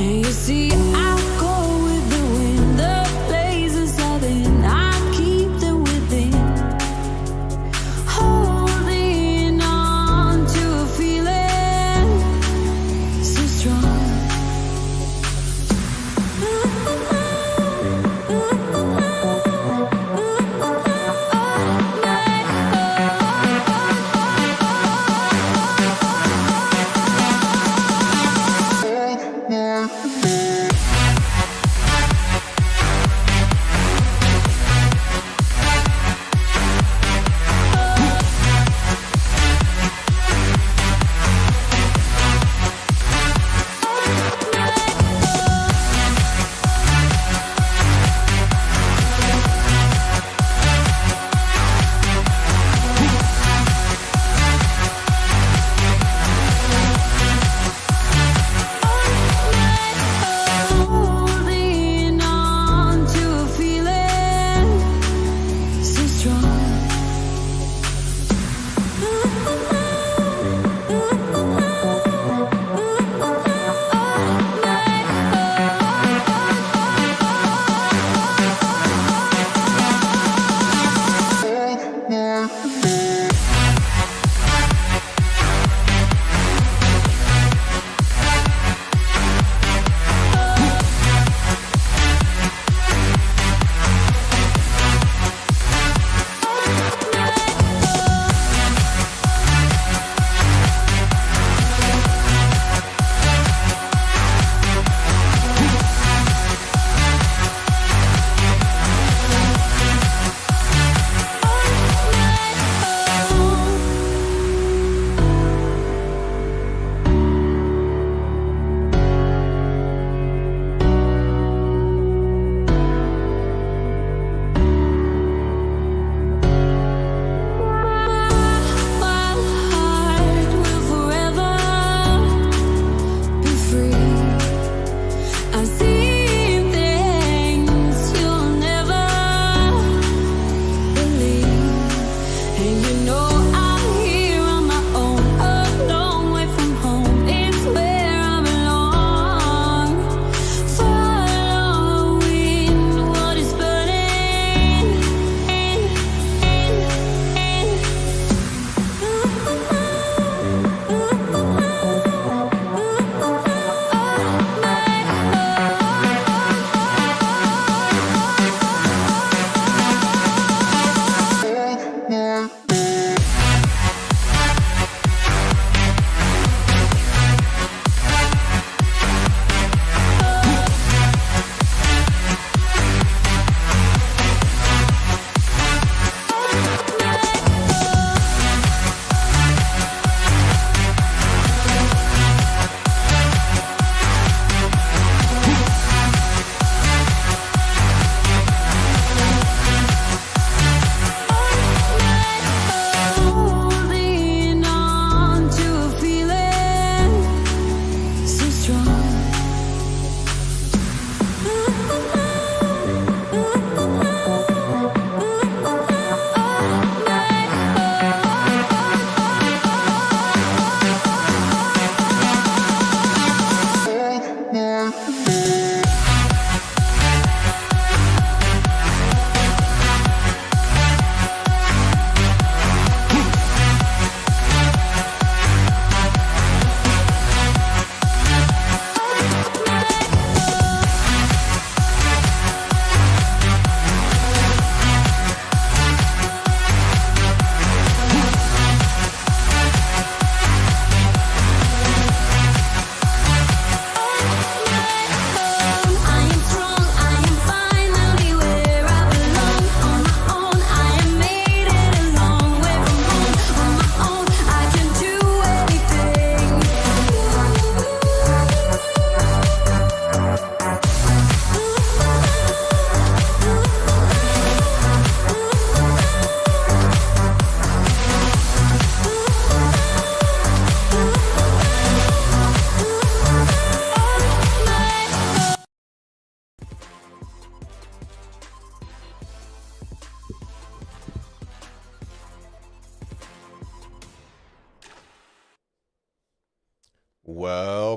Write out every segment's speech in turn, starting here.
And you see, I go with the wind, the blazes southern, I keep them within, holding on to a feeling so strong.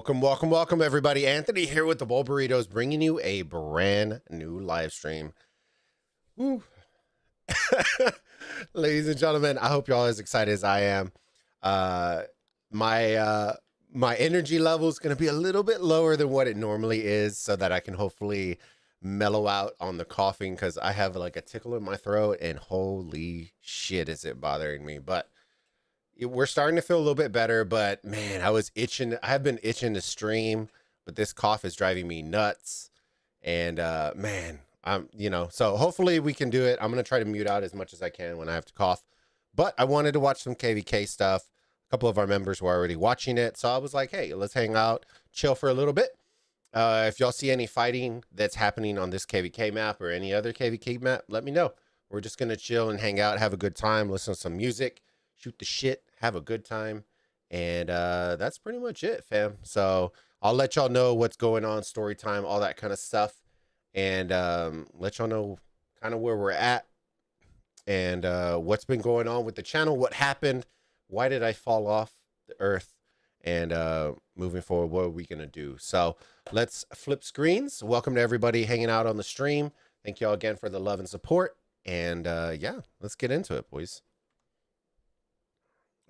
Welcome, everybody. Anthony here with the Bulbaritos, bringing you a brand new live stream. Woo. Ladies and gentlemen, I hope y'all as excited as I am. My energy level is going to be a little bit lower than what it normally is, so that I can hopefully mellow out on the coughing, because I have like a tickle in my throat, and holy shit, is it bothering me. But we're starting to feel a little bit better. But man, I was itching. I have been itching to stream, but this cough is driving me nuts. And man, so hopefully we can do it. I'm gonna try to mute out as much as I can when I have to cough. But I wanted to watch some KVK stuff. A couple of our members were already watching it, so I was like, hey, let's hang out, chill for a little bit. If y'all see any fighting that's happening on this KVK map or any other KVK map, let me know. We're just gonna chill and hang out, have a good time, listen to some music, shoot the shit, have a good time. And that's pretty much it, fam. So I'll let y'all know what's going on, story time, all that kind of stuff. And let y'all know kind of where we're at and what's been going on with the channel, what happened, why did I fall off the earth, and moving forward, what are we gonna do? So let's flip screens. Welcome to everybody hanging out on the stream. Thank y'all again for the love and support. And yeah, let's get into it, boys.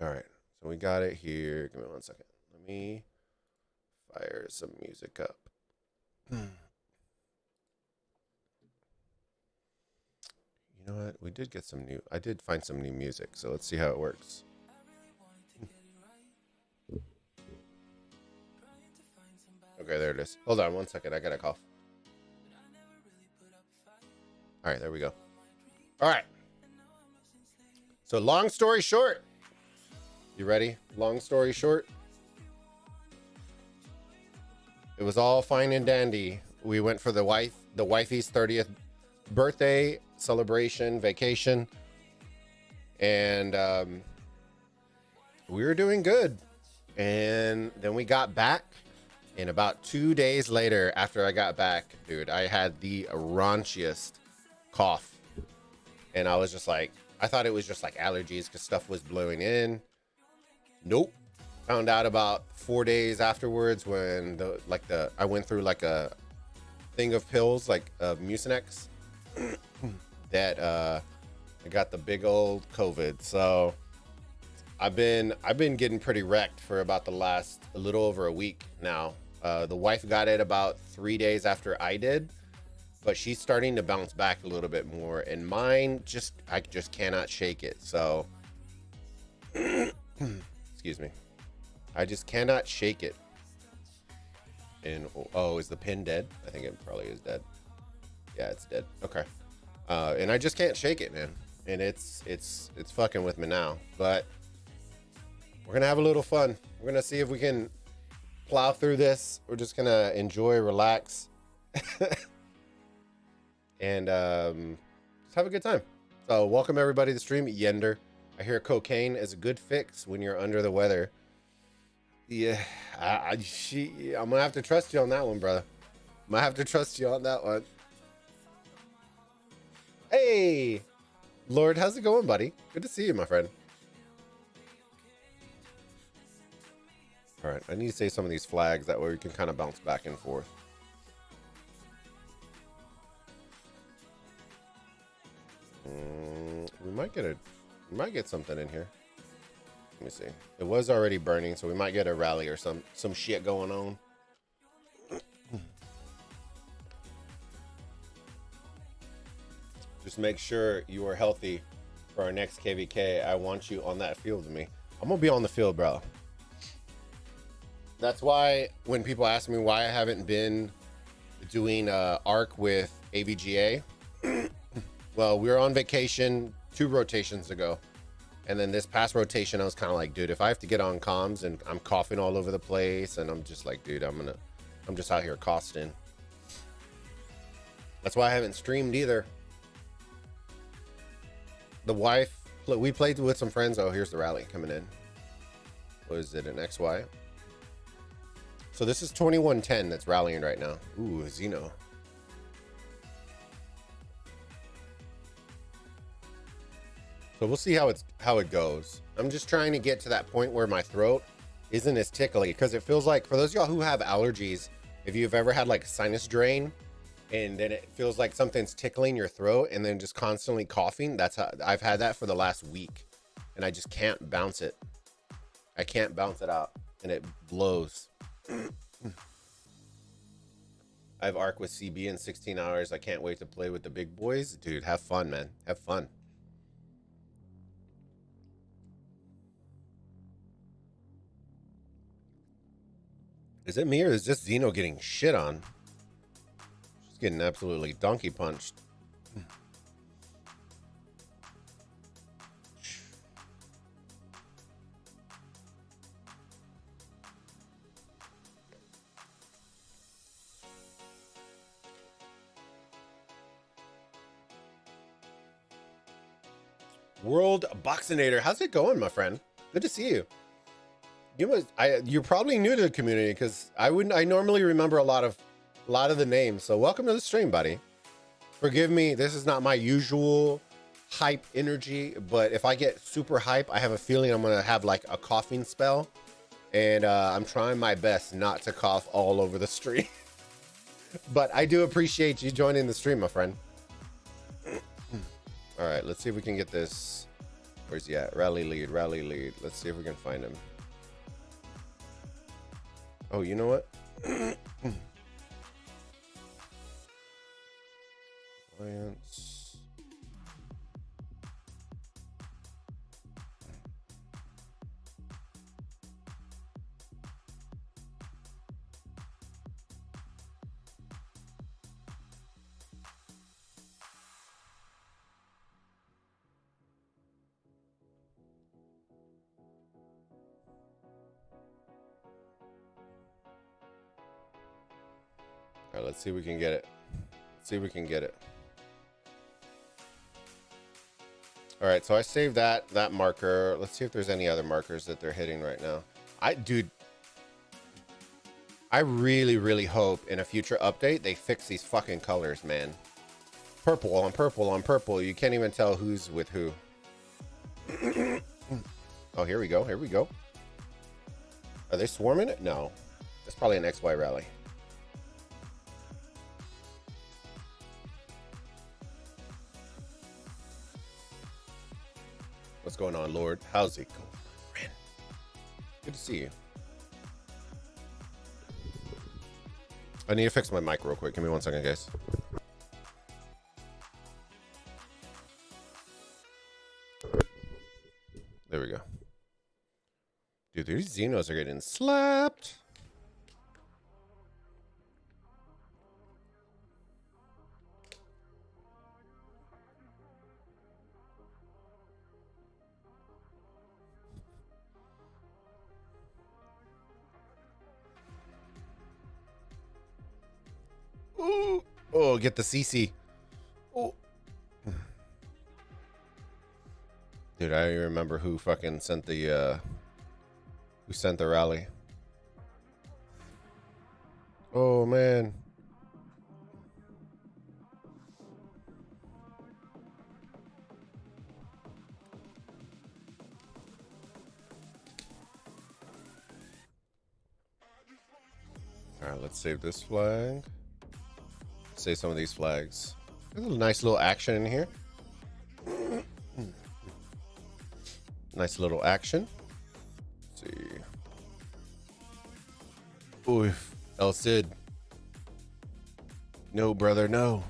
All right, so we got it here. Give me 1 second. Let me fire some music up. You know what? We did get some new. I did find some new music, so let's see how it works. Okay, there it is. Hold on 1 second. I got a cough. All right, there we go. All right. So long story short. You ready? Long story short. It was all fine and dandy. We went for the wifey's 30th birthday celebration, vacation. And we were doing good. And then we got back. And about 2 days later, after I got back, dude, I had the raunchiest cough. And I was just like, I thought it was just like allergies because stuff was blowing in. Nope. Found out about 4 days afterwards when I went through like a thing of pills, like Mucinex, that I got the big old COVID. So I've been getting pretty wrecked for about the last a little over a week now. The wife got it about 3 days after I did, but she's starting to bounce back a little bit more, and mine I just cannot shake it. So excuse me, I just cannot shake it. And oh, is the pin dead? I think it probably is dead. Yeah, it's dead. Okay. And I just can't shake it, man. And it's fucking with me now. But we're gonna have a little fun. We're gonna see if we can plow through this. We're just gonna enjoy, relax, and just have a good time. So welcome everybody to the stream. Yender. I hear cocaine is a good fix when you're under the weather. Yeah, I'm gonna have to trust you on that one, brother. I'm gonna have to trust you on that one. Hey, Lord, how's it going, buddy? Good to see you, my friend. All right, I need to say some of these flags, that way we can kind of bounce back and forth. We might get something in here. Let me see. It was already burning, so we might get a rally or some shit going on. Just make sure you are healthy for our next KVK. I want you on that field with me. I'm gonna be on the field, bro. That's why when people ask me why I haven't been doing ARC with AVGA, well, we were on vacation 2 rotations ago. And then this past rotation, I was kind of like, dude, if I have to get on comms and I'm coughing all over the place, and I'm just like, dude, I'm just out here costing. That's why I haven't streamed either. The wife, we played with some friends. Oh, here's the rally coming in. What is it, an XY? So this is 2110 that's rallying right now. Ooh, Xeno. So we'll see how it goes. I'm just trying to get to that point where my throat isn't as tickly, because it feels like, for those of y'all who have allergies, if you've ever had like sinus drain and then it feels like something's tickling your throat and then just constantly coughing, that's how I've had that for the last week, and I just can't bounce it. I can't bounce it out, and it blows. I have ARC with CB in 16 hours. I can't wait to play with the big boys. Dude, have fun, man. Have fun. Is it me, or is just Xeno getting shit on? She's getting absolutely donkey punched. World Boxinator, how's it going, my friend? Good to see you. You're probably new to the community, because I normally remember a lot of the names. So welcome to the stream, buddy. Forgive me, this is not my usual hype energy, but if I get super hype, I have a feeling I'm gonna have like a coughing spell, and I'm trying my best not to cough all over the stream. But I do appreciate you joining the stream, my friend. All right, let's see if we can get this. Where's he at? Rally lead, rally lead. Let's see if we can find him. Oh, you know what? Alliance. All right, let's see if we can get it. Let's see if we can get it. All right, so I saved that marker. Let's see if there's any other markers that they're hitting right now. Dude, I really, really hope in a future update they fix these fucking colors, man. Purple on purple on purple. You can't even tell who's with who. Oh, here we go. Here we go. Are they swarming it? No. It's probably an XY rally. What's going on, Lord? How's it going, friend? Good to see you. I need to fix my mic real quick. Give me 1 second, guys. There we go. Dude, these Xenos are getting slapped. Ooh. Oh, get the CC. Oh. Dude, I don't even remember who fucking sent the rally. Oh man. All right, let's save this flag. Save some of these flags. There's a nice little action in here. Nice little action. Let's see. Oof. El Cid. No, brother, no.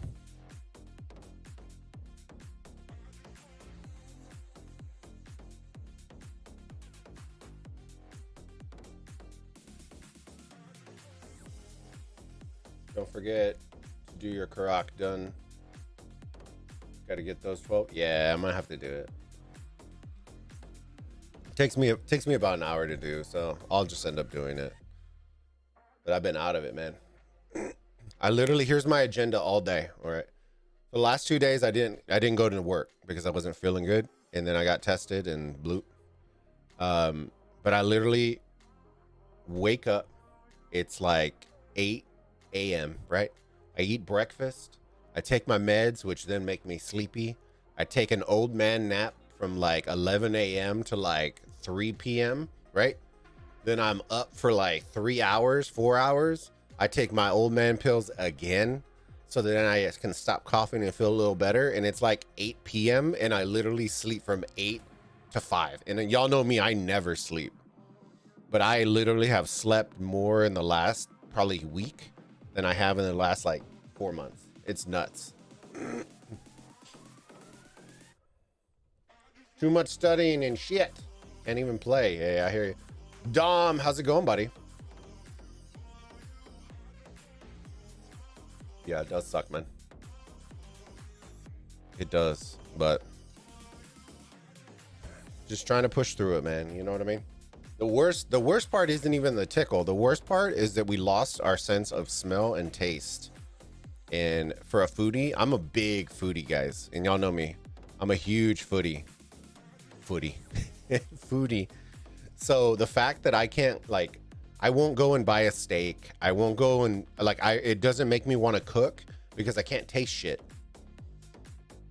Don't forget to do your Karak done. Got to get those 12. Yeah, I might have to do it. Takes me about an hour to do, so I'll just end up doing it. But I've been out of it, man. I literally, here's my agenda all day. All right, the last 2 days I didn't go to work because I wasn't feeling good, and then I got tested and blew. But I literally wake up. It's like 8 a.m. right? I eat breakfast. I take my meds, which then make me sleepy. I take an old man nap from like 11 a.m. to like 3 p.m. right? Then I'm up for like 3 hours, 4 hours. I take my old man pills again so that then I can stop coughing and feel a little better. And it's like 8 p.m. and I literally sleep from 8 to 5. And y'all know me, I never sleep. But I literally have slept more in the last probably week than I have in the last like 4 months. It's nuts. Too much studying and shit. Can't even play. Hey, I hear you. Dom, how's it going, buddy? Yeah, it does suck, man. It does, but just trying to push through it, man. You know what I mean? The worst part isn't even the tickle. The worst part is that we lost our sense of smell and taste. And for a foodie, I'm a big foodie, guys. And y'all know me. I'm a huge foodie. Foodie. So the fact that I can't, like, I won't go and buy a steak. I won't go and, like, it doesn't make me want to cook because I can't taste shit.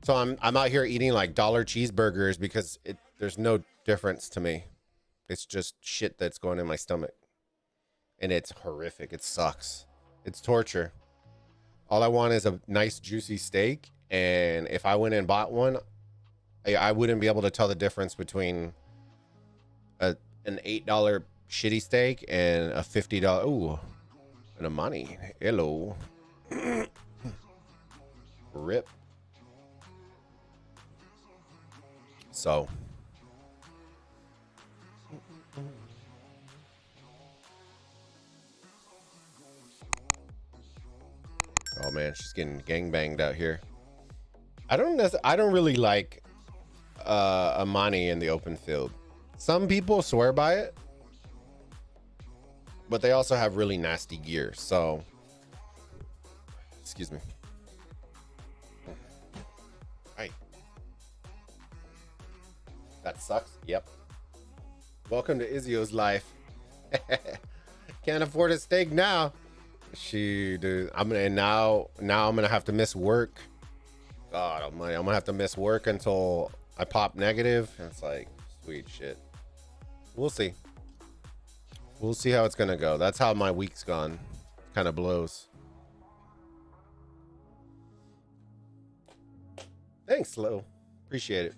So I'm out here eating like dollar cheeseburgers because there's no difference to me. It's just shit that's going in my stomach. And it's horrific. It sucks. It's torture. All I want is a nice juicy steak. And if I went and bought one, I wouldn't be able to tell the difference between an $8 shitty steak and a $50. Ooh, and a money. Hello. Rip. So. Oh man, she's getting gangbanged out here. I don't really like Amani in the open field. Some people swear by it, but they also have really nasty gear. So, excuse me. Hi. That sucks. Yep. Welcome to Izio's life. Can't afford a steak now. Dude, I'm gonna have to miss work. God almighty, I'm gonna have to miss work until I pop negative. And it's like, sweet shit. We'll see. We'll see how it's gonna go. That's how my week's gone. Kind of blows. Thanks, Slow. Appreciate it.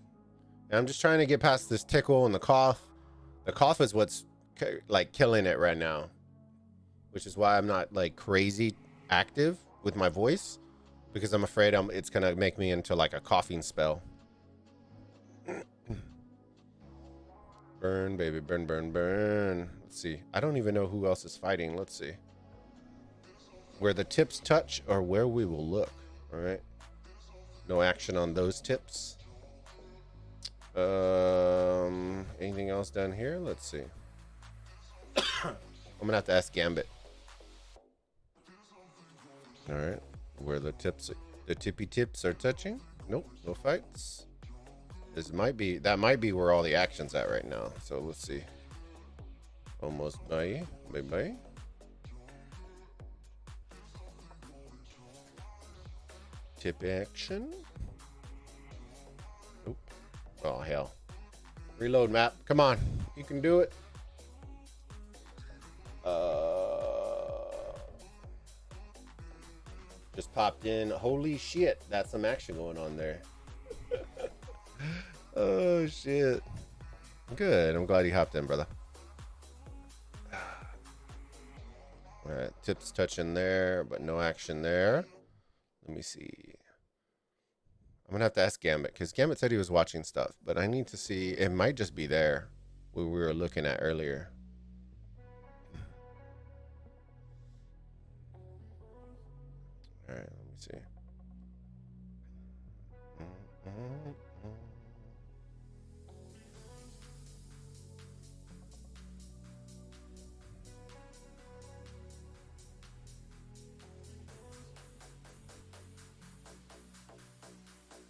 And I'm just trying to get past this tickle and the cough. The cough is what's like killing it right now, which is why I'm not like crazy active with my voice, because I'm afraid it's gonna make me into like a coughing spell. Burn, baby, burn, burn, burn. Let's see. I don't even know who else is fighting. Let's see. Where the tips touch or where we will look. All right. No action on those tips. Anything else down here? Let's see. I'm gonna have to ask Gambit. All right. Where the tippy tips are touching. Nope. No fights. That might be where all the action's at right now. So let's see. Almost bye. Bye. Tip action. Nope. Oh hell. Reload map. Come on. You can do it. Just popped in. Holy shit. That's some action going on there. Oh shit. Good. I'm glad you hopped in, brother. All right. Tips touching there, but no action there. Let me see. I'm gonna have to ask Gambit, because Gambit said he was watching stuff, but I need to see. It might just be there where we were looking at earlier. All right, let me see.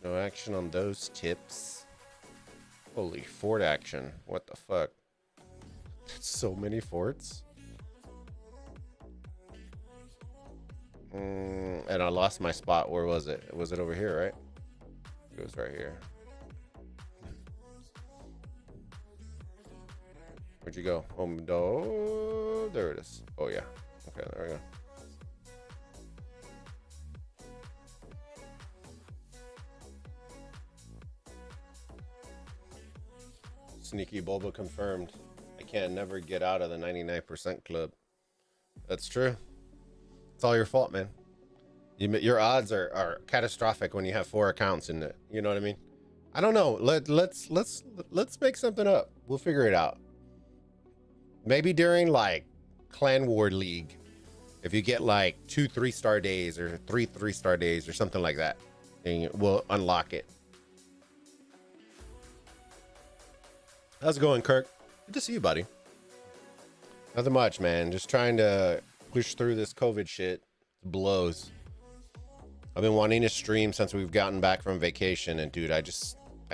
No action on those tips. Holy fort action. What the fuck? So many forts. And I lost my spot. Where was it? Was it over here, right? It was right here. Where'd you go? Oh, there it is. Oh yeah. Okay, there we go. Sneaky Bulba confirmed. I can never get out of the 99% club. That's true. It's all your fault, man. Your odds are catastrophic when you have 4 accounts in it. You know what I mean? I don't know. Let's make something up. We'll figure it out. Maybe during like Clan War League, if you get like 2 3-star days or 3 3-star days or something like that, and we'll unlock it. How's it going, Kirk? Good to see you, buddy. Nothing much, man. Just trying to push through this COVID shit. It blows. I've been wanting to stream since we've gotten back from vacation, and dude, I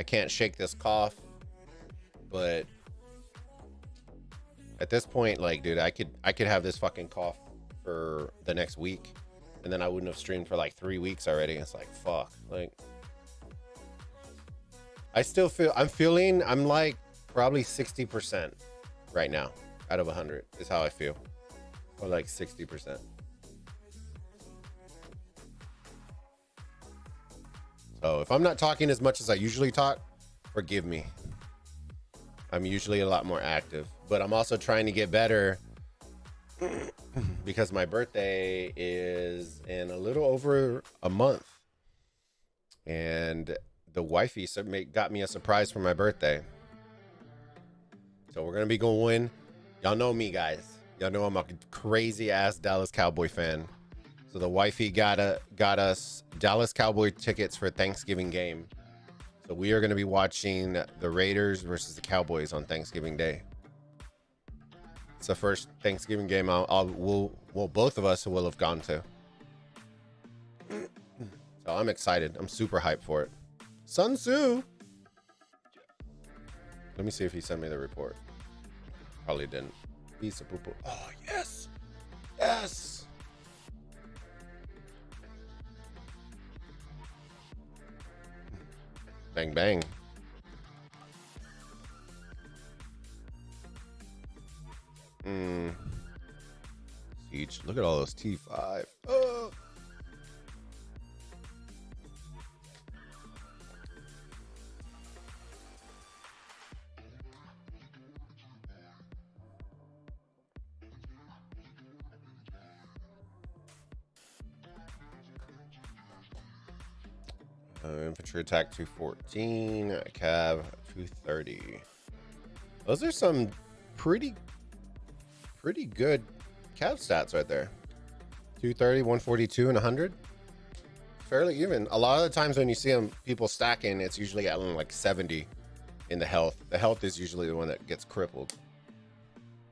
can't shake this cough. But at this point, like, dude, I could have this fucking cough for the next week, and then I wouldn't have streamed for like 3 weeks already. It's like, fuck. Like, I still feel I'm like probably 60% right now out of 100 is how I feel, or like 60%. So if I'm not talking as much as I usually talk, forgive me. I'm usually a lot more active, but I'm also trying to get better because my birthday is in a little over a month, and the wifey got me a surprise for my birthday. So we're gonna be going. Y'all know me, guys. Y'all know I'm a crazy ass Dallas Cowboy fan. So the wifey got us Dallas Cowboy tickets for Thanksgiving game. So we are going to be watching the Raiders versus the Cowboys on Thanksgiving Day. It's the first Thanksgiving game both of us will have gone to. So I'm excited. I'm super hyped for it. Sun Tzu. Let me see if he sent me the report. Probably didn't. Piece of poo-poo. Oh, yes. Yes. Bang, bang. Siege. Look at all those T5. Oh. Infantry attack 214, cav 230. Those are some pretty good cav stats right there. 230, 142, and 100. Fairly even. A lot of the times when you see them, people stacking, it's usually at like 70 in the health. The health is usually the one that gets crippled.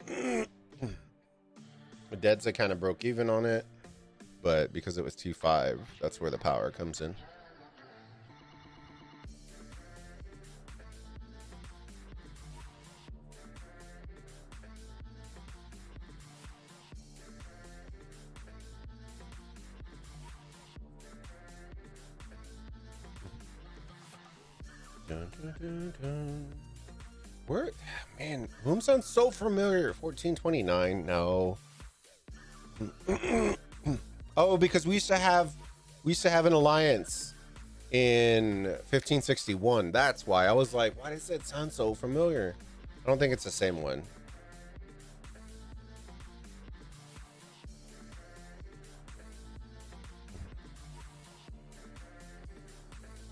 The Deadza kind of broke even on it, but because it was T5, that's where the power comes in. Dun, dun, dun, dun. Where, man, Whom sounds so familiar. 1429. No. Oh, because we used to have an alliance in 1561. That's why I was like, why does it sound so familiar? I don't think it's the same one.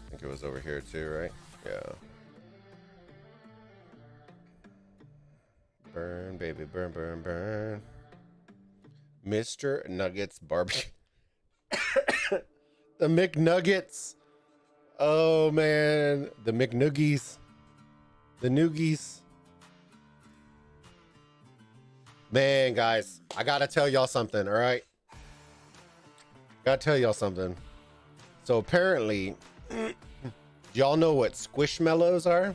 I think it was over here too, right? Yeah. Burn, baby, burn, burn, burn. Mr. Nuggets barbecue. The McNuggets. Oh man, the McNuggies. The Noogies. Man, guys, I gotta tell y'all something, all right? Gotta tell y'all something. So apparently, y'all know what Squishmallows are?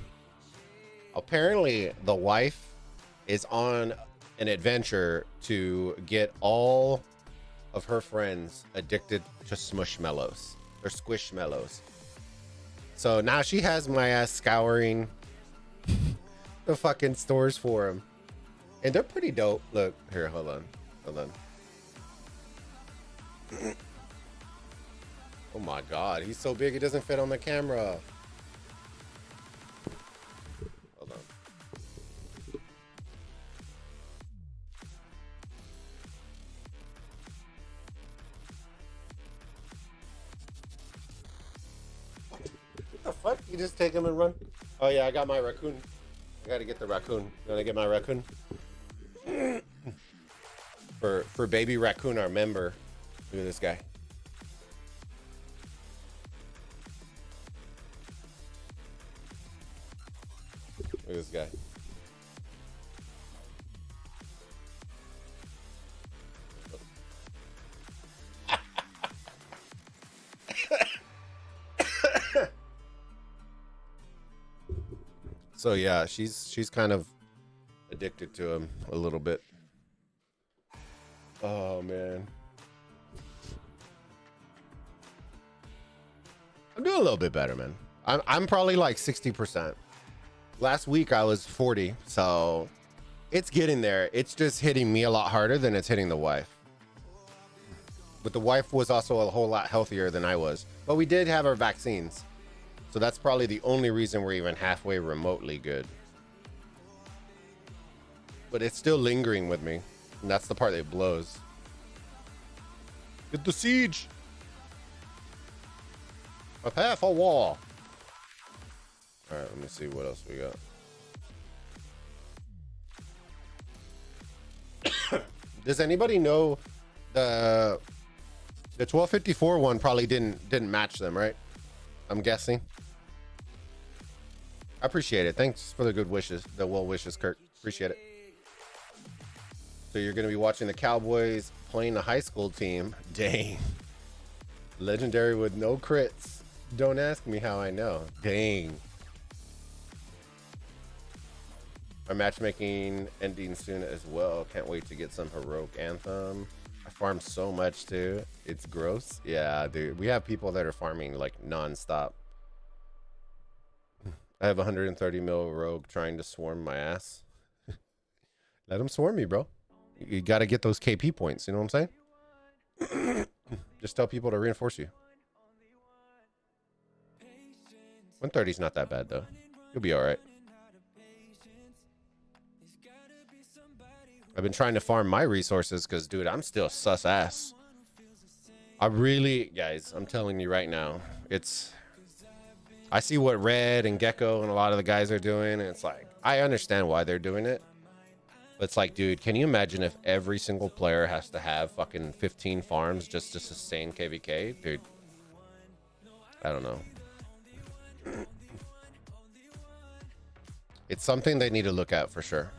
Apparently, the wife is on an adventure to get all of her friends addicted to Smushmallows or Squishmallows. So now she has my ass scouring the fucking stores for them. And they're pretty dope. Look, here, hold on. Hold on. Oh my God, he's so big he doesn't fit on the camera. Hold on. What the fuck? You just take him and run? Oh yeah, I got my raccoon. I gotta get the raccoon. You wanna get my raccoon? For baby raccoon, our member. Look at this guy. Look at this guy. So yeah, she's kind of addicted to him a little bit. Oh man. I'm doing a little bit better, man. I'm probably like 60%. Last week I was 40, so it's getting there. It's just hitting me a lot harder than it's hitting the wife. But the wife was also a whole lot healthier than I was. But we did have our vaccines. So that's probably the only reason we're even halfway remotely good. But it's still lingering with me. And that's the part that blows. Get the siege. A half a wall. All right, let me see what else we got. Does anybody know the 1254 one probably didn't match them, right? I'm guessing. I appreciate it. Thanks for the good wishes, the well wishes, Kirk. Appreciate it. So you're going to be watching the Cowboys playing the high school team. Dang. Legendary with no crits. Don't ask me how I know. Dang. Our matchmaking ending soon as well. Can't wait to get some heroic anthem. I farm so much too. It's gross. Yeah, dude. We have people that are farming like nonstop. I have 130 mil rogue trying to swarm my ass. Let him swarm me, bro. You got to get those KP points. You know what I'm saying? Just tell people to reinforce you. 130 is not that bad, though. You'll be all right. I've been trying to farm my resources because, dude, I'm still sus ass. I really, guys, I'm telling you right now, I see what Red and Gecko and a lot of the guys are doing, and it's like, I understand why they're doing it. But it's like, dude, can you imagine if every single player has to have fucking 15 farms just to sustain KVK? Dude, I don't know. It's something they need to look at for sure.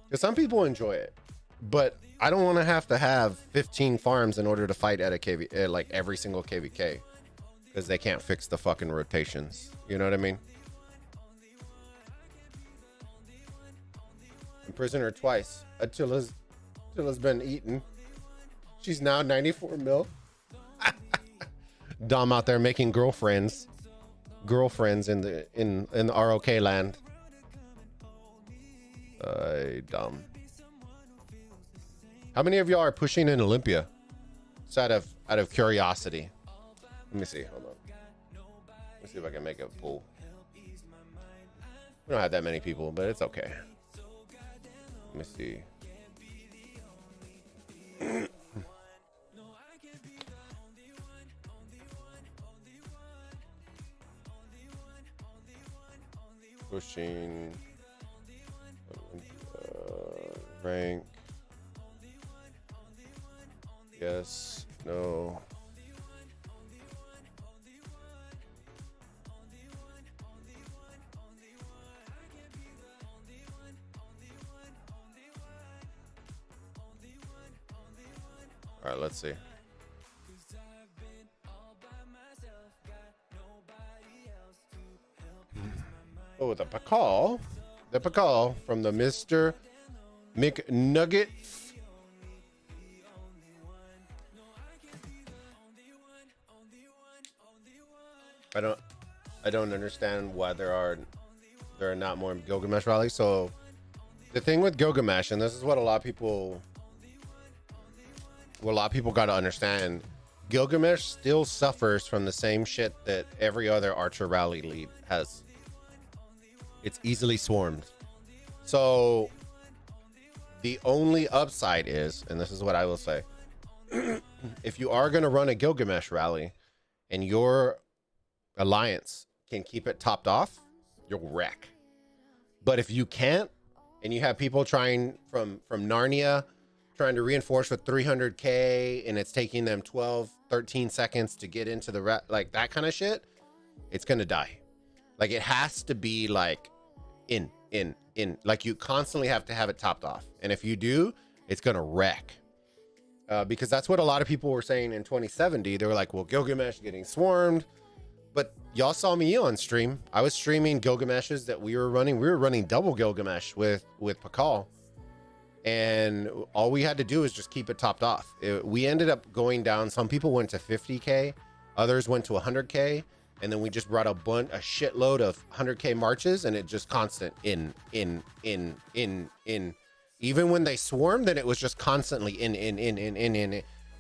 Because some people enjoy it, but I don't want to have 15 farms in order to fight at a KV, like every single KVK, because they can't fix the fucking rotations. You know what I mean? Imprisoned her twice. Attila's been eaten. She's now 94 mil. Dom out there making girlfriends in the ROK land. Dumb. How many of y'all are pushing in Olympia? It's out of curiosity. Let me see. Hold on. Let me see if I can make a pool. We don't have that many people, but it's okay. Let me see. Pushing rank. Yes, no. All right, let's see. Oh, the Pakal from the Mr. McNugget. I don't understand why there There are not more Gilgamesh rallies. So the thing with Gilgamesh, and this is what a lot of people got to understand, Gilgamesh still suffers from the same shit that every other Archer rally lead has. It's easily swarmed. So the only upside is, and this is what I will say, if you are going to run a Gilgamesh rally and your alliance can keep it topped off, you'll wreck. But if you can't, and you have people trying from Narnia trying to reinforce with 300k and it's taking them 12-13 seconds to get into the like that kind of shit, it's gonna die. Like it has to be like in like you constantly have to have it topped off, and if you do, it's gonna wreck. Because that's what a lot of people were saying in 2070. They were like, well, Gilgamesh getting swarmed. But y'all saw me on stream. I was streaming Gilgameshes that we were running. We were running double Gilgamesh with Pakal. And all we had to do is just keep it topped off. We ended up going down. Some people went to 50k. Others went to 100k. And then we just brought a shitload of 100k marches. And it just constant in. Even when they swarmed, then it was just constantly in.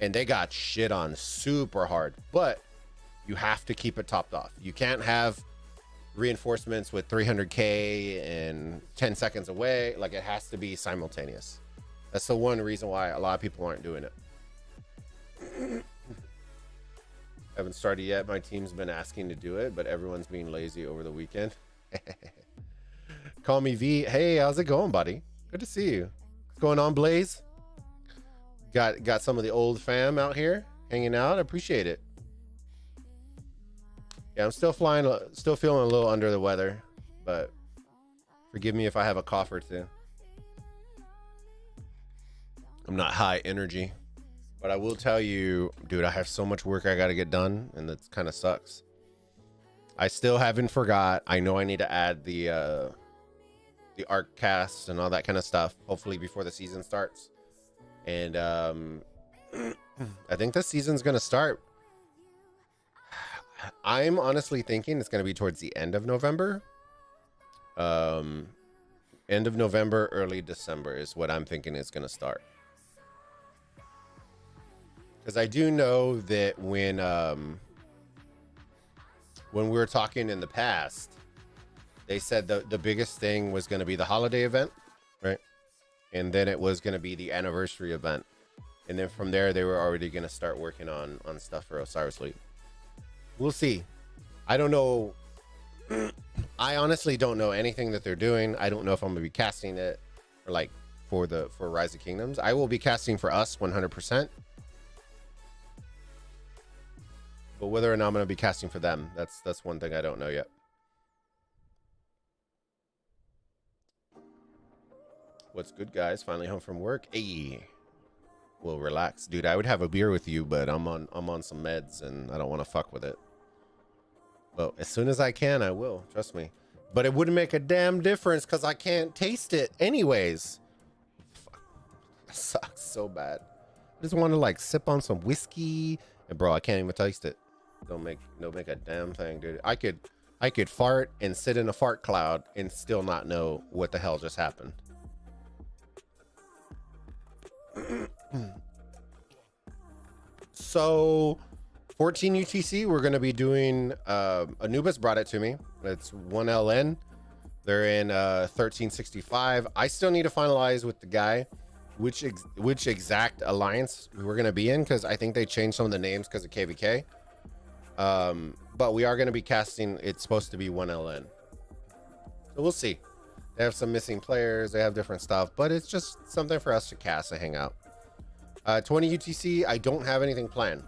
And they got shit on super hard. But you have to keep it topped off. You can't have reinforcements with 300k and 10 seconds away. Like it has to be simultaneous. That's the one reason why a lot of people aren't doing it. Haven't started yet. My team's been asking to do it, but everyone's being lazy over the weekend. Call me V. Hey, how's it going, buddy? Good to see you. What's going on, Blaze? Got some of the old fam out here hanging out. I appreciate it. Yeah, I'm still feeling a little under the weather, but forgive me if I have a cough or two. I'm not high energy, but I will tell you, dude, I have so much work I got to get done, and that kind of sucks. I still haven't forgot. I know I need to add the arc casts and all that kind of stuff, hopefully before the season starts. And I think the season's going to start. I'm honestly thinking it's going to be towards the end of November. End of November, early December is what I'm thinking is going to start. Because I do know that when we were talking in the past, they said the biggest thing was going to be the holiday event, right? And then it was going to be the anniversary event. And then from there, they were already going to start working on stuff for Osiris League. We'll see. I don't know. I honestly don't know anything that they're doing. I don't know if I'm gonna be casting it for Rise of Kingdoms. I will be casting for us 100%. But whether or not I'm gonna be casting for them, that's one thing I don't know yet. What's good, guys? Finally home from work. Hey. Well, relax, dude. I would have a beer with you, but I'm on some meds and I don't want to fuck with it. Well, as soon as I can, I will. Trust me. But it wouldn't make a damn difference because I can't taste it anyways. Fuck. That sucks so bad. I just want to like sip on some whiskey, and bro, I can't even taste it. Don't make a damn thing, dude. I could fart and sit in a fart cloud and still not know what the hell just happened. So 14 UTC, we're going to be doing Anubis brought it to me. It's 1LN. They're in 1365. I still need to finalize with the guy which exact alliance we're going to be in, because I think they changed some of the names because of KVK. But we are going to be casting. It's supposed to be 1LN. So we'll see. They have some missing players. They have different stuff, but it's just something for us to cast and hang out. 20 UTC, I don't have anything planned.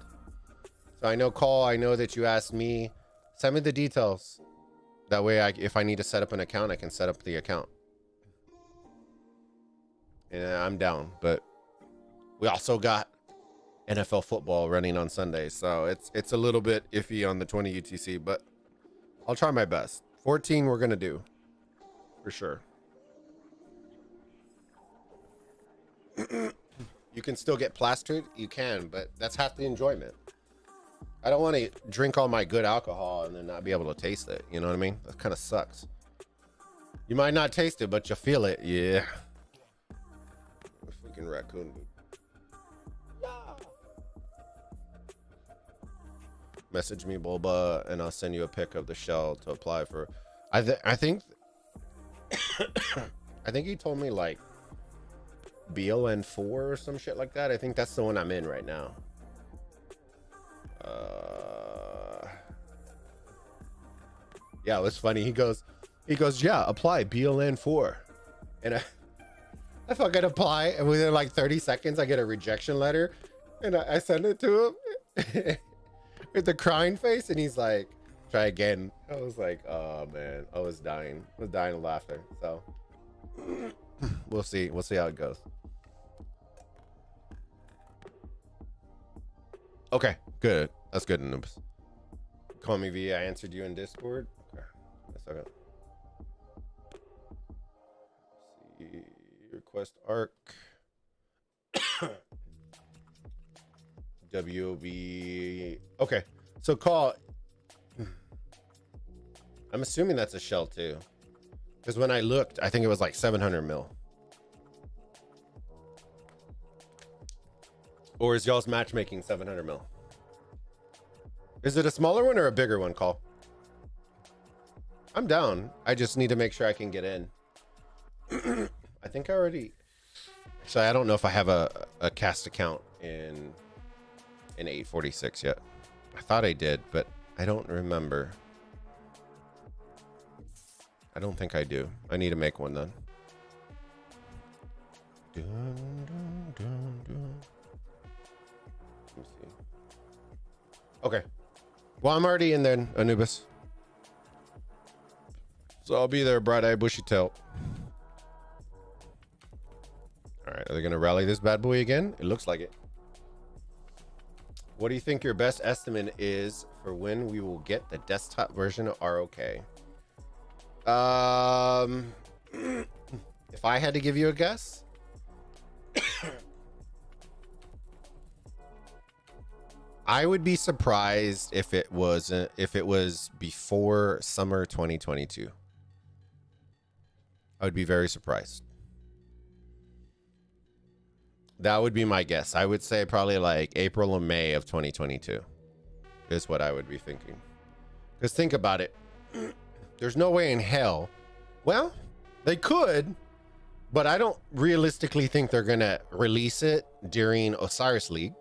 So I know, Call, I know that you asked me. Send me the details. That way, if I need to set up an account, I can set up the account. And I'm down. But we also got NFL football running on Sunday. So it's a little bit iffy on the 20 UTC, but I'll try my best. 14 we're going to do. For sure. You can still get plastered. You can, but that's half the enjoyment. I don't want to drink all my good alcohol and then not be able to taste it. You know what I mean? That kind of sucks. You might not taste it, but you feel it. Yeah. Freaking raccoon. Yeah. Message me, Bulba, and I'll send you a pic of the shell to apply for. I think I think he told me like BLN4 or some shit like that. I think that's the one I'm in right now. Yeah, it was funny. He goes, yeah, apply BLN4. And I fucking apply, and within like 30 seconds, I get a rejection letter, and I send it to him with the crying face, and he's like, try again. I was like, oh man, I was dying of laughter. So we'll see how it goes. Okay, good. That's good, Noobs. Call me V. I answered you in Discord. Okay, that's okay. Let's see, request arc. WOB. Okay, so call. I'm assuming that's a shell too, because when I looked, I think it was like 700 mil. Or is y'all's matchmaking 700 mil? Is it a smaller one or a bigger one, Call? I'm down. I just need to make sure I can get in. I think I already... So I don't know if I have a cast account in 846 yet. I thought I did, but I don't remember. I don't think I do. I need to make one then. Dun, dun, dun, dun. Let me see. Okay. Well, I'm already in there, Anubis. So I'll be there, bright-eyed, bushy-tailed. All right, are they going to rally this bad boy again? It looks like it. What do you think your best estimate is for when we will get the desktop version of ROK? If I had to give you a guess, I would be surprised if it was before summer 2022. I would be very surprised. That would be my guess. I would say probably like April or May of 2022 is what I would be thinking. Because think about it. There's no way in hell. Well, they could, but I don't realistically think they're going to release it during Osiris League.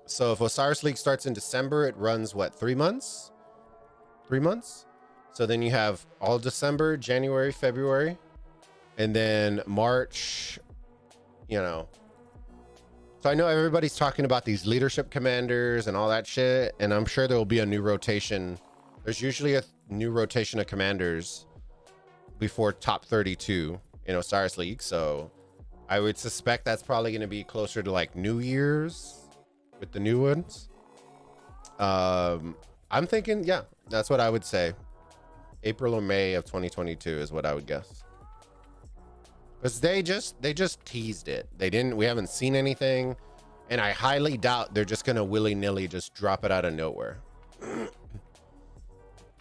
So if Osiris League starts in December, it runs what, 3 months? 3 months? So then you have all December, January, February, and then March, you know. So I know everybody's talking about these leadership commanders and all that shit, and I'm sure there will be a new rotation. There's usually a new rotation of commanders before top 32 in Osiris League. So I would suspect that's probably going to be closer to like New Year's with the new ones. I'm thinking, yeah, that's what I would say. April or May of 2022 is what I would guess. Because they just teased it. We haven't seen anything, and I highly doubt they're just gonna willy-nilly just drop it out of nowhere.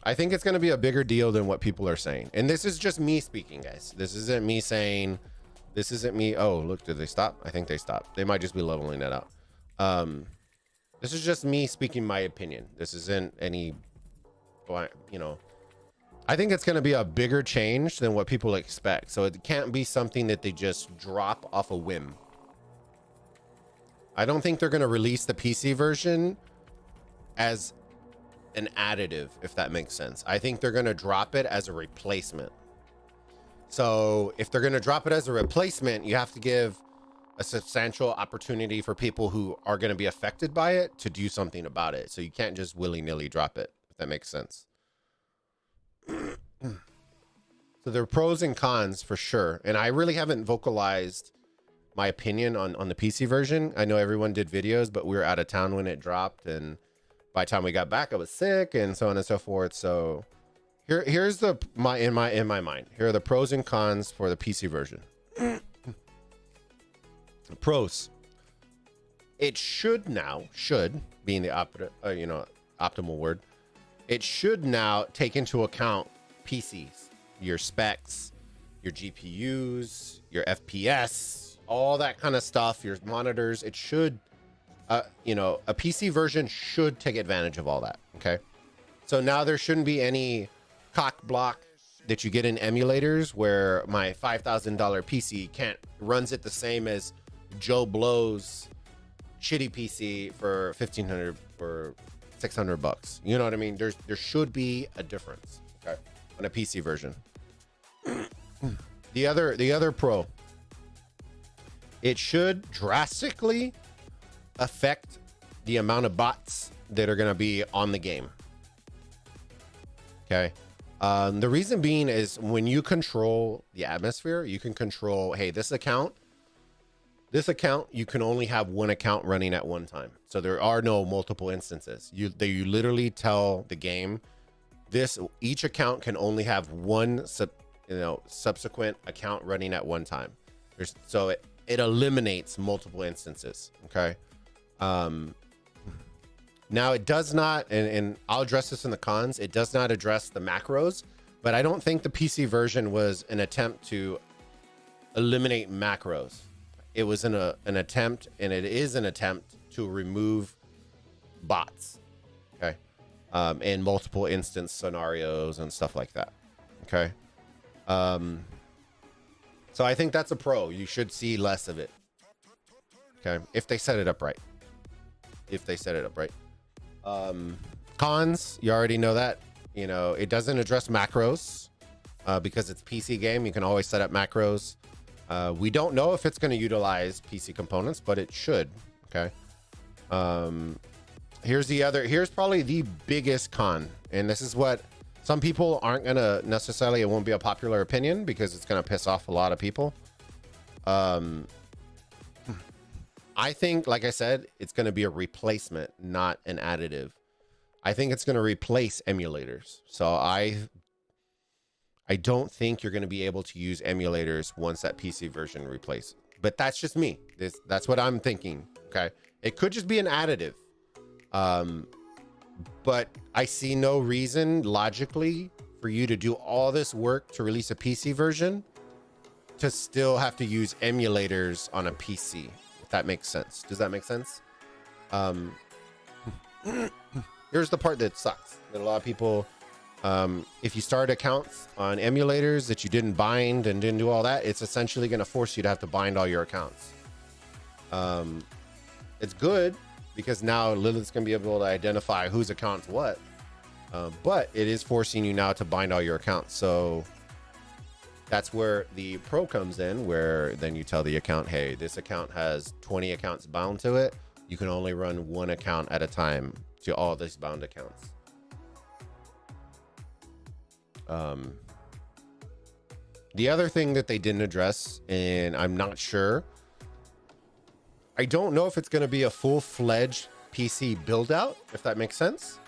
I think it's gonna be a bigger deal than what people are saying. And this is just me speaking, guys. This isn't me saying, this isn't me. Oh, look, did they stop? I think they stopped. They might just be leveling that out. This is just me speaking my opinion. This isn't any, you know, I think it's going to be a bigger change than what people expect. So it can't be something that they just drop off a whim. I don't think they're going to release the PC version as an additive, if that makes sense. I think they're going to drop it as a replacement. So if they're going to drop it as a replacement, you have to give a substantial opportunity for people who are going to be affected by it to do something about it. So you can't just willy-nilly drop it, if that makes sense. So there are pros and cons for sure. And I really haven't vocalized my opinion on the PC version. I know everyone did videos, but we were out of town when it dropped. And by the time we got back, I was sick and so on and so forth. So here's in my mind, here are the pros and cons for the PC version. Pros. It should being the optimal word. It should now take into account PCs, your specs, your GPUs, your FPS, all that kind of stuff, your monitors. It should, you know, a PC version should take advantage of all that. Okay. So now there shouldn't be any cock block that you get in emulators where my $5,000 PC runs it the same as Joe Blow's shitty PC for 1,500 or 600 bucks. You know what I mean? There should be a difference, okay, on a PC version. The other pro, it should drastically affect the amount of bots that are going to be on the game. Okay. The reason being is when you control the atmosphere, you can control, hey, this account, you can only have one account running at one time. So there are no multiple instances. You literally tell the game each account can only have one subsequent account running at one time. So it eliminates multiple instances. Okay. Now it does not, and I'll address this in the cons, it does not address the macros, but I don't think the PC version was an attempt to eliminate macros. It was an attempt, and it is an attempt to remove bots, okay, in multiple instance scenarios and stuff like that, okay. So I think that's a pro. You should see less of it, okay, if they set it up right. Cons, you already know that, you know, it doesn't address macros because it's PC game. You can always set up macros. We don't know if it's going to utilize PC components, but it should. Okay. Here's probably the biggest con, and this is what some people aren't going to necessarily, it won't be a popular opinion because it's going to piss off a lot of people. I think, like I said, it's going to be a replacement, not an additive. I think it's going to replace emulators. So I don't think you're going to be able to use emulators once that PC version replaces. But that's just me. That's what I'm thinking. Okay. It could just be an additive. But I see no reason logically for you to do all this work to release a PC version to still have to use emulators on a PC. If that makes sense. Does that make sense? Here's the part that sucks. That a lot of people, if you start accounts on emulators that you didn't bind and didn't do all that, it's essentially going to force you to have to bind all your accounts. It's good because now Lilith's going to be able to identify whose account's what. But it is forcing you now to bind all your accounts. So that's where the pro comes in, where then you tell the account, hey, this account has 20 accounts bound to it. You can only run one account at a time to all these bound accounts. The other thing that they didn't address, and I'm not sure, I don't know if it's going to be a full-fledged PC build out, if that makes sense.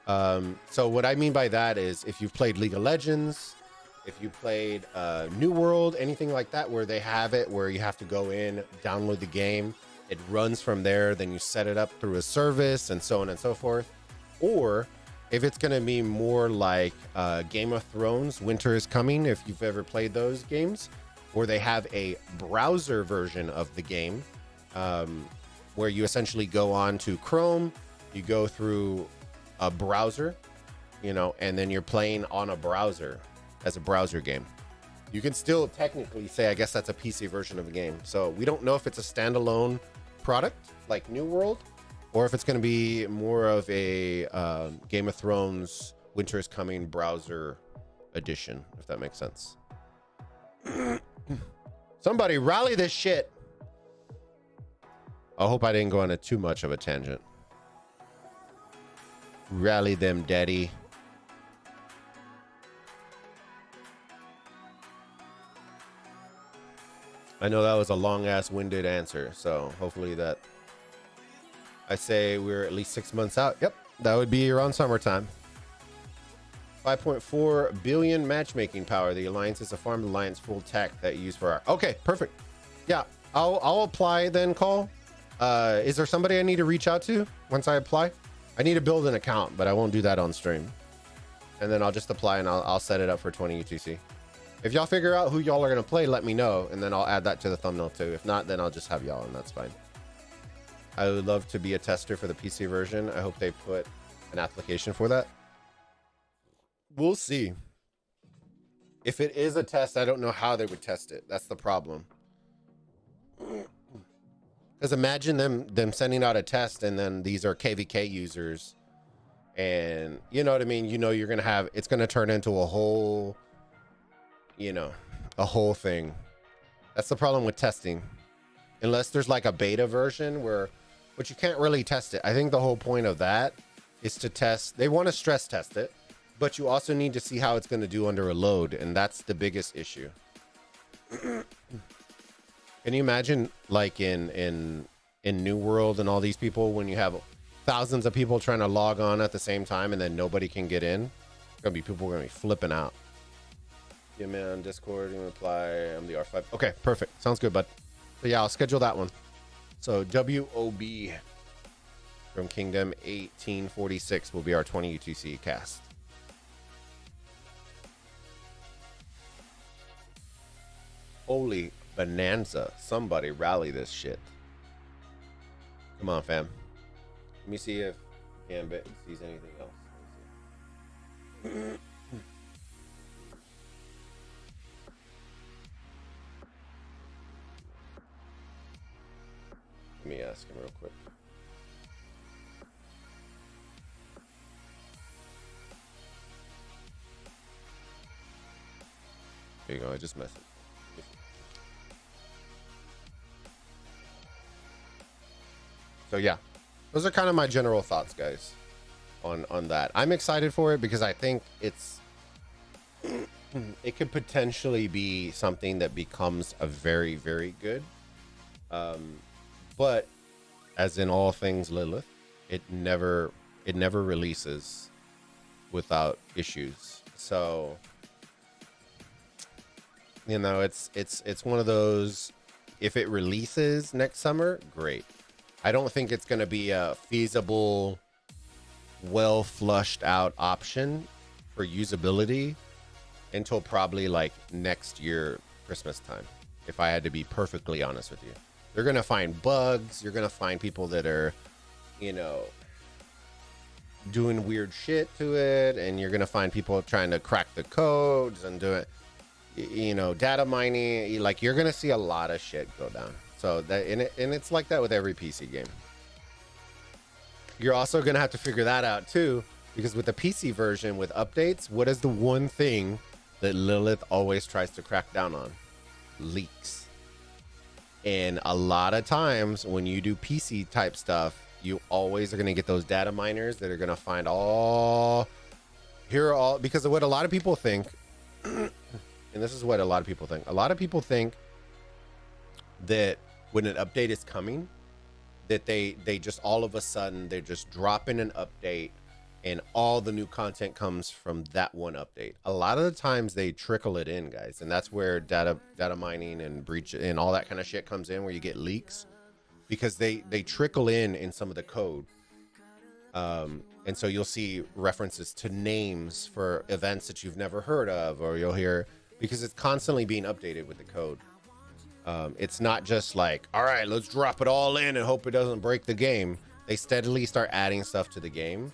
So what I mean by that is if you've played League of Legends, if you played New World, anything like that, where they have it, where you have to go in, download the game, it runs from there, then you set it up through a service and so on and so forth. Or if it's going to be more like Game of Thrones, Winter is Coming, if you've ever played those games, where they have a browser version of the game, where you essentially go on to Chrome, you go through a browser, you know, and then you're playing on a browser as a browser game. You can still technically say, I guess that's a PC version of the game. So we don't know if it's a standalone product like New World, or if it's going to be more of a Game of Thrones Winter is Coming browser edition, if that makes sense. Somebody rally this shit. I hope I didn't go on a too much of a tangent. Rally them, daddy. I know that was a long-ass winded answer, so hopefully that... I say we're at least 6 months out. Yep, that would be around summertime. 5.4 billion matchmaking power. The Alliance is a farm alliance full tech that you use for our... Okay, perfect. Yeah, I'll apply then, Call. Is there somebody I need to reach out to once I apply? I need to build an account, but I won't do that on stream. And then I'll just apply and I'll set it up for 20 UTC. If y'all figure out who y'all are gonna play, let me know, and then I'll add that to the thumbnail too. If not, then I'll just have y'all, and that's fine. I would love to be a tester for the PC version. I hope they put an application for that. We'll see. If it is a test, I don't know how they would test it. That's the problem. Because imagine them sending out a test, and then these are KVK users, and you know what I mean. You know you're gonna have, it's gonna turn into a whole, you know, a whole thing. That's the problem with testing. Unless there's like a beta version where, but you can't really test it. I think the whole point of that is to test. They want to stress test it, but you also need to see how it's going to do under a load, and that's the biggest issue. Can you imagine, like in New World and all these people, when you have thousands of people trying to log on at the same time and then nobody can get in? Gonna be people are gonna be flipping out. Yeah, man. Discord, you reply. I'm the R5. Okay, perfect. Sounds good, bud. So yeah, I'll schedule that one. So WOB from Kingdom 1846 will be our 20 UTC cast. Holy bonanza. Somebody rally this shit. Come on, fam. Let me see if Gambit sees anything else. Let me ask him real quick. There you go. I just messaged. So yeah, those are kind of my general thoughts, guys, on that. I'm excited for it because I think it's it could potentially be something that becomes a very, very good. But as in all things Lilith, it never releases without issues. So you know, it's one of those, if it releases next summer, great. I don't think it's going to be a feasible, well flushed out option for usability until probably like next year, Christmas time. If I had to be perfectly honest with you, they're going to find bugs. You're going to find people that are, you know, doing weird shit to it. And you're going to find people trying to crack the codes and do it, you know, data mining. Like, you're going to see a lot of shit go down. So that, and it's like that with every PC game. You're also going to have to figure that out too, because with the PC version with updates, what is the one thing that Lilith always tries to crack down on? Leaks. And a lot of times when you do PC type stuff, you always are going to get those data miners that are going to find all, here are all, because of what a lot of people think. And this is what a lot of people think. A lot of people think that when an update is coming, that they just all of a sudden they're just dropping an update and all the new content comes from that one update. A lot of the times they trickle it in, guys, and that's where data mining and breach and all that kind of shit comes in, where you get leaks, because they trickle in some of the code. And so you'll see references to names for events that you've never heard of, or you'll hear, because it's constantly being updated with the code. It's not just like, all right, let's drop it all in and hope it doesn't break the game. They steadily start adding stuff to the game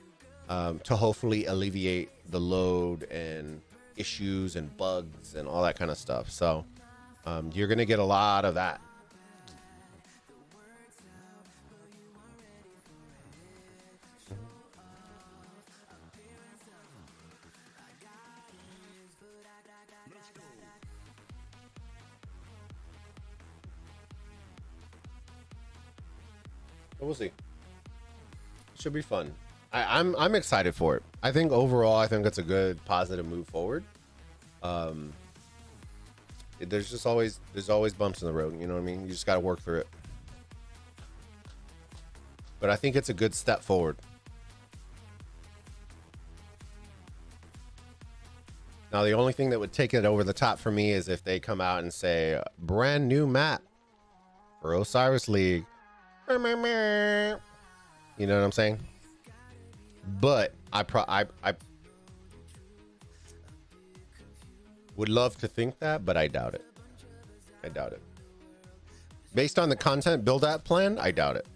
to hopefully alleviate the load and issues and bugs and all that kind of stuff. So you're going to get a lot of that. We'll see. Should be fun. I'm excited for it. I think overall, I think it's a good positive move forward. There's always bumps in the road. You know what I mean? You just got to work through it. But I think it's a good step forward. Now, the only thing that would take it over the top for me is if they come out and say brand new map for Osiris League. You know what I'm saying? But Would love to think that, but I doubt it. I doubt it. Based on the content build-out plan, I doubt it.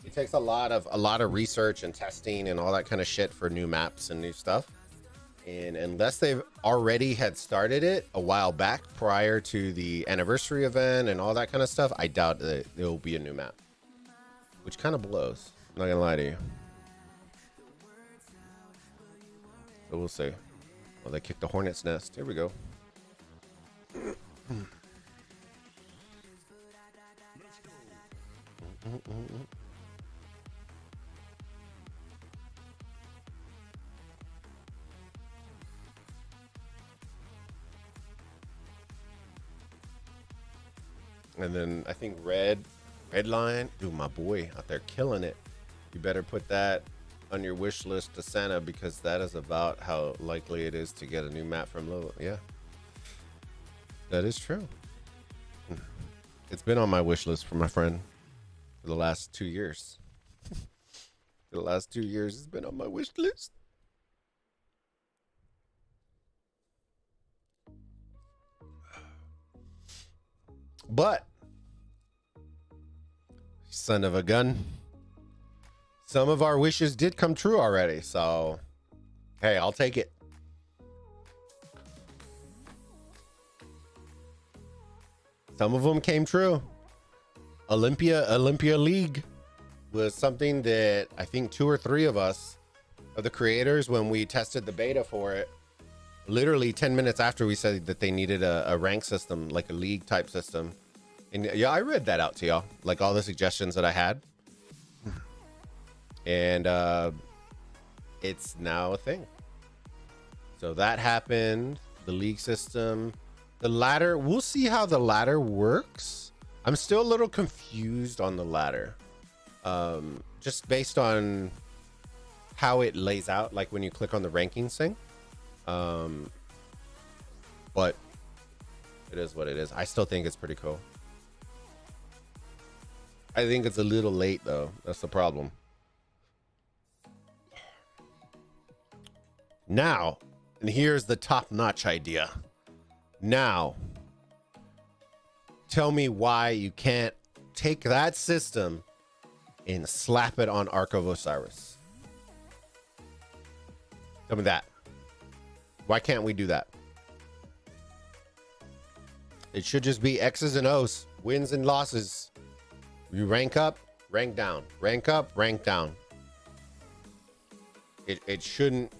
It takes a lot of research and testing and all that kind of shit for new maps and new stuff. And unless they've already had started it a while back prior to the anniversary event and all that kind of stuff, I doubt that there will be a new map, which kind of blows. I'm not gonna lie to you. So we'll see. Well, they kicked the hornet's nest. Here we go. And then I think red line, dude, my boy out there killing it. You better put that on your wish list to Santa, because that is about how likely it is to get a new map from Lilo. Yeah, that is true. It's been on my wish list for my friend for the last 2 years. For the last 2 years, it's been on my wish list. But, son of a gun, some of our wishes did come true already. So, hey, I'll take it. Some of them came true. Olympia League was something that I think 2 or 3 of us, of the creators, when we tested the beta for it, literally 10 minutes after we said that they needed a rank system, like a league type system. And yeah, I read that out to y'all, like all the suggestions that I had. And it's now a thing. So that happened. The league system, the ladder, we'll see how the ladder works. I'm still a little confused on the ladder. Just based on how it lays out, like when you click on the rankings thing. But it is what it is. I still think it's pretty cool. I think it's a little late though. That's the problem. Now, and here's the top-notch idea. Now, tell me why you can't take that system and slap it on Ark of Osiris. Tell me that. Why can't we do that? It should just be X's and O's, wins and losses. You rank up, rank down, rank up, rank down. It shouldn't.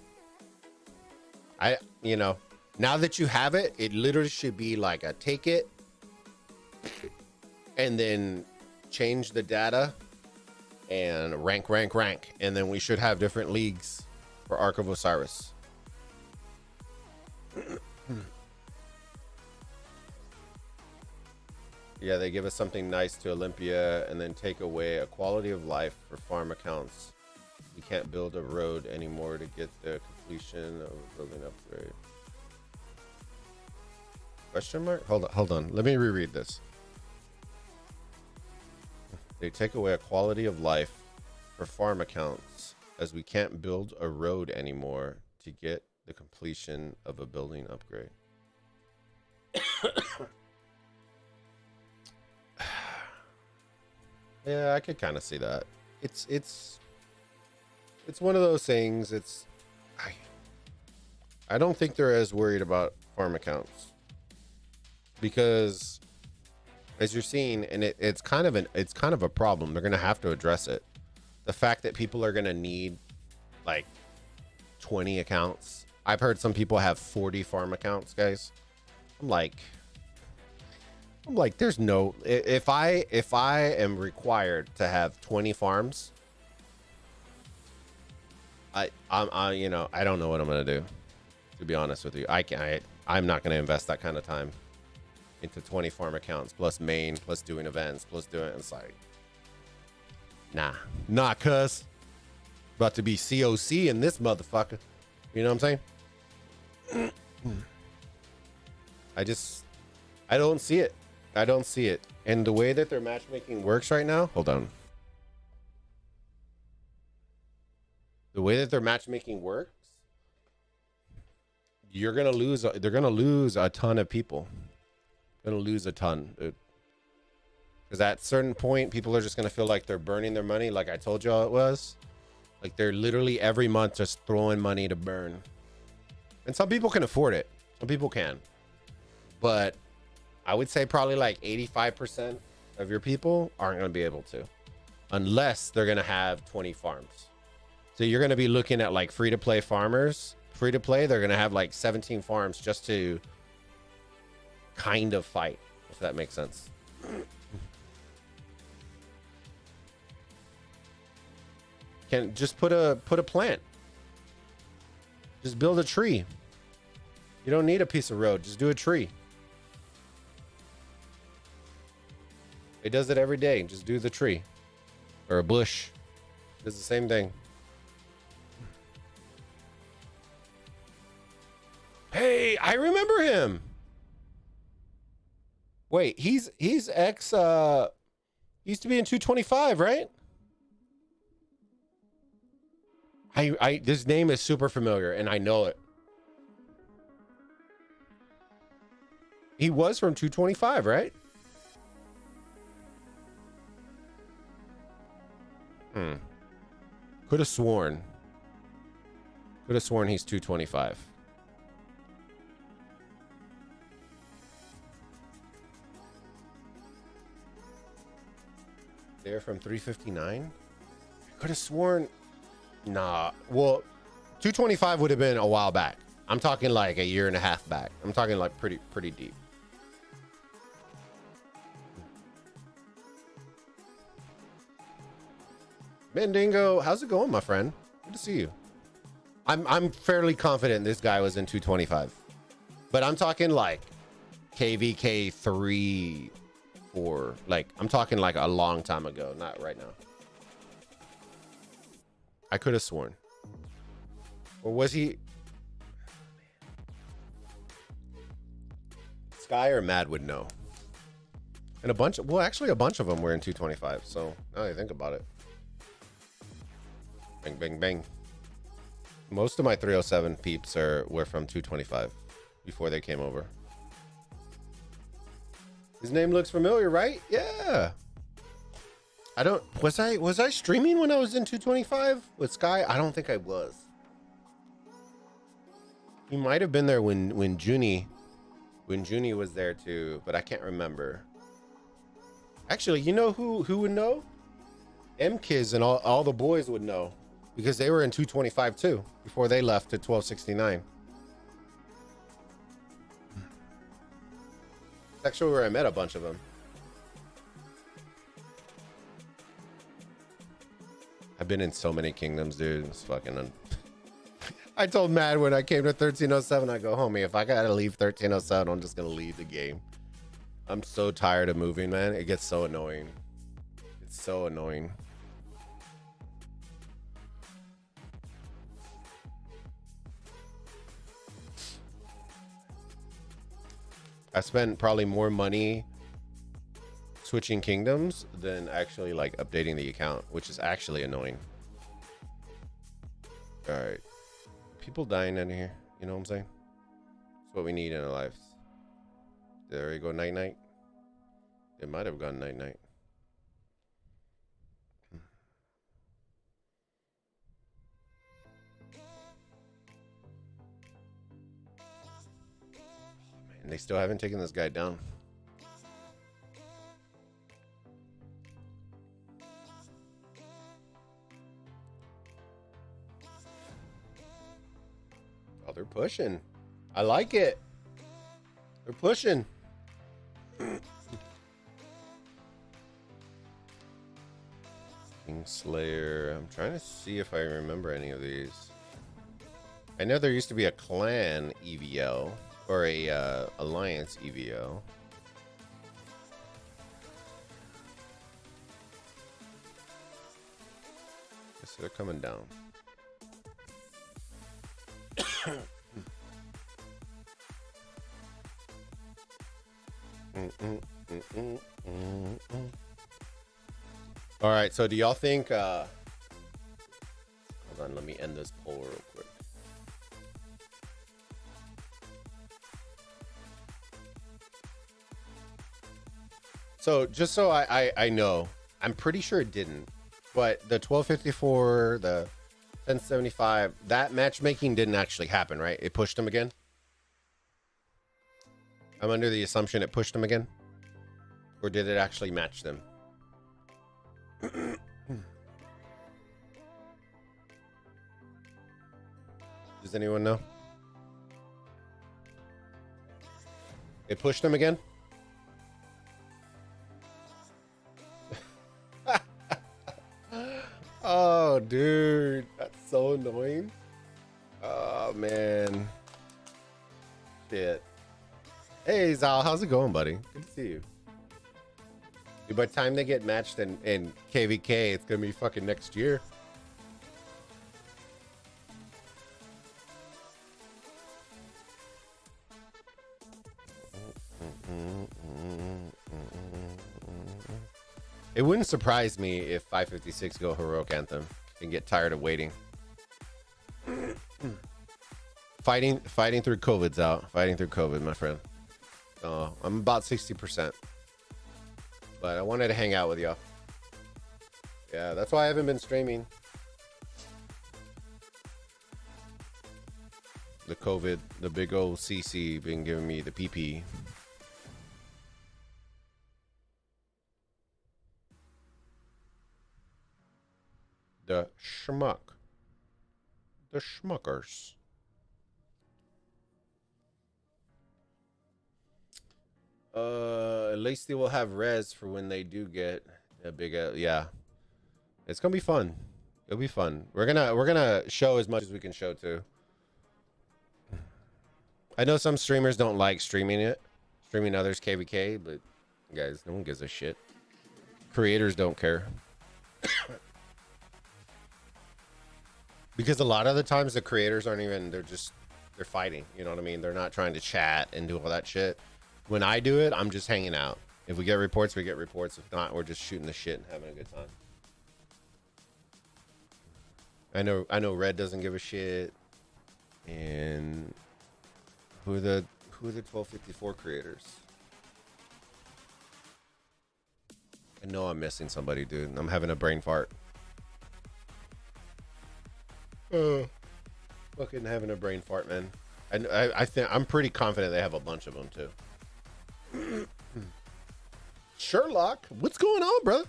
You know, now that you have it, it literally should be like a take it and then change the data and rank. And then we should have different leagues for Ark of Osiris. Yeah, they give us something nice to Olympia and then take away a quality of life for farm accounts. We can't build a road anymore to get the completion of a building upgrade. Question mark? Hold on. Let me reread this. They take away a quality of life for farm accounts as we can't build a road anymore to get the completion of a building upgrade. Yeah, I could kind of see that. It's one of those things. I don't think they're as worried about farm accounts, because as you're seeing, and it's kind of a problem. They're gonna have to address it. The fact that people are gonna need like 20 accounts. I've heard some people have 40 farm accounts, guys. I'm like, there's no, if I am required to have 20 farms, I'm you know, I don't know what I'm gonna do, to be honest with you. I'm not gonna invest that kind of time into 20 farm accounts plus main plus doing events plus doing it. It's like, nah, cuz about to be COC in this motherfucker. You know what I'm saying? I don't see it. I don't see it. And the way that their matchmaking works right now, hold on. The way that their matchmaking works you're gonna lose. They're gonna lose a ton of people. Gonna lose a ton, because at a certain point, people are just gonna feel like they're burning their money. Like I told y'all it was. Like they're literally every month just throwing money to burn. And some people can afford it. Some people can. But I would say probably like 85% of your people aren't going to be able to. Unless they're going to have 20 farms. So you're going to be looking at like free-to-play farmers. Free-to-play, they're going to have like 17 farms just to kind of fight, if that makes sense. Can just put a plant. Just build a tree. You don't need a piece of road. Just do a tree. It does it every day. Just do the tree. Or a bush. It does the same thing. Hey, I remember him. Wait, he's ex he used to be in 225, right? This name is super familiar and I know it. He was from 225, right? Could have sworn. Could have sworn he's 225. They're from 359? Could have sworn. Nah. Well, 225 would have been a while back. I'm talking like a year and a half back. I'm talking like pretty deep. Mandingo, how's it going, my friend? Good to see you. I'm fairly confident this guy was in 225. But I'm talking like KVK 3 or like I'm talking like a long time ago, not right now. I could have sworn. Or was he Sky or Mad would know. And a bunch of, well, actually a bunch of them were in 225, so now that I think about it. Bang, bang, bang. Most of my 307 peeps were from 225 before they came over. His name looks familiar, right? Yeah. I don't, was I streaming when I was in 225 with Sky? I don't think I was. He might have been there when Junie was there too, but I can't remember. Actually, you know who would know? M-Kiz and all the boys would know. Because they were in 225 too, before they left to 1269. It's actually where I met a bunch of them. I've been in so many kingdoms, dude. It's fucking... I told Mad when I came to 1307, I go, homie, if I gotta leave 1307, I'm just gonna leave the game. I'm so tired of moving, man. It gets so annoying. It's so annoying. I spent probably more money switching kingdoms than actually like updating the account, which is actually annoying. All right. People dying in here. You know what I'm saying? It's what we need in our lives. There we go. Night night. It might have gone night night. And they still haven't taken this guy down. Oh, they're pushing. I like it. They're pushing. Kingslayer. I'm trying to see if I remember any of these. I know there used to be a clan EVO. Or a alliance EVO. Guess they're coming down. All right, so do y'all think hold on, let me end this poll real quick. So just so I know, I'm pretty sure it didn't, but the 1254, the 1075, that matchmaking didn't actually happen, right? It pushed them again. I'm under the assumption it pushed them again, or did it actually match them? Does anyone know? It pushed them again? Oh, dude, that's so annoying. Oh, man. Shit. Hey, Zal, how's it going, buddy? Good to see you. Dude, by the time they get matched in KVK, it's gonna be fucking next year. It wouldn't surprise me if 556 go heroic anthem and get tired of waiting. fighting through COVID's out. Fighting through COVID, my friend. I'm about 60%. But I wanted to hang out with y'all. Yeah, that's why I haven't been streaming. The COVID, the big old CC been giving me the PP. The schmuck. The schmuckers. At least they will have res for when they do get a big yeah. It's gonna be fun. It'll be fun. We're gonna show as much as we can show too. I know some streamers don't like streaming others KVK, but guys, no one gives a shit. Creators don't care. Because a lot of the times the creators aren't even, they're fighting, you know what I mean? They're not trying to chat and do all that shit. When I do it, I'm just hanging out. If we get reports, we get reports. If not, we're just shooting the shit and having a good time. I know Red doesn't give a shit. And who are the 1254 creators? I know I'm missing somebody, dude. I'm having a brain fart. Fucking having a brain fart, man. I think I'm pretty confident they have a bunch of them too. Sherlock, what's going on, bro?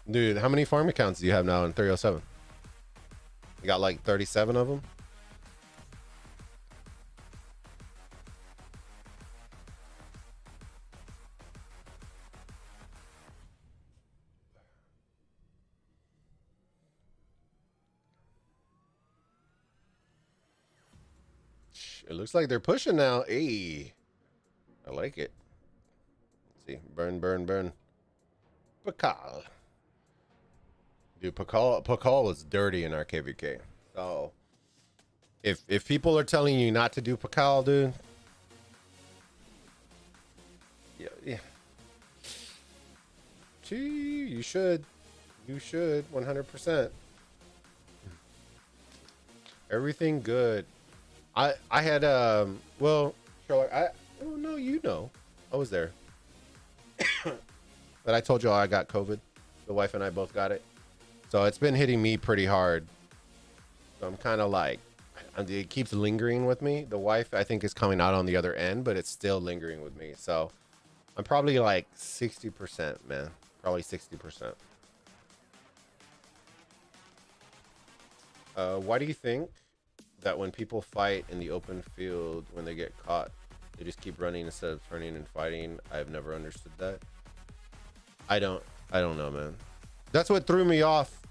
Dude, how many farm accounts do you have now in 307? You got like 37 of them? It looks like they're pushing now. Hey, I like it. Let's see. Burn, burn, burn. Pakal. Dude, Pakal was dirty in our KVK. So, if people are telling you not to do Pakal, dude. Yeah. Gee, you should. You should, 100%. Everything good. I had well, Sherlock, oh no, you know, I was there. But I told you I got COVID. The wife and I both got it, so it's been hitting me pretty hard. So I'm kind of like, it keeps lingering with me. The wife, I think, is coming out on the other end, but it's still lingering with me. So I'm probably like 60%, man. Probably 60%. Why do you think that when people fight in the open field, when they get caught, they just keep running instead of turning and fighting? I've never understood that. I don't know, man. That's what threw me off.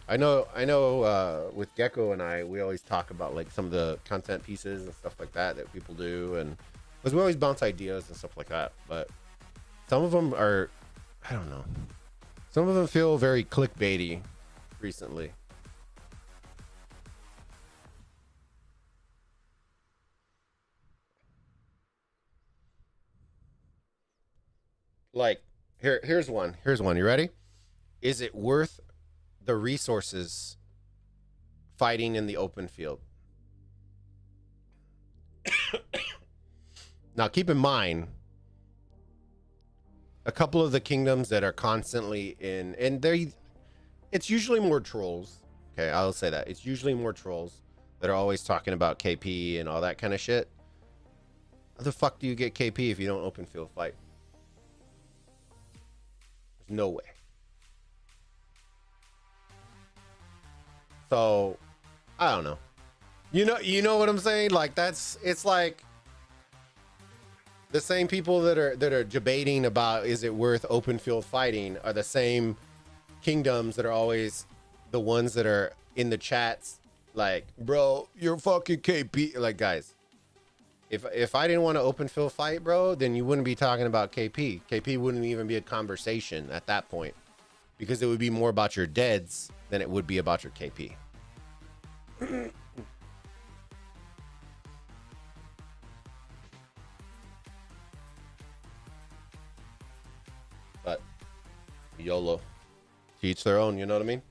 I know with Gecko and we always talk about like some of the content pieces and stuff like that people do, and because we always bounce ideas and stuff like that, but some of them are, I don't know, some of them feel very clickbaity recently. Like, here's one. You ready? Is it worth the resources fighting in the open field? Now, keep in mind, a couple of the kingdoms that are constantly in, and it's usually more trolls. Okay, I'll say that. It's usually more trolls that are always talking about KP and all that kind of shit. How the fuck do you get KP if you don't open field fight? There's no way. So, I don't know. You know what I'm saying? Like it's like the same people that are debating about is it worth open field fighting are the same kingdoms that are always the ones that are in the chats like, bro, you're fucking KP. Like, guys, if I didn't want to open field fight, bro, then you wouldn't be talking about KP. KP wouldn't even be a conversation at that point because it would be more about your deads than it would be about your KP. But YOLO, to each their own, you know what I mean?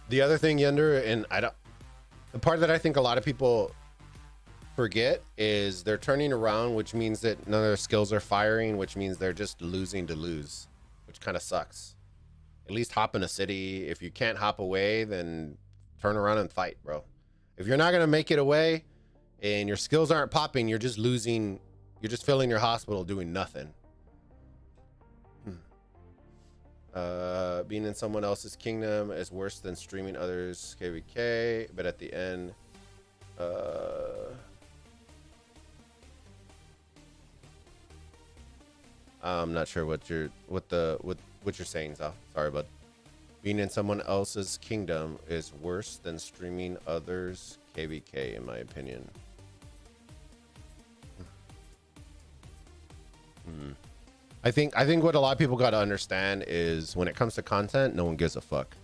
The other thing, Yender, and the part that I think a lot of people forget is they're turning around, which means that none of their skills are firing, which means they're just losing to lose, which kind of sucks. At least hop in a city. If you can't hop away, then turn around and fight, bro. If you're not going to make it away and your skills aren't popping, you're just losing. You're just filling your hospital doing nothing. Being in someone else's kingdom is worse than streaming others KVK, but at the end, I'm not sure what you're saying, Zal. Sorry, bud. Being in someone else's kingdom is worse than streaming others KVK, in my opinion. I think what a lot of people got to understand is when it comes to content, no one gives a fuck.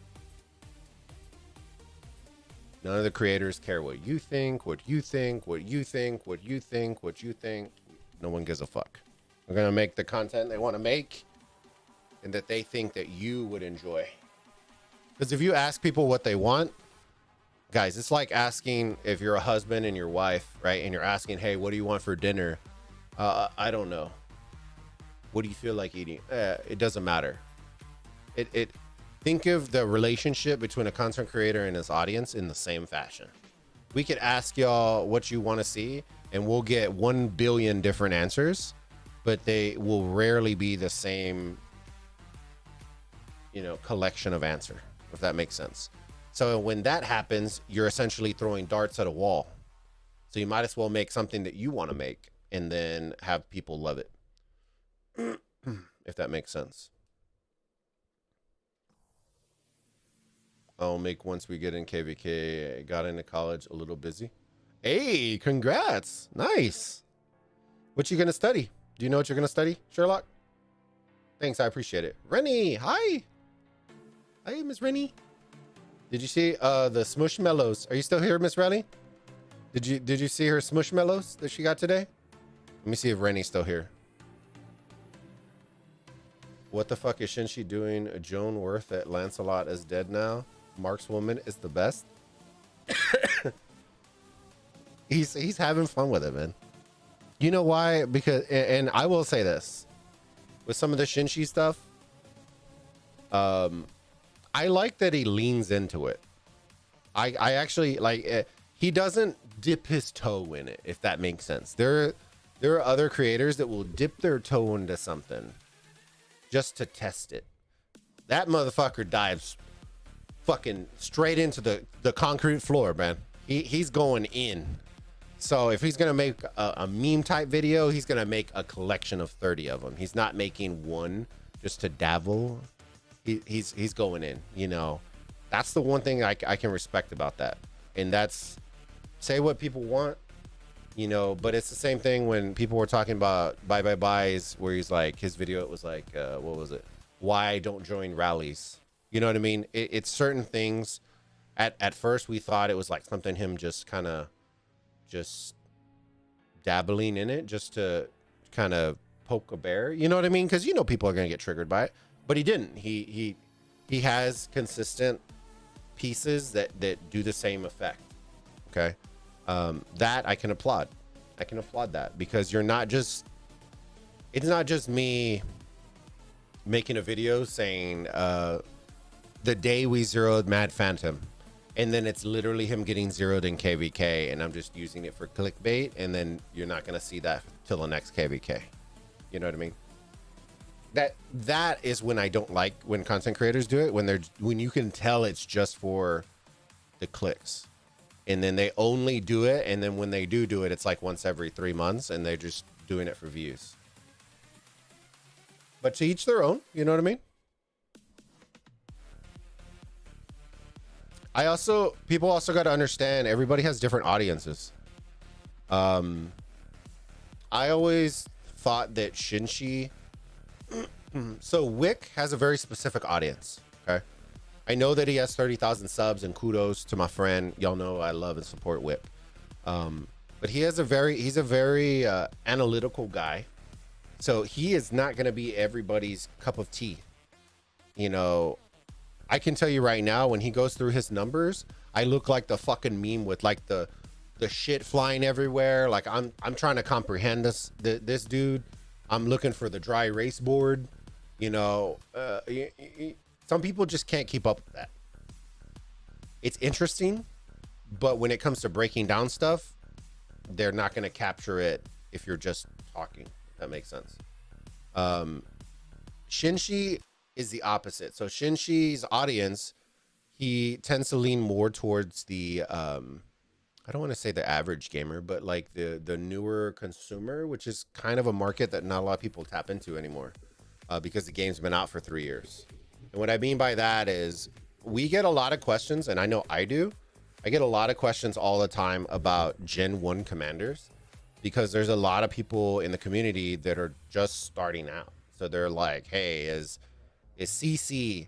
None of the creators care what you think, what you think, what you think, what you think, what you think. No one gives a fuck. They're going to make the content they want to make and that they think that you would enjoy. Because if you ask people what they want, guys, it's like asking if you're a husband and your wife, right? And you're asking, hey, what do you want for dinner? I don't know. What do you feel like eating? It doesn't matter. Think of the relationship between a content creator and his audience in the same fashion. We could ask y'all what you want to see, and we'll get 1 billion different answers, but they will rarely be the same, collection of answer, if that makes sense. So when that happens, you're essentially throwing darts at a wall. So you might as well make something that you want to make and then have people love it. If that makes sense. I'll make once we get in KVK. I got into college a little busy. Hey, congrats. Nice. What you going to study? Do you know what you're going to study, Sherlock? Thanks, I appreciate it. Rennie, hi. Hi, Miss Rennie. Did you see the Squishmallows? Are you still here, Miss Rennie? Did you see her Squishmallows that she got today? Let me see if Rennie's still here. What the fuck is Shinshi doing? Joan Worth at Lancelot is dead now. Mark's woman is the best. He's having fun with it, man. You know why? Because, and I will say this, with some of the Shinshi stuff, I like that he leans into it. I actually like he doesn't dip his toe in it, if that makes sense. There are other creators that will dip their toe into something just to test it. That motherfucker dives fucking straight into the concrete floor, man. He's going in. So if he's gonna make a meme type video, he's gonna make a collection of 30 of them. He's not making one just to dabble. He's going in, That's the one thing I can respect about that. And that's, say what people want, but it's the same thing when people were talking about buys, where he's like, his video, it was like, what was it? Why I don't join rallies. You know what I mean? It's certain things. At first we thought it was like something him just kind of just dabbling in it just to kind of poke a bear. You know what I mean? Because people are going to get triggered by it. But he didn't. He has consistent pieces that do the same effect. Okay. That I can applaud. I can applaud that, because you're not just, it's not just me making a video saying the day we zeroed Mad Phantom, and then it's literally him getting zeroed in KVK, and I'm just using it for clickbait, and then you're not gonna see that till the next KVK. You know what I mean? That is when I don't like when content creators do it, when you can tell it's just for the clicks, and then they only do it, and then when they do it, it's like once every 3 months, and they're just doing it for views. But to each their own, you know what I mean? People also got to understand, everybody has different audiences. I always thought that Shinshi, so Wick has a very specific audience. Okay, I know that he has 30,000 subs, and kudos to my friend. Y'all know I love and support Wick. But he's a very analytical guy. So he is not going to be everybody's cup of tea. You know, I can tell you right now, when he goes through his numbers, I look like the fucking meme with like the shit flying everywhere. Like I'm trying to comprehend this dude. I'm looking for the dry erase board. You know, some people just can't keep up with that. It's interesting, but when it comes to breaking down stuff, they're not going to capture it if you're just talking. If that makes sense. Shinshi is the opposite. So Shinshi's audience, he tends to lean more towards the I don't want to say the average gamer, but like the newer consumer, which is kind of a market that not a lot of people tap into anymore, because the game's been out for 3 years. And what I mean by that is, we get a lot of questions, and I know I do. I get a lot of questions all the time about Gen 1 commanders, because there's a lot of people in the community that are just starting out. So they're like, hey, is CC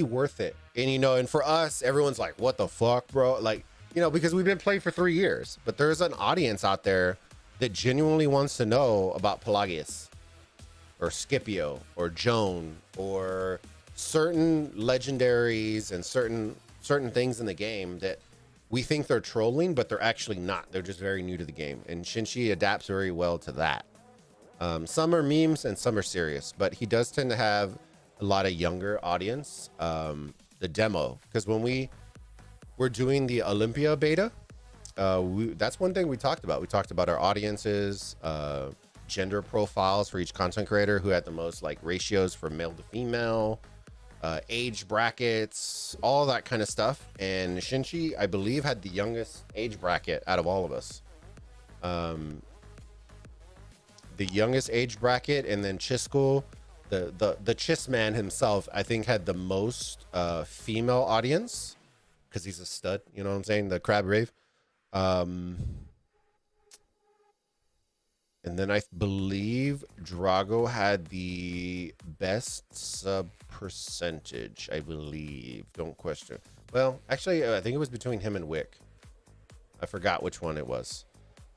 worth it? And, you know, and for us, everyone's like, what the fuck, bro? Like, you know, because we've been playing for 3 years, but there's an audience out there that genuinely wants to know about Pelagius or Scipio or Joan or certain legendaries and certain things in the game that we think they're trolling, but they're actually not. They're just very new to the game. And Shinshi adapts very well to that. Some are memes and some are serious, but he does tend to have a lot of younger audience. The demo, because when we're doing the Olympia beta, that's one thing we talked about. We talked about our audiences, gender profiles for each content creator, who had the most like ratios for male to female, age brackets, all that kind of stuff. And Shinshi, I believe, had the youngest age bracket out of all of us. The youngest age bracket, and then Chiskel, the Chis man himself, I think had the most female audience, because he's a stud, you know what I'm saying? The Crab Rave. And then I believe Drago had the best sub percentage, I believe. Don't question. Well, actually, I think it was between him and Wick. I forgot which one it was.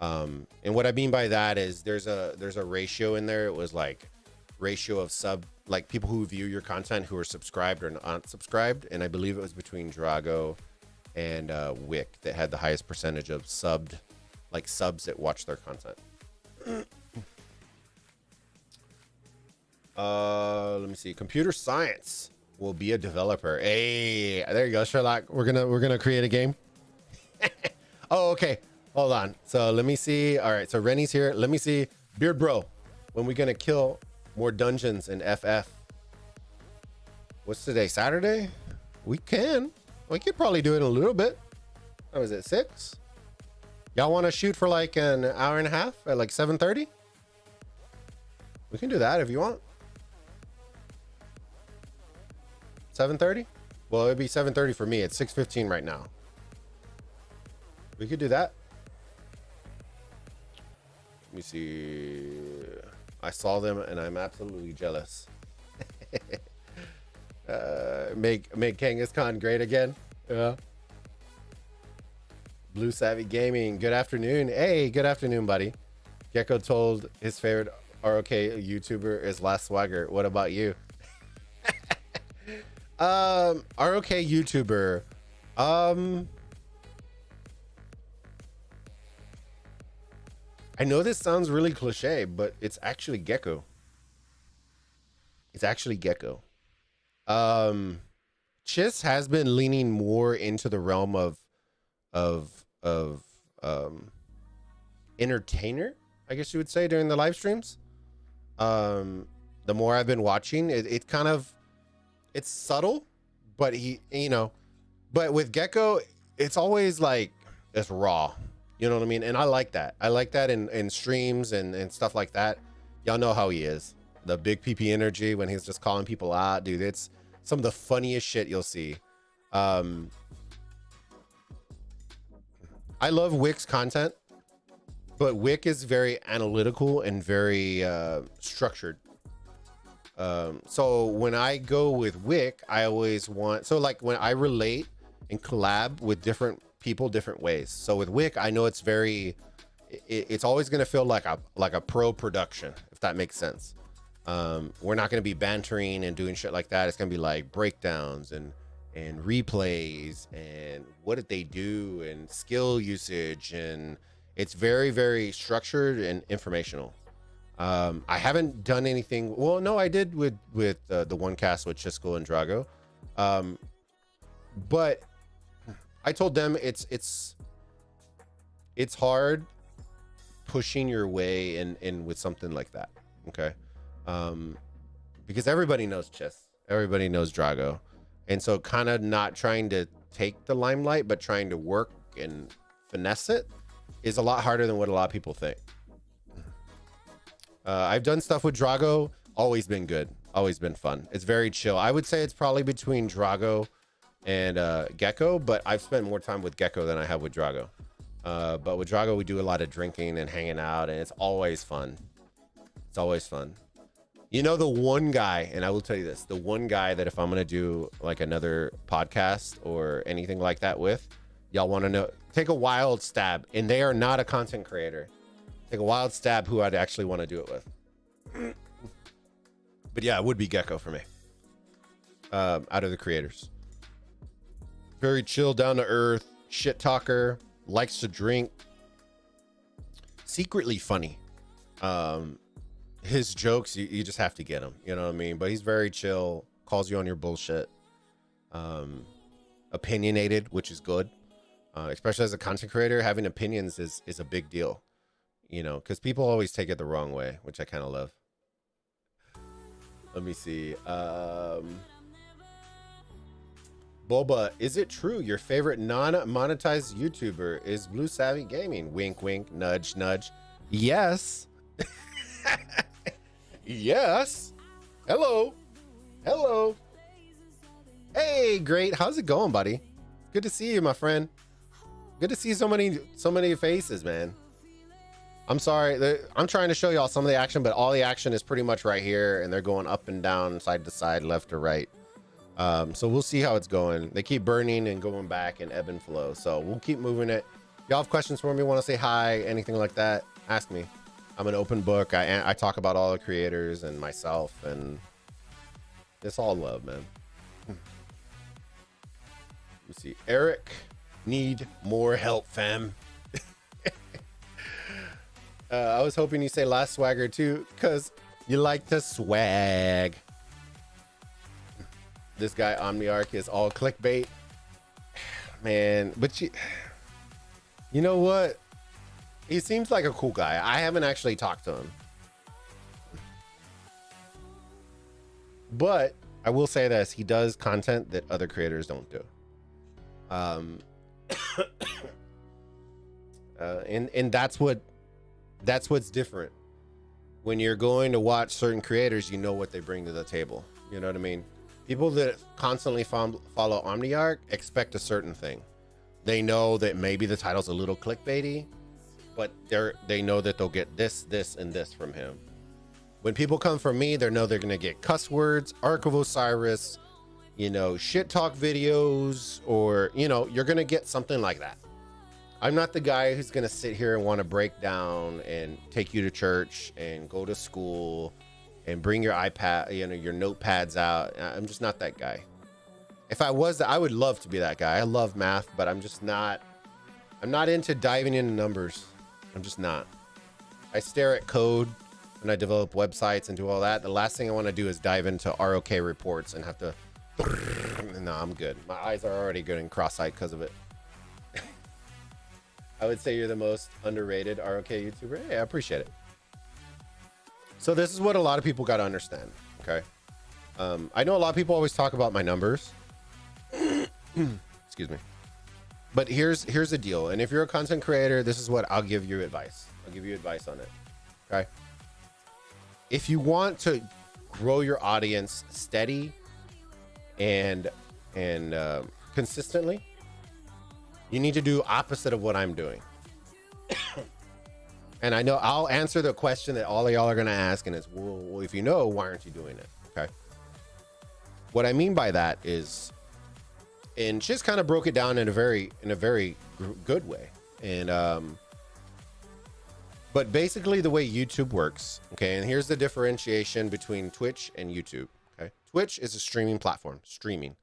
And what I mean by that is there's a ratio in there. It was like ratio of sub, like people who view your content who are subscribed or not subscribed. And I believe it was between Drago and Wick that had the highest percentage of subs that watch their content. Let me see. Computer science will be a developer. Hey, there you go, Sherlock. We're gonna create a game. Oh, okay. Hold on. So let me see. All right. So Rennie's here. Let me see. Beard Bro, when we gonna kill more dungeons in FF? What's today? Saturday? We can. We could probably do it in a little bit. What was it? 6? Y'all want to shoot for like an hour and a half at like 7:30? We can do that if you want. 7:30? Well, it'd be 7:30 for me. It's 6:15 right now. We could do that. Let me see. I saw them and I'm absolutely jealous. Make Kangaskhan great again. Yeah. Blue Savvy Gaming, good afternoon. Hey, good afternoon, buddy. Gecko told his favorite ROK YouTuber is Last Swagger. What about you? ROK YouTuber. I know this sounds really cliche, but it's actually Gecko. It's actually Gecko. Um, Chiss has been leaning more into the realm of entertainer, I guess you would say, during the live streams. The more I've been watching, it kind of, it's subtle, but but with Gecko, it's always like it's raw. You know what I mean? And I like that. I like that in streams and stuff like that. Y'all know how he is. The big PP energy when he's just calling people out, dude. It's some of the funniest shit you'll see. I love Wick's content, but Wick is very analytical and very structured. So when I go with Wick, I always want, so like when I relate and collab with different people different ways. So with Wick, I know it's very, it's always going to feel like a pro production, if that makes sense. We're not going to be bantering and doing shit like that. It's going to be like breakdowns and replays and what did they do and skill usage, and it's very, very structured and informational. I haven't done anything. Well, no, I did with the one cast with Chisco and Drago. But I told them it's hard pushing your way in with something like that. Okay. Because everybody knows Chis, everybody knows Drago. And so kind of not trying to take the limelight, but trying to work and finesse it is a lot harder than what a lot of people think. I've done stuff with Drago, always been good, always been fun. It's very chill. I would say it's probably between Drago and Gecko, but I've spent more time with Gecko than I have with Drago. But with Drago, we do a lot of drinking and hanging out, and it's always fun. It's always fun. You know, the one guy, and I will tell you this, the one guy that if I'm going to do like another podcast or anything like that with, y'all want to know, take a wild stab, and they are not a content creator. Take a wild stab who I'd actually want to do it with. But yeah, it would be Gecko for me. Out of the creators. Very chill, down to earth, shit talker, likes to drink, secretly funny. His jokes, you just have to get them, you know what I mean? But he's very chill, calls you on your bullshit. Opinionated, which is good. Especially as a content creator, having opinions is a big deal, you know, because people always take it the wrong way, which I kind of love. Let me see. Bulba, is it true your favorite non-monetized YouTuber is Blue Savvy Gaming? Wink, wink, nudge, nudge. Yes. Yes. Hello. Hello. Hey, great. How's it going, buddy? Good to see you, my friend. Good to see so many faces, man. I'm sorry. I'm trying to show y'all some of the action, but all the action is pretty much right here, and they're going up and down, side to side, left to right. So we'll see how it's going. They keep burning and going back and ebb and flow. So we'll keep moving it. Y'all have questions for me, want to say hi, anything like that, ask me. I'm an open book. I talk about all the creators and myself, and it's all love, man. Let me see. Eric, need more help, fam. I was hoping you say last swagger too, because you like to swag. This guy Omniarch is all clickbait, man. But you know what? He seems like a cool guy. I haven't actually talked to him, but I will say this: he does content that other creators don't do. And that's what's different. When you're going to watch certain creators, you know what they bring to the table. You know what I mean? People that constantly follow Omniarch expect a certain thing. They know that maybe the title's a little clickbaity, but they know that they'll get this, and this from him. When people come from me, they know they're gonna get cuss words, Ark of Osiris, you know, shit talk videos, or you know, you're gonna get something like that. I'm not the guy who's gonna sit here and want to break down and take you to church and go to school and bring your iPad, you know, your notepads out. I'm just not that guy. If I was, I would love to be that guy. I love math, but I'm just not. I'm not into diving into numbers. I'm just not. I stare at code when I develop websites and do all that. The last thing I want to do is dive into ROK reports and have to. No, I'm good. My eyes are already getting cross-eyed because of it. I would say you're the most underrated ROK YouTuber. Hey, I appreciate it. So this is what a lot of people got to understand. Okay. I know a lot of people always talk about my numbers. Excuse me. But here's the deal. And if you're a content creator, this is what I'll give you advice. I'll give you advice on it. Okay. If you want to grow your audience steady and consistently, you need to do opposite of what I'm doing. And I know I'll answer the question that all of y'all are going to ask, and it's, well, if you know, why aren't you doing it? Okay. What I mean by that is, and just kind of broke it down in a very good way. And but basically the way YouTube works, okay, and here's the differentiation between Twitch and YouTube. Okay, Twitch is a streaming platform. Streaming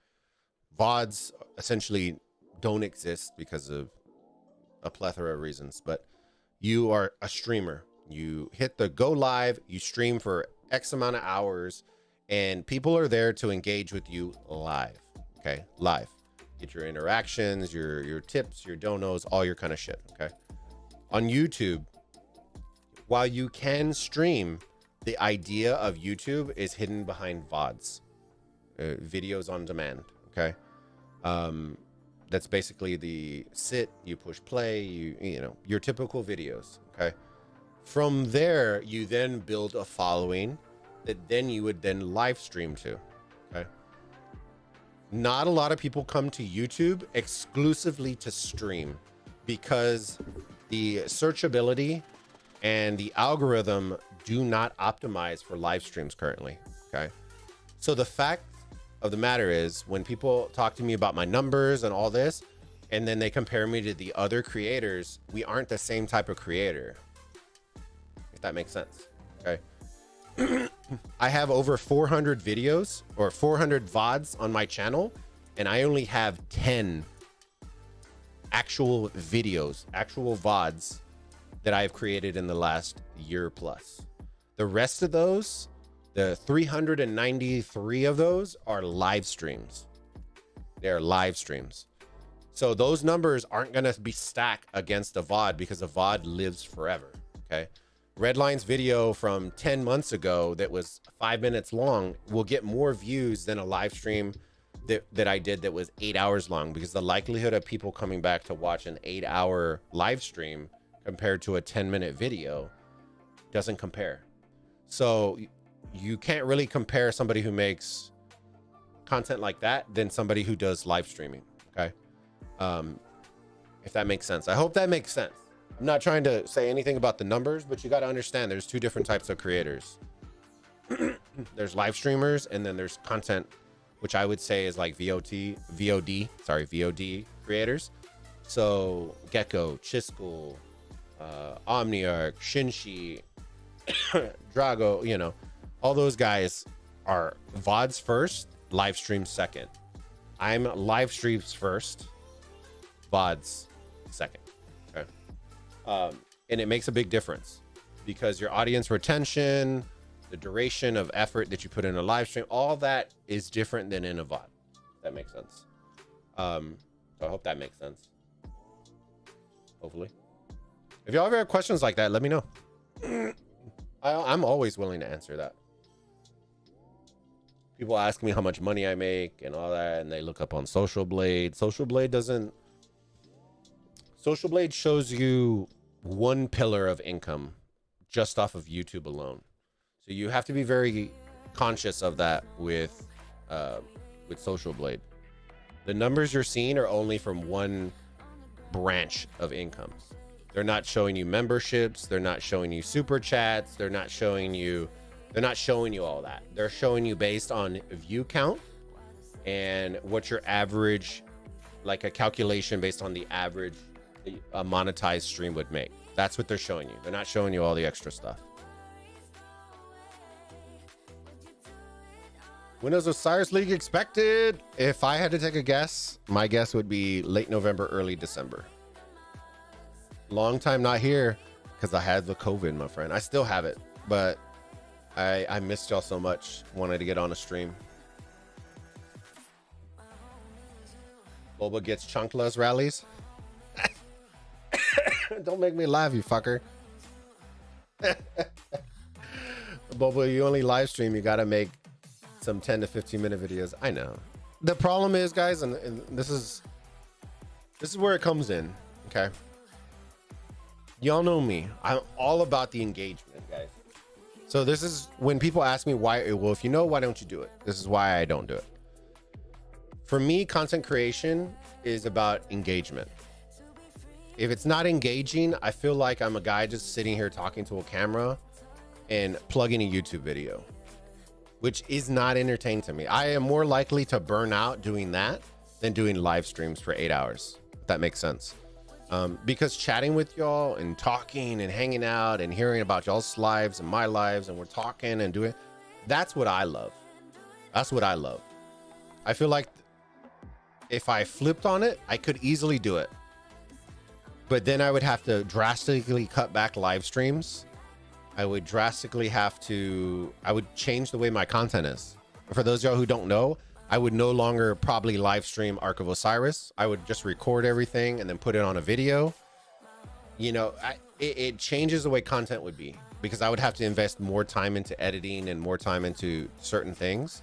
VODs essentially don't exist because of a plethora of reasons, but you are a streamer. You hit the go live, you stream for X amount of hours, and people are there to engage with you live. Okay, live. Get your interactions, your tips, your donos, all your kind of shit. Okay. On YouTube, while you can stream, the idea of YouTube is hidden behind VODs, videos on demand. Okay. That's basically the sit, you push play, you know, your typical videos. Okay. From there, you then build a following that then you would then live stream to. Okay. Not a lot of people come to YouTube exclusively to stream because the searchability and the algorithm do not optimize for live streams currently. Okay. So the fact of the matter is, when people talk to me about my numbers and all this, and then they compare me to the other creators, we aren't the same type of creator, if that makes sense. Okay. I have over 400 videos or 400 VODs on my channel, and I only have 10 actual videos, actual VODs that I've created in the last year plus. The rest of those, the 393 of those, are live streams. They're live streams. So those numbers aren't going to be stacked against a VOD because a VOD lives forever. Okay. Redline's video from 10 months ago that was 5 minutes long will get more views than a live stream that I did that was 8 hours long, because the likelihood of people coming back to watch an 8-hour live stream compared to a 10-minute video doesn't compare. So you can't really compare somebody who makes content like that than somebody who does live streaming. Okay. If that makes sense. I hope that makes sense. I'm not trying to say anything about the numbers, but you got to understand there's two different types of creators. There's live streamers, and then there's content, which I would say is like VOD creators. So Gecko, Chiskel, Omniarch, Shinshi, Drago, you know, all those guys are VODs first, live streams second. I'm live streams first, VODs second. Okay. And it makes a big difference because your audience retention, the duration of effort that you put in a live stream, all that is different than in a VOD. That makes sense. So I hope that makes sense. Hopefully. If y'all ever have questions like that, let me know. I'm always willing to answer that. People ask me how much money I make and all that, and they look up on Social Blade. Social Blade shows you one pillar of income just off of YouTube alone. So you have to be very conscious of that with Social Blade. The numbers you're seeing are only from one branch of incomes. They're not showing you memberships. They're not showing you super chats. They're not showing you all that. They're showing you based on view count and what your average, like a calculation based on the average a monetized stream would make. That's what they're showing you. They're not showing you all the extra stuff. When is Osiris League expected? If I had to take a guess, my guess would be late November, early December. Long time not here. because I had the COVID, my friend. I still have it, but I missed y'all so much. Wanted to get on a stream. Bulba gets chunkless rallies. Don't make me laugh, you fucker. Bulba, you only live stream. You got to make some 10 to 15 minute videos. I know. The problem is, guys, and this is where it comes in. Okay. Y'all know me. I'm all about the engagement, guys. So this is when people ask me why, well, if you know, why don't you do it? This is why I don't do it. For me, content creation is about engagement. If it's not engaging, I feel like I'm a guy just sitting here talking to a camera and plugging a YouTube video, which is not entertaining to me. I am more likely to burn out doing that than doing live streams for 8 hours, if that makes sense. Because chatting with y'all and talking and hanging out and hearing about y'all's lives and my lives, and we're talking and doing, that's what I love. That's what I love. I feel like if I flipped on it, I could easily do it. But then I would have to drastically cut back live streams. I would drastically have to, I would change the way my content is. For those of y'all who don't know, I would no longer probably live stream Ark of Osiris. I would just record everything and then put it on a video. You know, it changes the way content would be, because I would have to invest more time into editing and more time into certain things,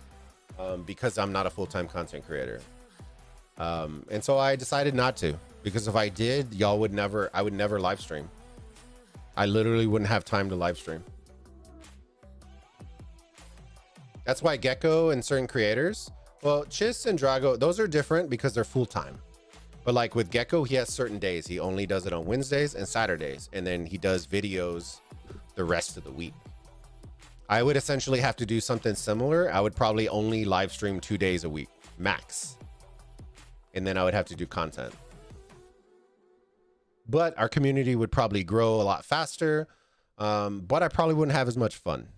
because I'm not a full-time content creator. And so I decided not to, because if I did, y'all would never, I would never live stream. I literally wouldn't have time to live stream. That's why Gecko and certain creators, well, Chiss and Drago, those are different because they're full-time. But like with Gecko, he has certain days. He only does it on Wednesdays and Saturdays, and then he does videos the rest of the week. I would essentially have to do something similar. I would probably only live stream 2 days a week, max. And then I would have to do content. But our community would probably grow a lot faster, but I probably wouldn't have as much fun.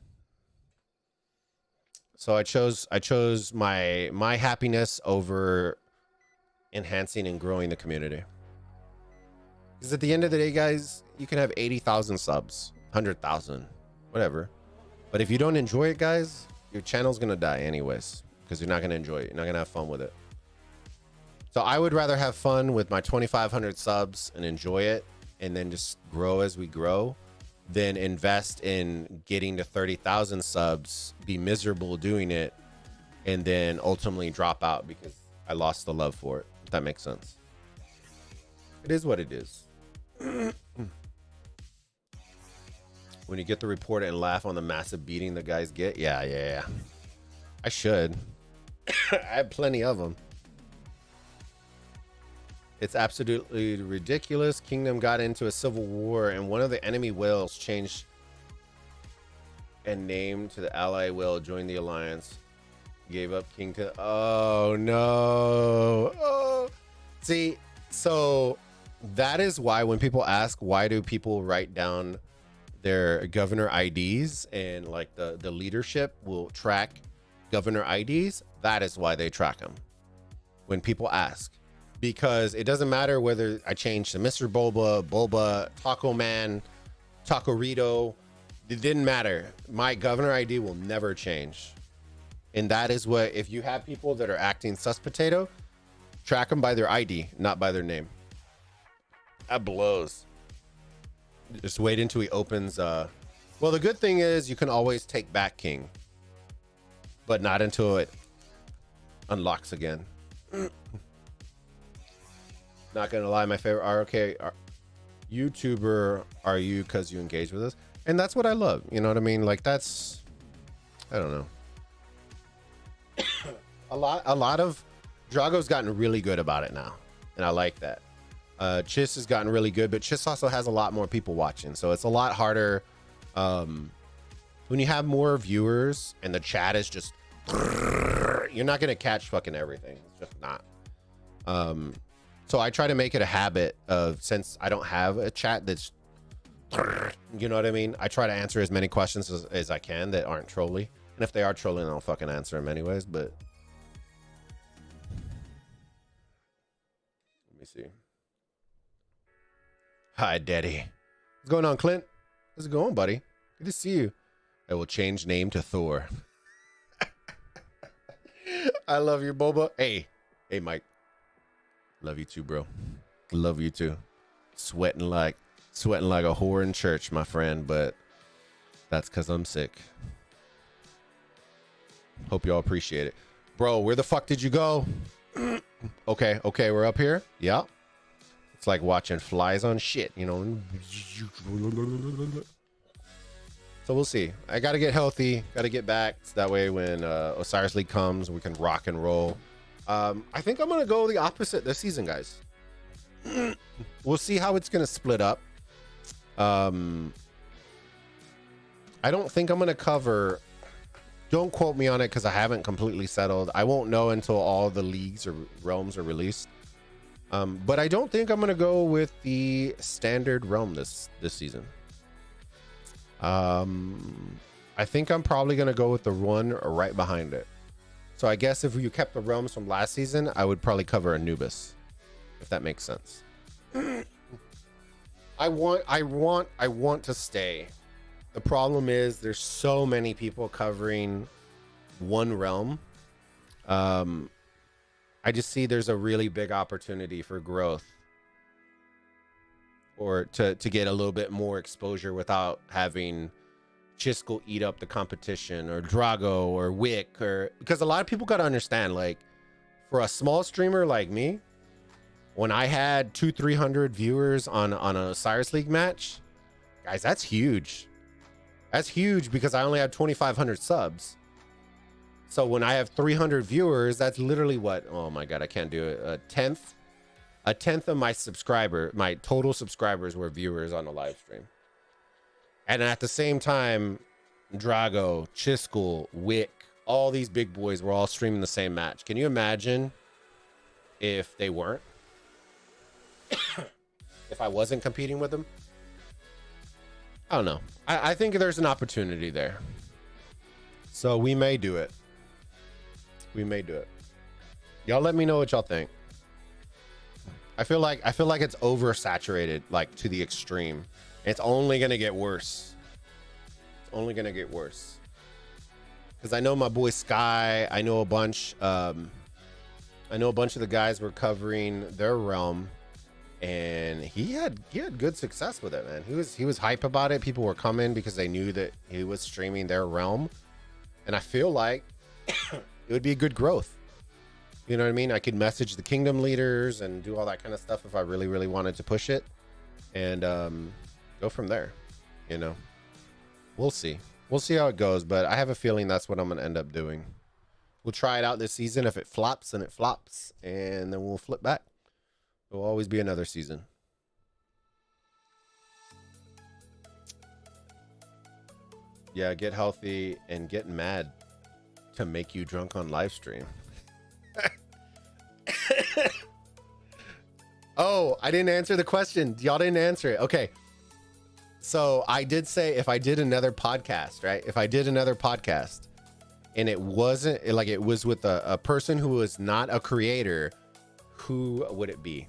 So I chose my happiness over enhancing and growing the community. Because at the end of the day, guys, you can have 80,000 subs, 100,000, whatever. But if you don't enjoy it, guys, your channel's gonna die anyways, because you're not gonna enjoy it. You're not gonna have fun with it. So I would rather have fun with my 2,500 subs and enjoy it, and then just grow as we grow, than invest in getting to 30,000 subs, be miserable doing it, and then ultimately drop out because I lost the love for it. If that makes sense. It is what it is. When you get the report and laugh on the massive beating the guys get, yeah. I should. I have plenty of them. It's absolutely ridiculous. Kingdom got into a civil war, and one of the enemy whales changed and named to the ally whale, joined the alliance, gave up king to. Oh no! Oh, see, so that is why when people ask why do people write down their governor IDs, and like the leadership will track governor IDs, that is why they track them. When people ask. Because it doesn't matter whether I change to Mr. Bulba, Taco Man, Tacorito. It didn't matter. My governor ID will never change. And that is what, if you have people that are acting sus potato, track them by their ID, not by their name. That blows. Just wait until he opens. Well, the good thing is you can always take back King, but not until it unlocks again. Not gonna lie, my favorite ROK YouTuber are you because you engage with us, and that's what I love. You know what I mean? Like that's, I don't know. a lot of Drago's gotten really good about it now, and I like that. Chiss has gotten really good, but Chiss also has a lot more people watching, so it's a lot harder when you have more viewers and the chat is just. You're not gonna catch fucking everything. It's just not. So I try to make it a habit of, since I don't have a chat that's, you know what I mean? I try to answer as many questions as I can that aren't trolly. And if they are trolling, I'll fucking answer them anyways, but. Let me see. Hi, Daddy. What's going on, Clint? How's it going, buddy? Good to see you. I will change name to Thor. I love you, Bulba. Hey, Mike. Love you too, bro. Love you too. Sweating like a whore in church, my friend, but that's because I'm sick. Hope y'all appreciate it. Bro, where the fuck did you go? Okay, we're up here. Yeah. It's like watching flies on shit, you know. So we'll see. I got to get healthy. Got to get back. So that way when Osiris League comes, we can rock and roll. I think I'm going to go the opposite this season, guys. We'll see how it's going to split up. I don't think I'm going to cover... Don't quote me on it because I haven't completely settled. I won't know until all the leagues or realms are released. But I don't think I'm going to go with the standard realm this season. I think I'm probably going to go with the one right behind it. So I guess if you kept the realms from last season, I would probably cover Anubis, if that makes sense. I want to stay. The problem is there's so many people covering one realm. I just see there's a really big opportunity for growth, or to get a little bit more exposure without having Chisco eat up the competition, or Drago or Wick, or because a lot of people got to understand, like, for a small streamer like me, when I had 200-300 viewers on a Cyrus League match, guys, that's huge. That's huge because I only have 2,500 subs. So when I have 300 viewers, that's literally what? Oh my God, I can't do it. A tenth of my total subscribers were viewers on the live stream. And at the same time, Drago, Chisco, Wick, all these big boys were all streaming the same match. Can you imagine if they weren't? If I wasn't competing with them? I don't know. I think there's an opportunity there. So we may do it. We may do it. Y'all let me know what y'all think. I feel like it's oversaturated, like, to the extreme. It's only gonna get worse. It's only gonna get worse. Because I know my boy Sky, I know a bunch of the guys were covering their realm, and he had good success with it, man. He was hype about it. People were coming because they knew that he was streaming their realm, and I feel like it would be a good growth. You know what I mean? I could message the kingdom leaders and do all that kind of stuff if I really, really wanted to push it, and go from there. You know, we'll see how it goes, but I have a feeling that's what I'm gonna end up doing. We'll try it out this season. If it flops, then it flops, and then we'll flip back. There'll always be another season. Yeah, get healthy and get mad to make you drunk on live stream. Oh, I didn't answer the question. Y'all didn't answer it. Okay. So I did say if I did another podcast, right? If I did another podcast and it wasn't like it was with a person who was not a creator, who would it be?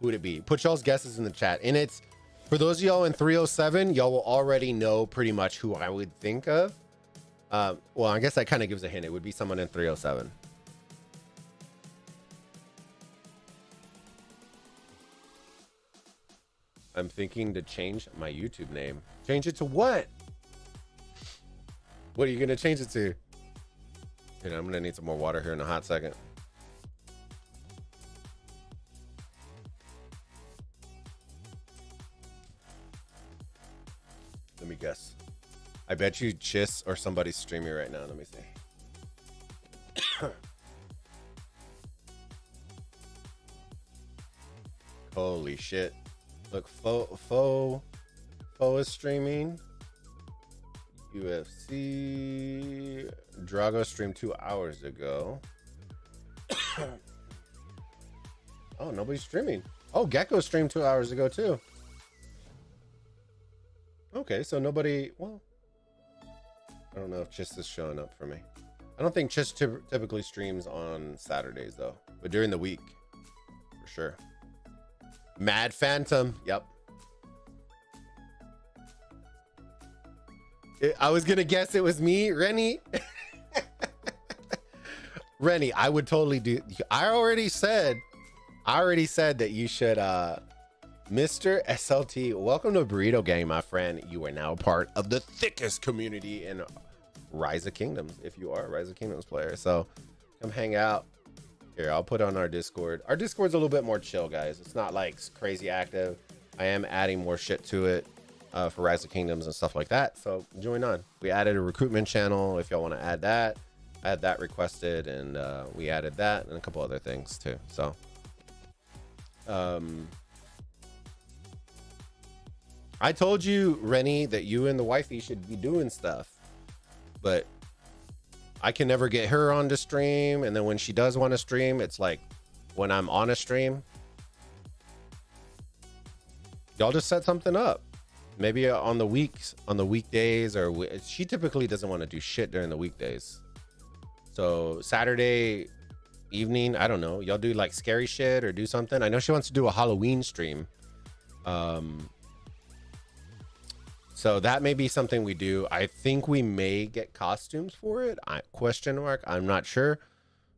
Who would it be? Put y'all's guesses in the chat. And it's for those of y'all in 307, y'all will already know pretty much who I would think of. Well, I guess that kind of gives a hint. It would be someone in 307. I'm thinking to change my YouTube name. Change it to what? What are you going to change it to? You know, I'm going to need some more water here in a hot second. Let me guess. I bet you Chiss or somebody's streaming right now. Let me see. Holy shit. Look, Fo is streaming. UFC. Drago streamed 2 hours ago. Oh, nobody's streaming. Oh, Gecko streamed 2 hours ago too. Okay, so nobody. Well, I don't know if Chiss is showing up for me. I don't think Chiss typically streams on Saturdays though, but during the week, for sure. Mad Phantom. Yep. I was gonna guess it was me, Rennie. Rennie, I would totally do. I already said that you should. Mr. SLT, welcome to Burrito Gang, my friend. You are now a part of the thickest community in Rise of Kingdoms, if you are a Rise of Kingdoms player. So come hang out. Here, I'll put on our Discord. Our Discord's a little bit more chill, guys. It's not like crazy active. I am adding more shit to it for Rise of Kingdoms and stuff like that. So join on. We added a recruitment channel if y'all want to add that. I had that requested, and we added that and a couple other things too. So I told you, Rennie, that you and the wifey should be doing stuff, but I can never get her on to stream. And then when she does want to stream, it's like when I'm on a stream, y'all just set something up. Maybe on the weekdays, or she typically doesn't want to do shit during the weekdays. So Saturday evening, I don't know, y'all do like scary shit or do something. I know she wants to do a Halloween stream. So that may be something we do. I think we may get costumes for it. Question mark. I'm not sure.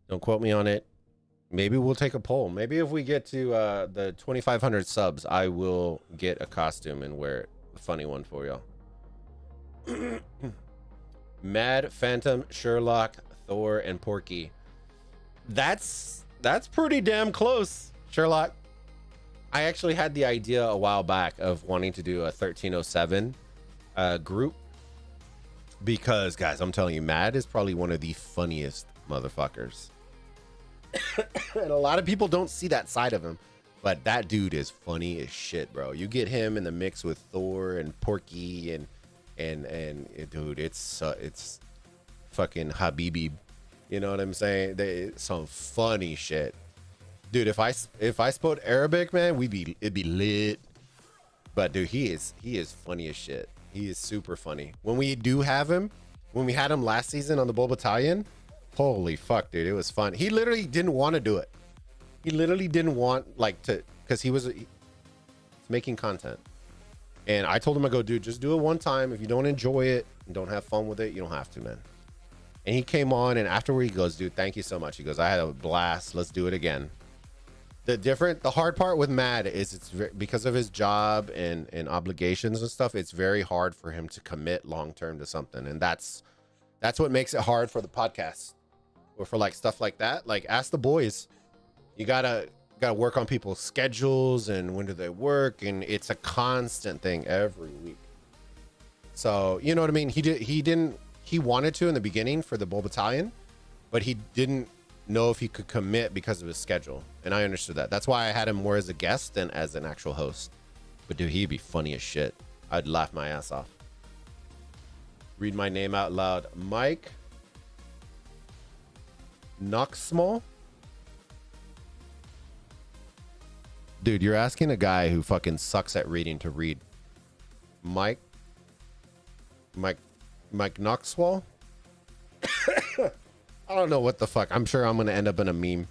Don't quote me on it. Maybe we'll take a poll. Maybe if we get to the 2,500 subs, I will get a costume and wear it. A funny one for y'all. Mad, Phantom, Sherlock, Thor, and Porky. That's pretty damn close, Sherlock. I actually had the idea a while back of wanting to do a 1307 group because, guys, I'm telling you, Mad is probably one of the funniest motherfuckers. And a lot of people don't see that side of him, but that dude is funny as shit, bro. You get him in the mix with Thor and Porky and dude, it's fucking Habibi. You know what I'm saying? Some funny shit, dude. If I spoke Arabic, man, it'd be lit. But dude, he is funny as shit. He is super funny. When we do have him, when we had him last season on the Bulba Battalion, holy fuck, dude, it was fun. He literally didn't want to do it. He literally didn't want because he was making content. And I told him, I go, dude, just do it one time. If you don't enjoy it and don't have fun with it, you don't have to, man. And he came on, and afterward he goes, dude, thank you so much. He goes, I had a blast. Let's do it again. The hard part with Mad is because of his job and obligations and stuff, it's very hard for him to commit long-term to something. And that's what makes it hard for the podcast or for like stuff like that. Like, ask the boys. You gotta work on people's schedules and when do they work, and it's a constant thing every week. So you know what I mean? He wanted to in the beginning for the Bull Battalion, but he didn't know if he could commit because of his schedule, and I understood that. That's why I had him more as a guest than as an actual host. But dude, he'd be funny as shit. I'd laugh my ass off. Read my name out loud. Mike Knoxmall. Dude, you're asking a guy who fucking sucks at reading to read. Mike Knoxwall. I don't know what the fuck. I'm sure I'm gonna end up in a meme.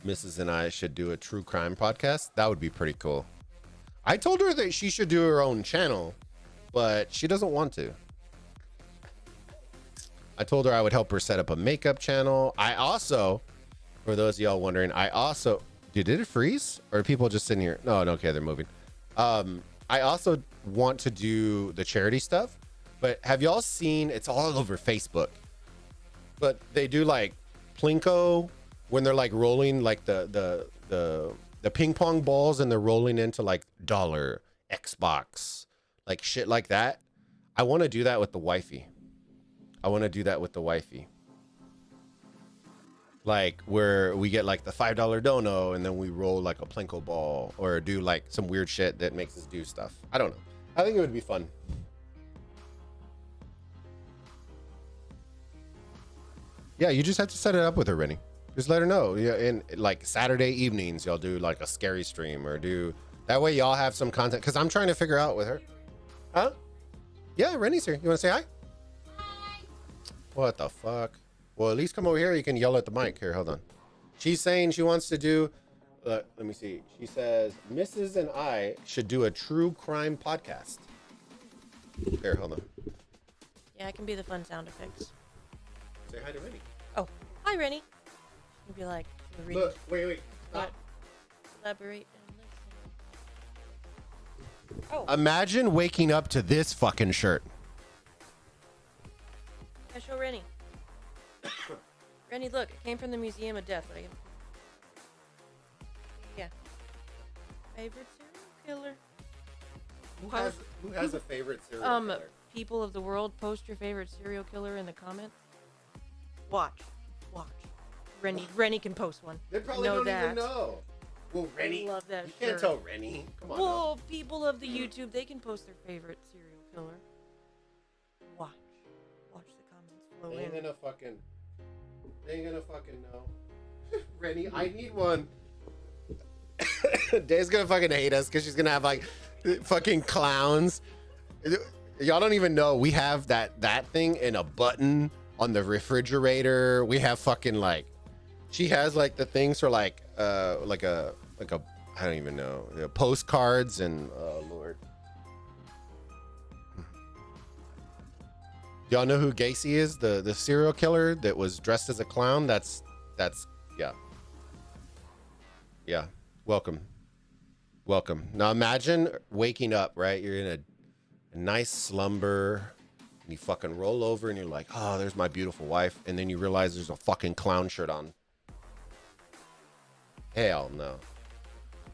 Mrs. and I should do a true crime podcast. That would be pretty cool. I told her that she should do her own channel, but she doesn't want to. I told her I would help her set up a makeup channel. I also, for those of y'all wondering, dude, did it freeze? Or are people just sitting here? No, okay, they're moving. I also want to do the charity stuff, but have y'all seen, it's all over Facebook, but they do like Plinko when they're like rolling like the ping pong balls, and they're rolling into like dollar Xbox, like shit like that. I want to do that with the wifey. Like where we get like the $5 dono and then we roll like a Plinko ball, or do like some weird shit that makes us do stuff. I don't know. I think it would be fun. Yeah, you just have to set it up with her, Rennie. Just let her know. Yeah, and like Saturday evenings, y'all do like a scary stream, or do that way y'all have some content. Cause I'm trying to figure out with her. Huh? Yeah, Rennie's here. You want to say hi? Hi. What the fuck? Well, at least come over here. You can yell at the mic. Here, hold on. She's saying she wants to do, let me see. She says, Mrs. and I should do a true crime podcast. Here, hold on. Yeah, I can be the fun sound effects. Say hi to Rennie. Oh, hi, Rennie. You'd be like, Look, wait. What? Elaborate and listen. Oh, Imagine waking up to this fucking shirt. I show Rennie. Rennie, look, it came from the Museum of Death. But yeah. Favorite serial killer? Who has a favorite serial killer? People of the world, post your favorite serial killer in the comments. Watch. Rennie can post one. They probably know don't that. even know. Well, Rennie, I love that you can't shirt. tell Rennie. Come on. Whoa, people of the YouTube, they can post their favorite serial killer. Watch the comments flow They ain't in. gonna fucking know. Rennie, I need one. Day's gonna fucking hate us because she's gonna have like fucking clowns. Y'all don't even know we have that thing in a button on the refrigerator. We have fucking like, she has like the things for like a I don't even know, postcards and oh Lord. Y'all know who Gacy is? The serial killer that was dressed as a clown? That's yeah. Welcome. Now imagine waking up, right? You're in a nice slumber and you fucking roll over and you're like, oh, there's my beautiful wife, and then you realize there's a fucking clown shirt on. Hell no.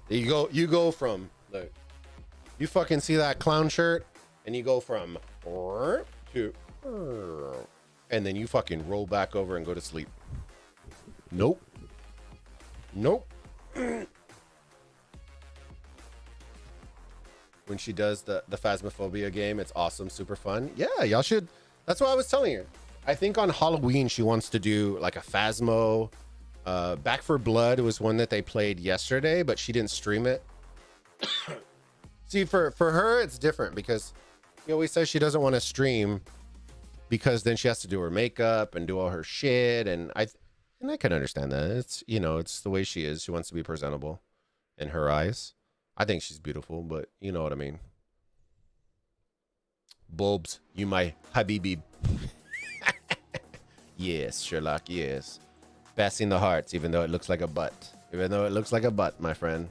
You go from, look, you fucking see that clown shirt and you go from to, and then you fucking roll back over and go to sleep. Nope. When she does the Phasmophobia game, it's awesome, super fun. Yeah, y'all should. That's what I was telling her. I think on Halloween she wants to do like a Phasmo. Back for Blood was one that they played yesterday, but she didn't stream it. See, for her it's different because she always says she doesn't want to stream because then she has to do her makeup and do all her shit, and I can understand that. It's, you know, it's the way she is. She wants to be presentable in her eyes. I think she's beautiful, but you know what I mean. Bulbs, you my habibi. Yes, Sherlock, yes. Passing the hearts, even though it looks like a butt. My friend.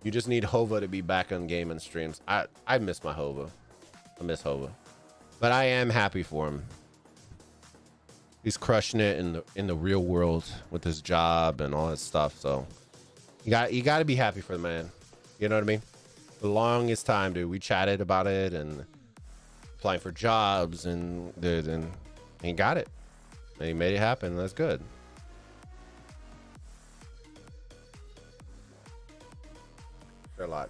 You just need Hova to be back on game and streams. I miss my Hova. I miss Hova. But I am happy for him. He's crushing it in the real world with his job and all his stuff, so you got to be happy for the man. You know what I mean? The longest time, dude, we chatted about it and applying for jobs and he got it. And he made it happen. That's good. Sherlock.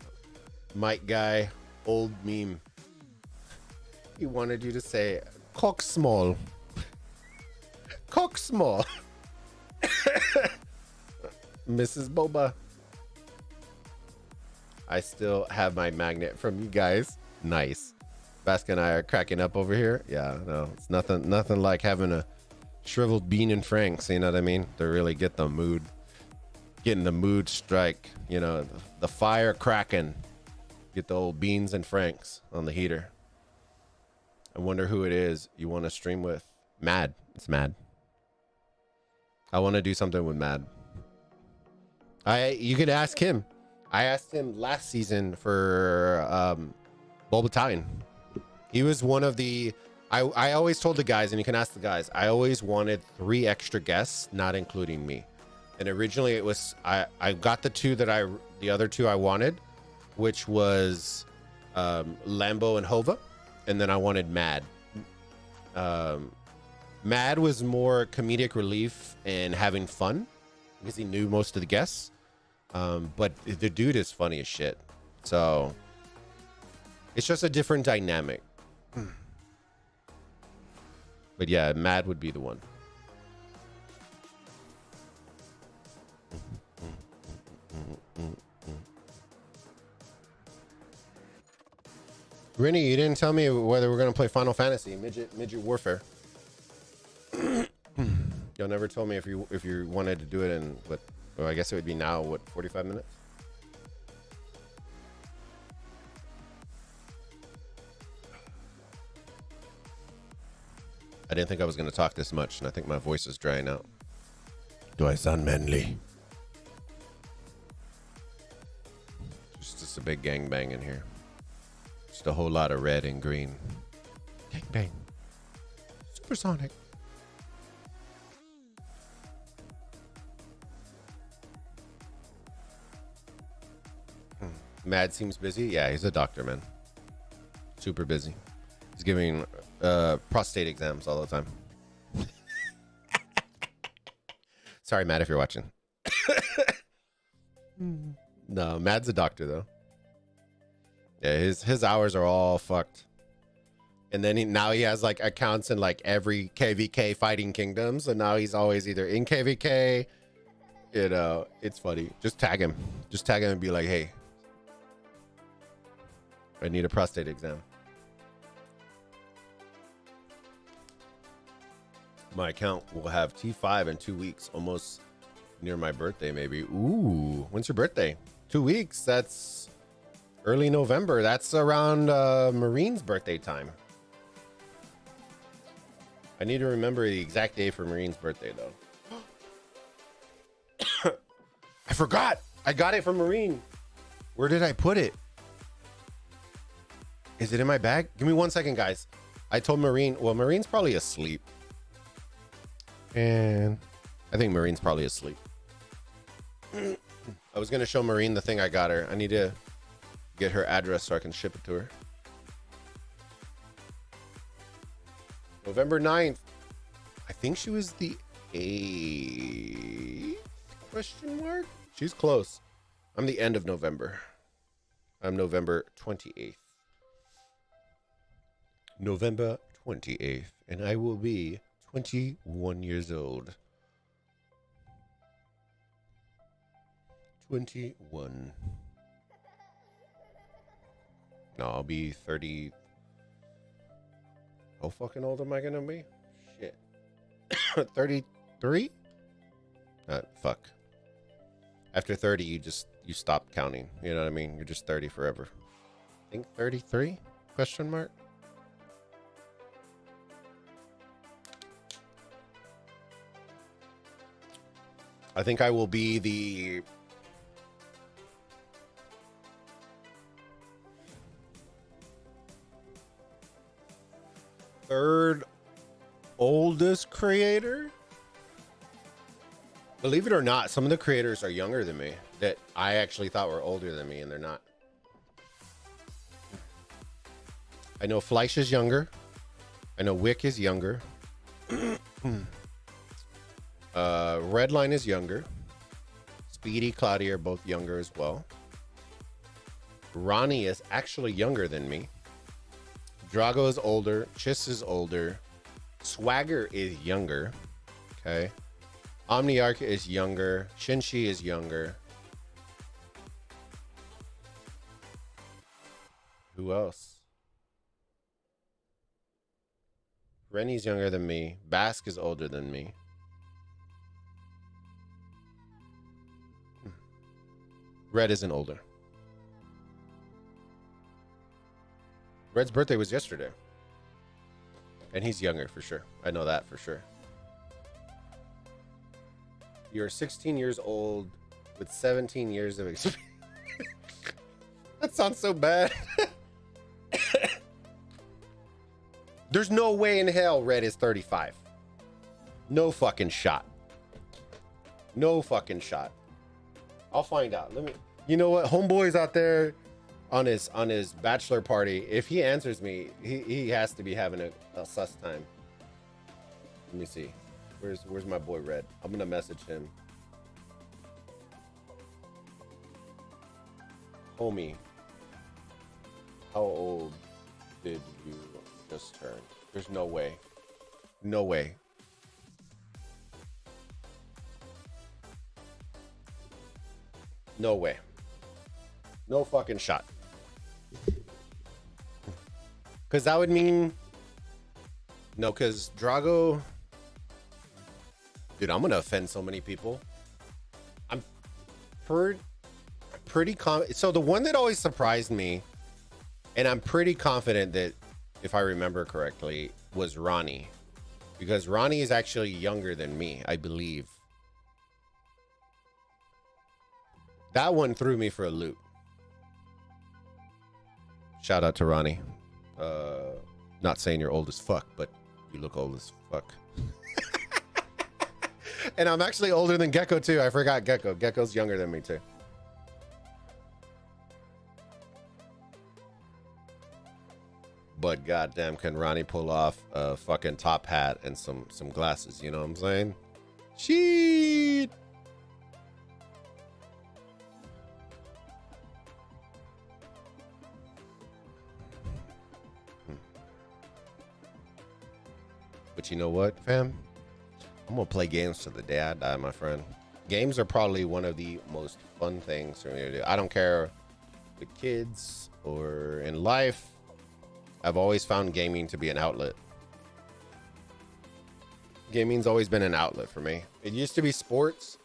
Mike guy, old meme. He wanted you to say cock small. Cock small. Mrs. Boba. I still have my magnet from you guys. Nice. Vasca and I are cracking up over here. Yeah, no, it's nothing like having a shriveled bean and Franks, you know what I mean? To really get the mood, getting the mood strike, you know, the fire cracking. Get the old beans and Franks on the heater. I wonder who it is you want to stream with. Mad. It's Mad. I want to do something with Mad. You could ask him. I asked him last season for Bulbaritos. He was one of the. I always told the guys, and you can ask the guys, I always wanted 3 extra guests, not including me. And originally it was I got the other two I wanted, which was Lambo and Hova, and then I wanted Mad. Mad was more comedic relief and having fun because he knew most of the guests. But the dude is funny as shit. So it's just a different dynamic. But yeah, Mad would be the one. Rennie, you didn't tell me whether we're gonna play Final Fantasy Midget Warfare. Y'all never told me if you wanted to do it in what? Well, I guess it would be now. What, 45 minutes? I didn't think I was going to talk this much, and I think my voice is drying out. Do I sound manly? Just a big gangbang in here. Just a whole lot of red and green. Gangbang. Supersonic. Mad seems busy. Yeah, he's a doctor, man. Super busy. He's giving prostate exams all the time. Sorry, Matt, if you're watching. No, Mad's a doctor, though. Yeah, his hours are all fucked. And then now he has like accounts in like every KVK fighting kingdom. So now he's always either in KVK. You know, it's funny. Just tag him. Just tag him and be like, hey, I need a prostate exam. My account will have T5 in 2 weeks, almost near my birthday, maybe. Ooh, when's your birthday? 2 weeks. That's early November. That's around Marine's birthday time. I need to remember the exact day for Marine's birthday, though. I forgot. I got it from Marine. Where did I put it? Is it in my bag? Give me 1 second, guys. I told Marine. Well, Marine's probably asleep. And I think Marine's probably asleep. I was going to show Marine the thing I got her. I need to get her address so I can ship it to her. November 9th. I think she was the 8th? Question mark? She's close. I'm the end of November. I'm November 28th. November 28th. And I will be 21 years old. 21. No, I'll be 30. How fucking old am I gonna be? Shit. 33? Fuck. After 30, you stop counting. You know what I mean? You're just 30 forever. I think 33? Question mark? I think I will be the third oldest creator. Believe it or not, some of the creators are younger than me that I actually thought were older than me, and they're not. I know Fleisch is younger. I know Wick is younger. Redline is younger. Speedy, Claudia are both younger as well. Ronnie is actually younger than me. Drago is older. Chiss is older. Swagger is younger. Okay. Omniarch is younger. Shinshi is younger. Who else? Rennie's younger than me. Bask is older than me. Red isn't older. Red's birthday was yesterday. And he's younger for sure. I know that for sure. You're 16 years old with 17 years of experience. That sounds so bad. There's no way in hell Red is 35. No fucking shot. No fucking shot. I'll find out. You know what? Homeboy's out there on his bachelor party. If he answers me, he has to be having a sus time. Let me see. Where's my boy Red? I'm gonna message him. Homie, how old did you just turn? There's no way. No way. No way. No fucking shot. Because that would mean... No, because Drago... Dude, I'm going to offend so many people. I'm pretty confident. So the one that always surprised me, and I'm pretty confident that, if I remember correctly, was Ronnie. Because Ronnie is actually younger than me, I believe. That one threw me for a loop. Shout out to Ronnie. Not saying you're old as fuck, but you look old as fuck. And I'm actually older than Gecko too. I forgot Gecko. Gecko's younger than me too. But goddamn, can Ronnie pull off a fucking top hat and some glasses? You know what I'm saying? Sheet. But you know what, fam? I'm gonna play games to the day I die, my friend. Games are probably one of the most fun things for me to do. I don't care with kids or in life. I've always found gaming to be an outlet. Gaming's always been an outlet for me. It used to be sports,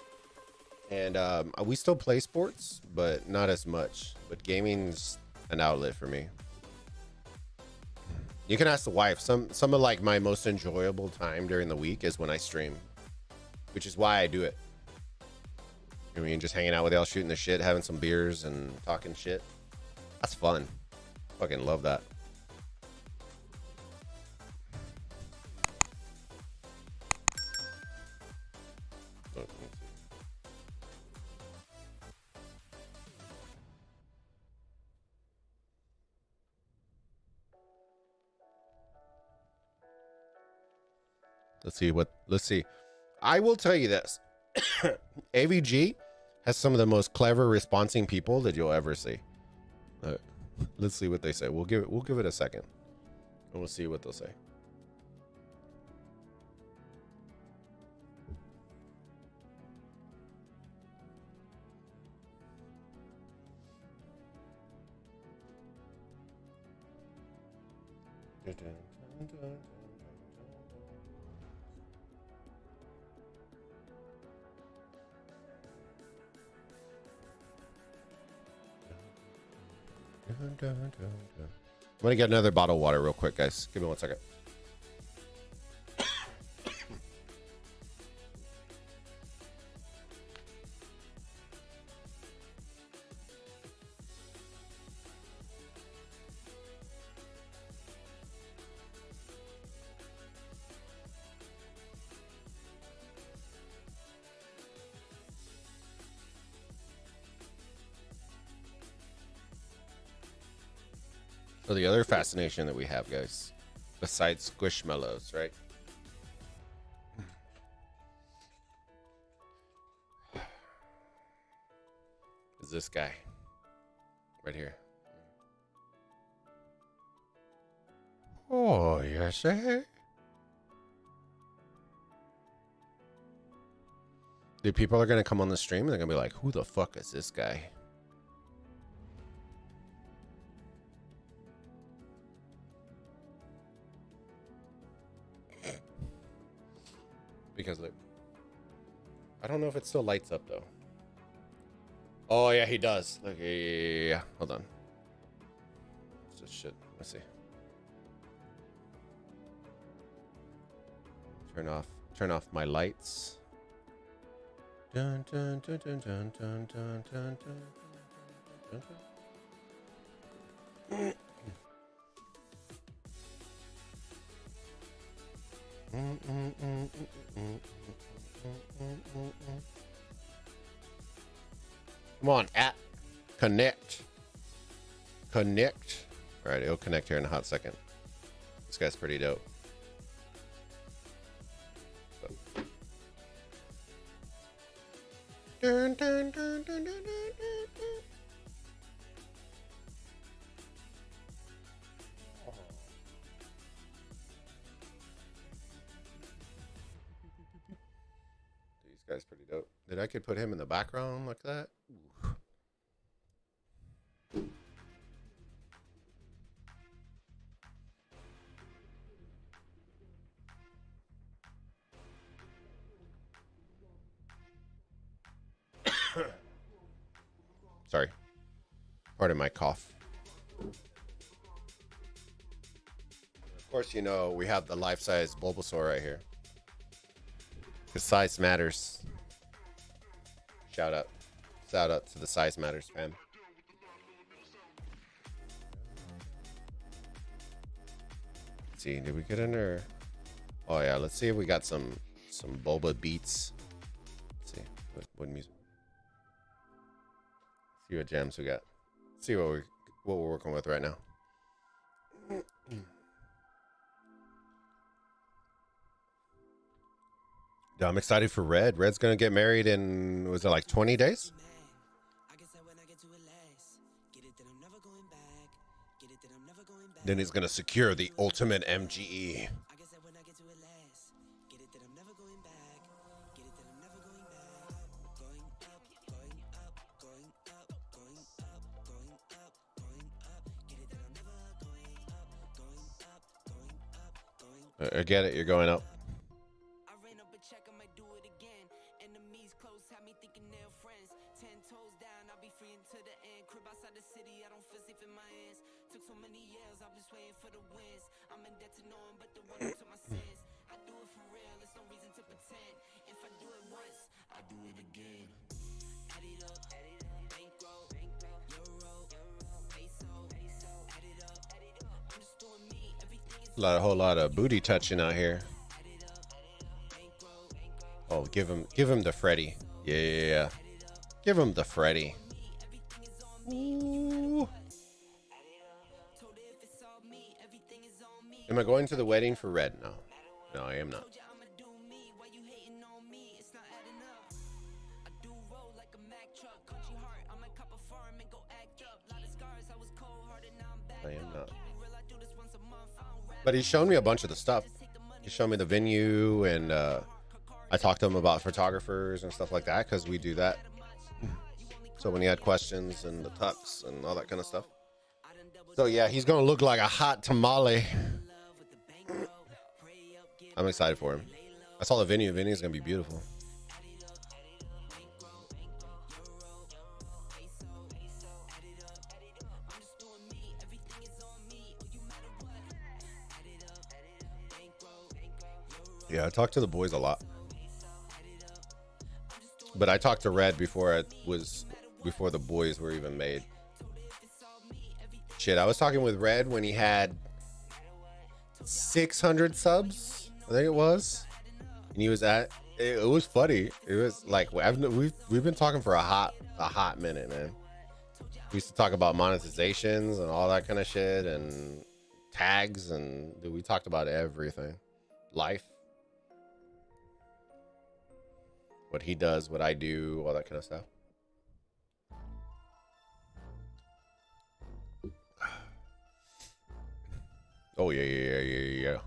and we still play sports, but not as much. But gaming's an outlet for me. You can ask the wife. Some of like my most enjoyable time during the week is when I stream, which is why I do it. I mean, just hanging out with y'all, shooting the shit, having some beers and talking shit. That's fun. Fucking love that. Let's see. I will tell you this. AVG has some of the most clever responding people that you'll ever see. Let's see what they say. We'll give it a second. And we'll see what they'll say. I'm gonna get another bottle of water real quick, guys. Give me 1 second. So the other fascination that we have, guys, besides Squishmallows, right? Is this guy right here. Oh, yes, eh? Dude, people are going to come on the stream and they're going to be like, who the fuck is this guy? Because look, I don't know if it still lights up though. Oh yeah, he does. Look, yeah. Hold on. It's just shit. Let's see. Turn off my lights. Dun, dun, dun, dun, dun, dun, dun, dun, dun, dun. Come on, connect. All right, it'll connect here in a hot second. This guy's pretty dope. Dun, dun, dun, dun, dun, dun, dun. This guy's pretty dope. Then I could put him in the background like that. Ooh. Sorry. Pardon my cough. course, you know, we have the life-size Bulbasaur right here. Because size matters. Shout out. Shout out to the size matters fam. Let's see, did we get in there? Oh yeah, let's see if we got some Bulba beats. Let's see what music. See what jams we got. See what we're working with right now. Dude, I'm excited for Red. Red's gonna get married in, was it like 20 days? Then he's gonna secure the ultimate MGE. I get it, you're going up. A whole lot of booty touching out here. Oh, give him the Freddy. Yeah. Give him the Freddy. Ooh. Am I going to the wedding for Red? No. No, I am not. I am not. But he's shown me a bunch of the stuff. He showed me the venue, and I talked to him about photographers and stuff like that, because we do that. So when he had questions and the tux and all that kind of stuff. So yeah, he's gonna look like a hot tamale. I'm excited for him. I saw the venue. The venue is gonna be beautiful. Yeah, I talked to the boys a lot. But I talked to Red before the boys were even made. Shit, I was talking with Red when he had 600 subs, I think it was. And he was it was funny. It was like we've been talking for a hot minute, man. We used to talk about monetizations and all that kind of shit and tags, and we talked about everything. Life. What he does, what I do, all that kind of stuff. Oh yeah.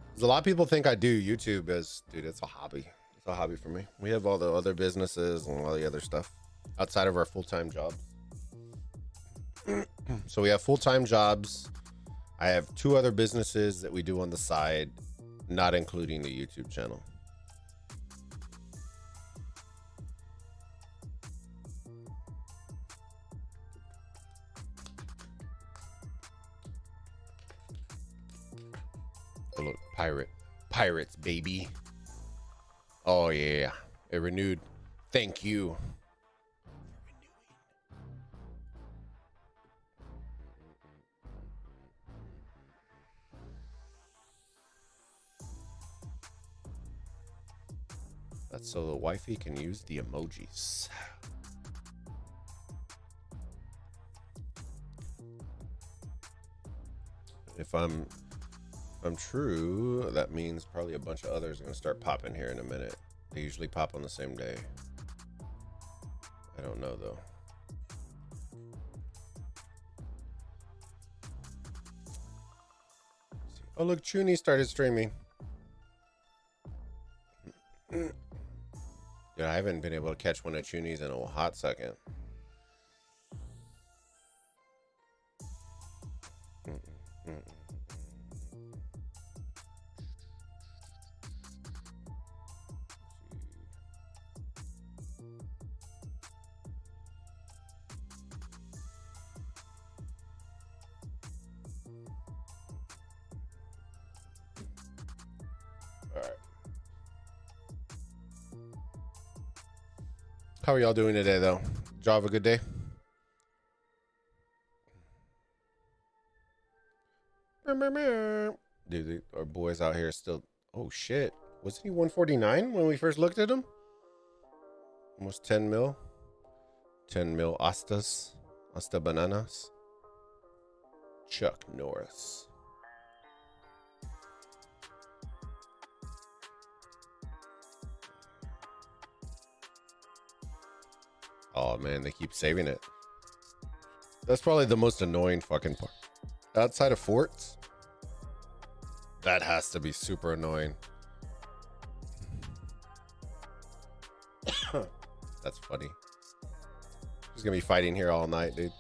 There's a lot of people think I do YouTube as, dude, it's a hobby. It's a hobby for me. We have all the other businesses and all the other stuff outside of our full-time jobs. So we have full-time jobs. I have 2 other businesses that we do on the side, not including the YouTube channel. Oh, look, pirates, baby. Oh yeah, it renewed. Thank you. That's so the wifey can use the emojis. If I'm true, that means probably a bunch of others are going to start popping here in a minute. They usually pop on the same day. I don't know though. Oh look, Chuni started streaming. Dude, I haven't been able to catch one of Chuni's in a hot second. How are y'all doing today, though? Did y'all have a good day? Dude, our boys out here still. Oh shit! Wasn't he 149 when we first looked at him? Almost 10 mil. 10 mil Astas. Asta bananas. Chuck Norris. Oh man, they keep saving it. That's probably the most annoying fucking part. Outside of forts, that has to be super annoying. That's funny. He's gonna be fighting here all night, dude.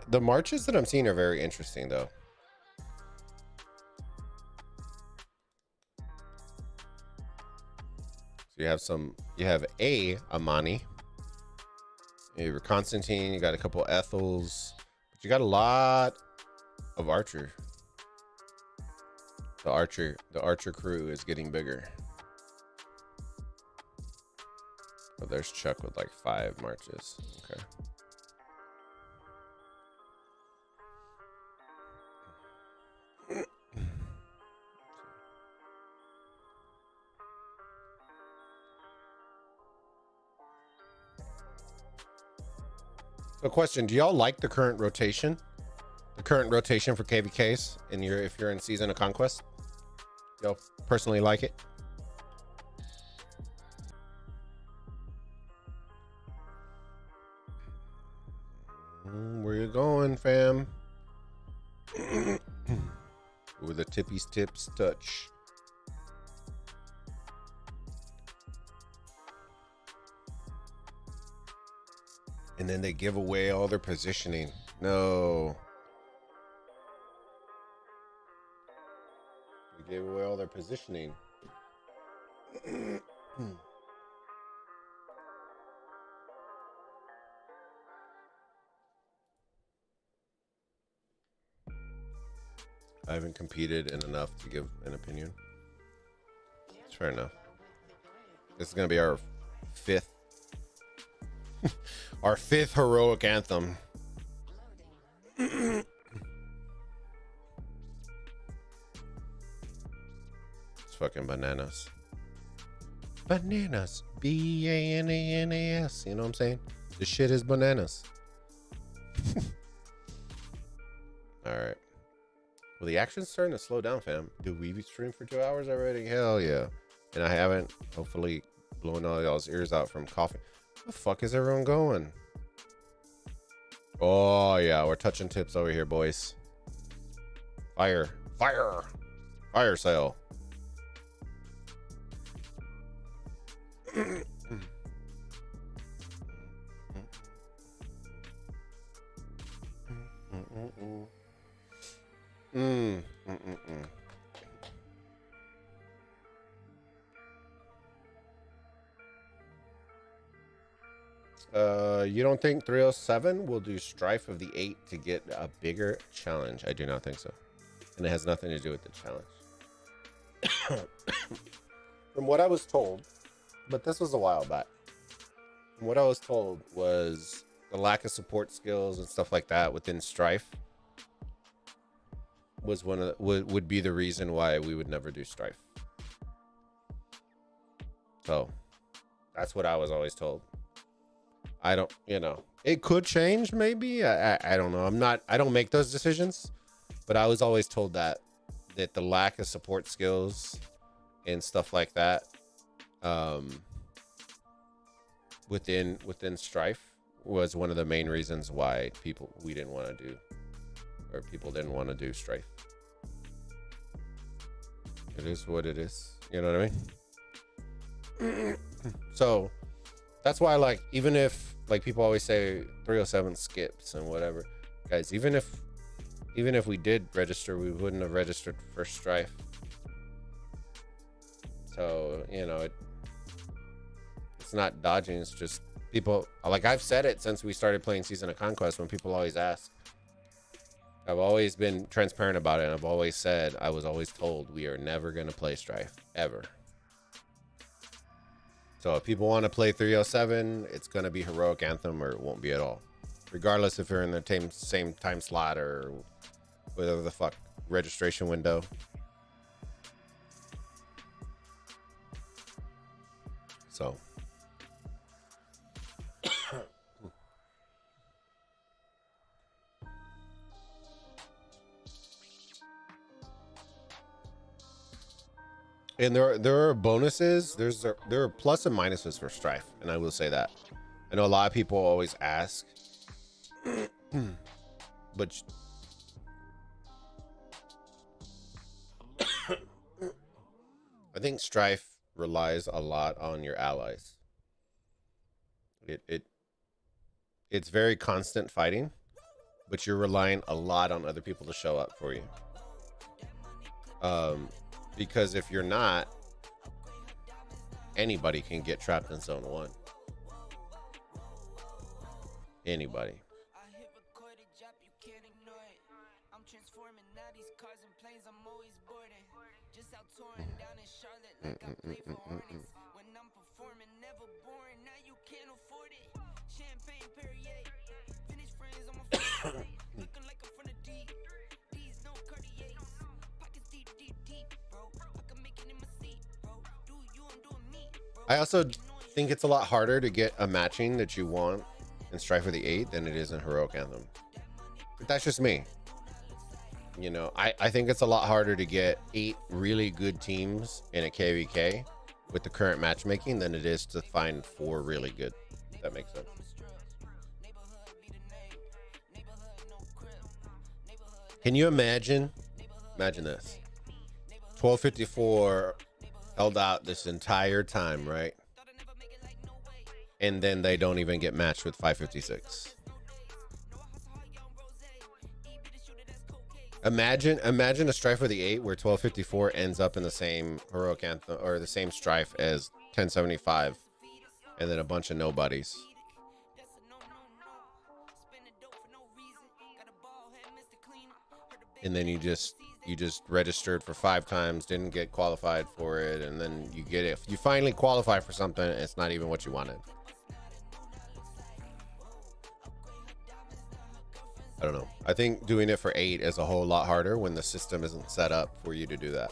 The marches that I'm seeing are very interesting, though. So you have a Amani, you have Constantine, you got a couple Ethels, but you got a lot of Archer. The Archer crew is getting bigger. Oh, there's Chuck with like 5 marches. Okay. So question, do y'all like the current rotation? The current rotation for KVKs if you're in Season of Conquest? Y'all personally like it? Where you going, fam? With the Tippy's Tips touch. And then they give away all their positioning. No. They gave away all their positioning. I haven't competed in enough to give an opinion. It's fair enough. This is going to be our 5th. Our 5th heroic anthem. It's fucking bananas. Bananas. B-A-N-A-N-A-S. You know what I'm saying? This shit is bananas. Alright. Well, the action's starting to slow down, fam. Dude, we've streamed for 2 hours already? Hell yeah. And I haven't, hopefully, blown all y'all's ears out from coughing. Where the fuck is everyone going? Oh, yeah. We're touching tips over here, boys. Fire. Fire. Fire sale. You don't think 307 will do Strife of the 8 to get a bigger challenge? I do not think so. And it has nothing to do with the challenge. From what I was told, but this was a while back. From what I was told was the lack of support skills and stuff like that within Strife was one of the, would be the reason why we would never do Strife. So that's what I was always told. I don't, it could change maybe. I don't know. I don't make those decisions, but I was always told that the lack of support skills and stuff like that within Strife was one of the main reasons why people didn't want to do Strife. It is what it is. You know what I mean? So that's why, like, even if, like, people always say 307 skips and whatever, guys, even if we did register, we wouldn't have registered for Strife. So, it's not dodging. It's just people, like, I've said it since we started playing Season of Conquest when people always ask. I've always been transparent about it, and I've always said, I was always told we are never going to play Strife, ever. So if people want to play 307, it's going to be Heroic Anthem, or it won't be at all. Regardless if you're in the same time slot or whatever the fuck registration window. So. And there are bonuses. There are plus and minuses for Strife, and I will say that. I know a lot of people always ask, but I think Strife relies a lot on your allies. It's very constant fighting, but you're relying a lot on other people to show up for you. Because if you're not, anybody can get trapped in zone 1. Anybody. I also think it's a lot harder to get a matching that you want in Strife of the 8 than it is in Heroic Anthem. But that's just me. You know, I think it's a lot harder to get 8 really good teams in a KVK with the current matchmaking than it is to find 4 really good. If that makes sense. Can you imagine this? 1254 held out this entire time, right? And then they don't even get matched with 556. Imagine a Strife of the 8 where 1254 ends up in the same Heroic Anthem or the same Strife as 1075, and then a bunch of nobodies. And then you just registered for 5 times, didn't get qualified for it, and then you get it. You finally qualify for something, and it's not even what you wanted. I don't know. I think doing it for 8 is a whole lot harder when the system isn't set up for you to do that.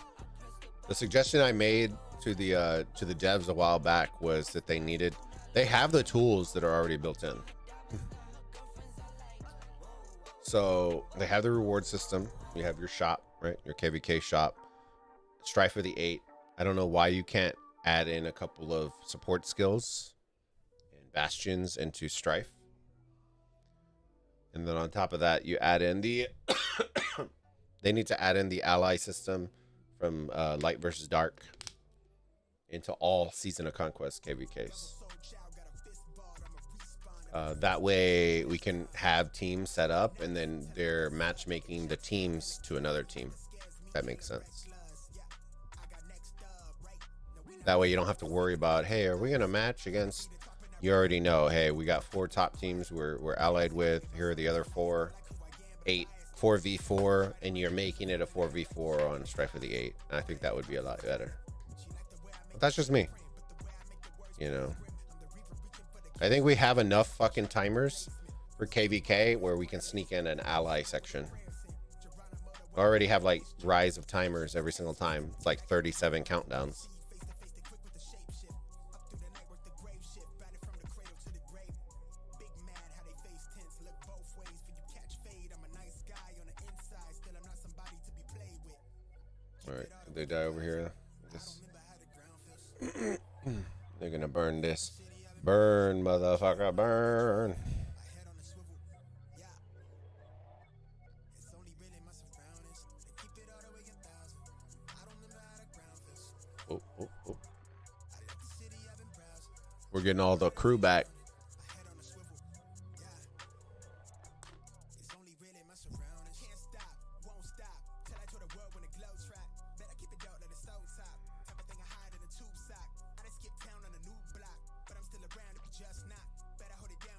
The suggestion I made to the devs a while back was that they have the tools that are already built in. So they have the reward system. You have your shop, right? Your KVK shop. Strife of the 8. I don't know why you can't add in a couple of support skills and bastions into Strife. And then on top of that, you add in the they need to add in the ally system from Light versus Dark into all Season of Conquest KVKs. That way we can have teams set up and then they're matchmaking the teams to another team. If that makes sense. That way you don't have to worry about, hey, are we going to match against... You already know, hey, we got 4 top teams we're allied with. Here are the other 4. 8, 4v4, and you're making it a 4v4 on Strife of the 8. And I think that would be a lot better. But that's just me. You know. I think we have enough fucking timers for KVK where we can sneak in an ally section. I already have like rise of timers every single time. It's like 37 countdowns. All right, did they die over here? They're gonna burn this. Burn, motherfucker, burn. Oh, oh, oh. We're getting all the crew back.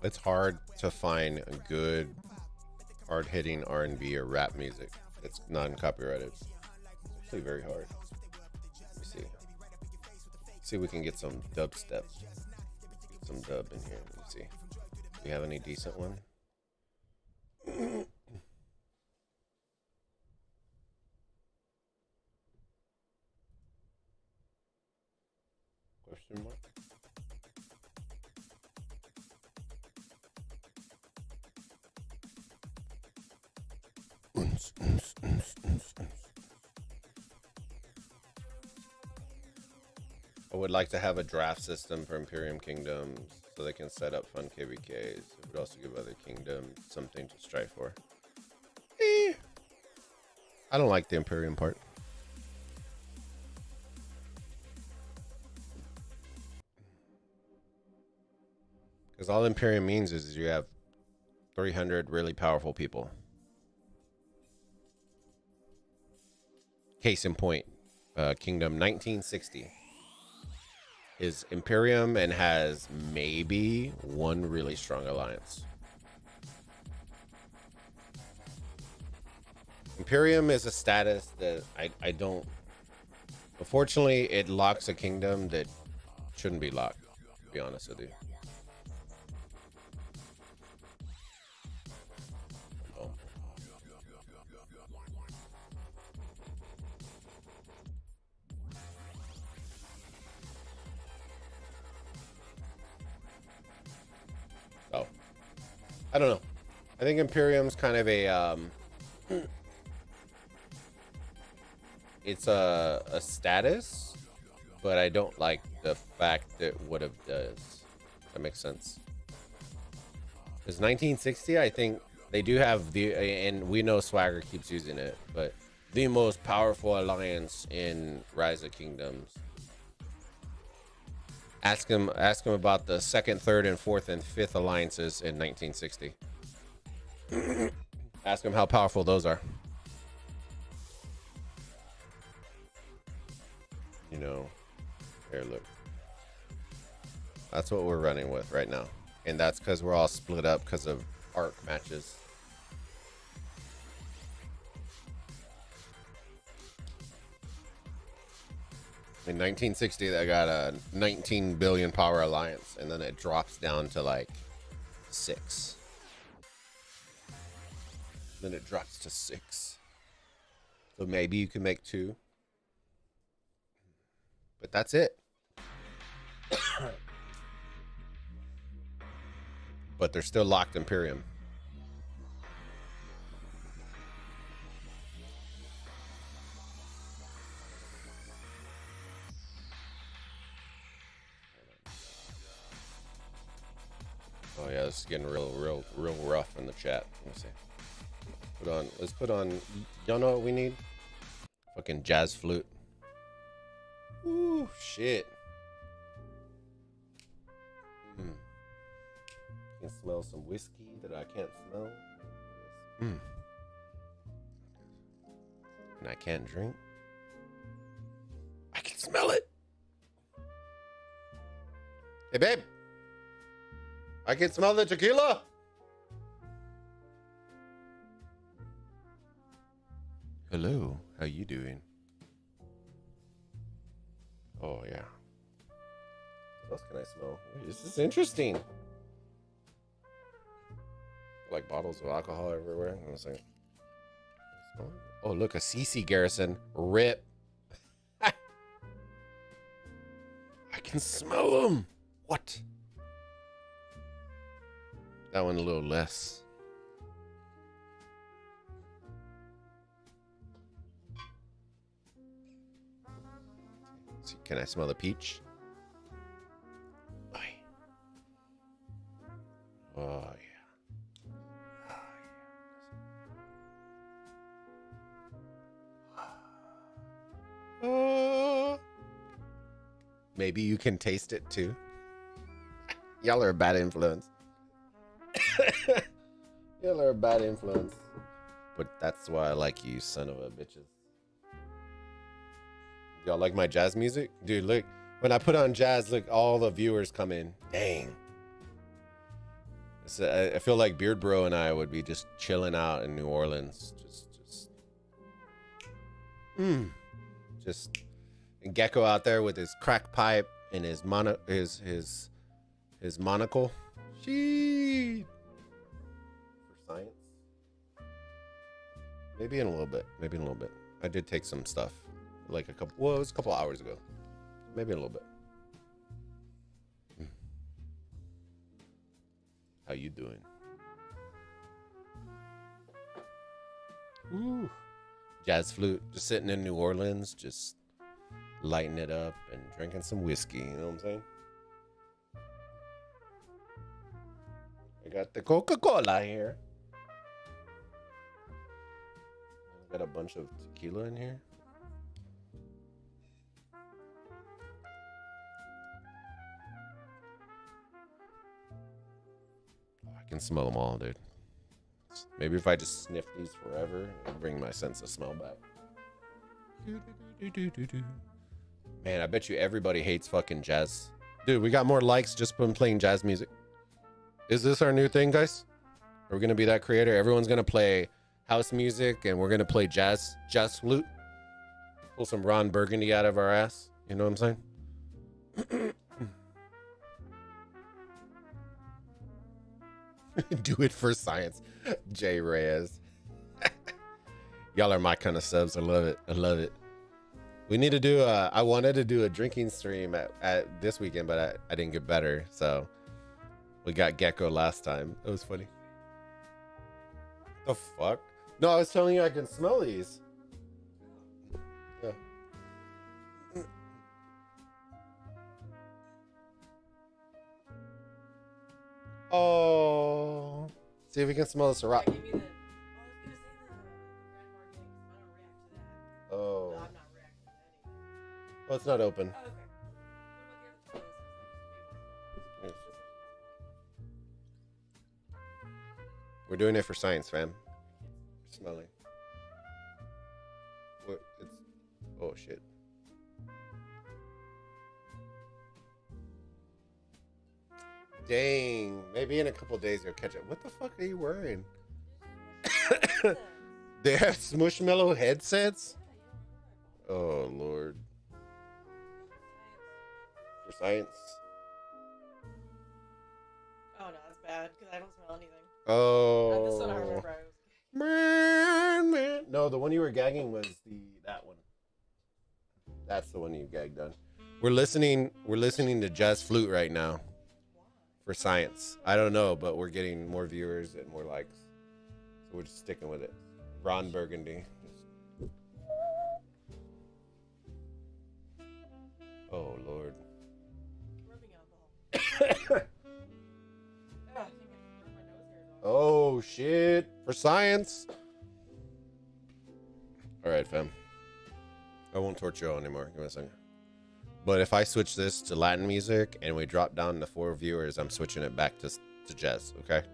It's hard to find good hard hitting R&B or rap music that's non-copyrighted. It's actually very hard. Let me see. See if we can get some dubstep. Get some dub in here. Let me see. Do we have any decent one? Question mark? I would like to have a draft system for Imperium Kingdoms so they can set up fun KVKs. It would also give other kingdoms something to strive for. I don't like the Imperium part. Because all Imperium means is you have 300 really powerful people. Case in point, Kingdom 1960 is Imperium and has maybe one really strong alliance. Imperium is a status that I don't... Unfortunately, it locks a kingdom that shouldn't be locked, to be honest with you. Oh, I don't know. I think Imperium's kind of a it's a status, but I don't like the fact that what it does. That makes sense. Because 1960, I think they do have the, and we know Swagger keeps using it, but the most powerful alliance in Rise of Kingdoms. Ask him about the 2nd, 3rd, and 4th and 5th alliances in 1960. Ask him how powerful those are. You know, here, look. That's what we're running with right now. And that's because we're all split up because of arc matches. In 1960, they got a 19 billion power alliance, and then it drops down to like 6. Then it drops to 6. So maybe you can make 2. But that's it. But they're still locked Imperium. Oh yeah, this is getting real rough in the chat. Let me see. Let's put on. Y'all know what we need? Fucking jazz flute. Ooh, shit. You can smell some whiskey that I can't smell. And I can't drink. I can smell it. Hey, babe. I can smell the tequila. Hello, how you doing? Oh yeah. What else can I smell? This is interesting. Like bottles of alcohol everywhere. I was like, oh look, a CC Garrison. Rip. I can smell them. What? That one a little less. See, can I smell the peach? Oh yeah. Maybe you can taste it too. Y'all are a bad influence. Y'all are a bad influence. But that's why I like you, son of a bitches. Y'all like my jazz music? Dude, look. When I put on jazz, look, all the viewers come in. Dang. I feel like Beard Bro and I would be just chilling out in New Orleans. Just and Gecko out there with his crack pipe and his monocle. She for science. Maybe in a little bit. Maybe in a little bit. I did take some stuff like it was a couple hours ago. Maybe in a little bit. How you doing? Ooh. Jazz flute, just sitting in New Orleans, just lighting it up and drinking some whiskey. You know what I'm saying? I got the Coca-Cola here. I got a bunch of tequila in here. I can smell them all, dude. Maybe if I just sniff these forever, it'll bring my sense of smell back. Man, I bet you everybody hates fucking jazz. Dude, we got more likes just from playing jazz music. Is this our new thing, guys? Are we going to be that creator? Everyone's going to play house music and we're going to play jazz flute. Pull some Ron Burgundy out of our ass. You know what I'm saying? Do it for science. Jay Reyes. Y'all are my kind of subs. I love it. I love it. We need to do I wanted to do a drinking stream at this weekend, but I didn't get better. So we got Gecko last time. It was funny. The fuck? No, I was telling you I can smell these. Yeah. Oh. See if we can smell the Ciroc. Oh. I'm not reacting to anything. Well, it's not open. Oh, okay. Yes. We're doing it for science, fam. Smelling. What? It's. Oh shit. Dang. Maybe in a couple days they'll catch it. What the fuck are you wearing? They have Squishmallows headsets? Oh, Lord. For science. Oh no, that's bad because I don't smell anything. Oh. This one I remember. Man. No, the one you were gagging was that one. That's the one you gagged on. We're listening to jazz flute right now. For science. I don't know, but we're getting more viewers and more likes. So we're just sticking with it. Ron Burgundy. Oh, Lord. Rubbing alcohol. I think I ripped my nose hairs off. Oh, shit. For science. All right, fam. I won't torture you anymore. Give me a second. But if I switch this to Latin music and we drop down to 4 viewers, I'm switching it back to jazz, okay?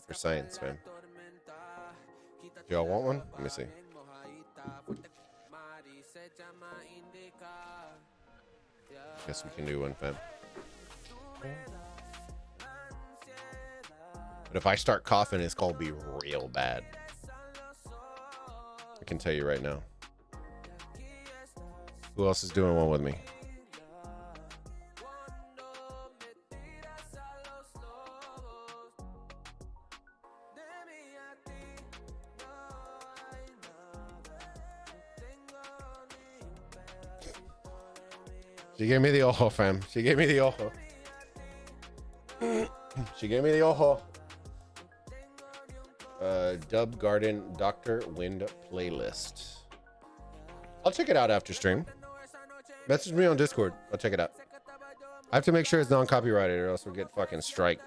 For science, man. Do y'all want one? Let me see. Guess we can do one, fam. But if I start coughing, it's gonna be real bad. I can tell you right now. Who else is doing one with me? She gave me the ojo, fam. She gave me the ojo. She gave me the ojo. Dub Garden Dr. Wind playlist. I'll check it out after stream. Message me on Discord. I'll check it out. I have to make sure it's non-copyrighted or else we'll get fucking striked.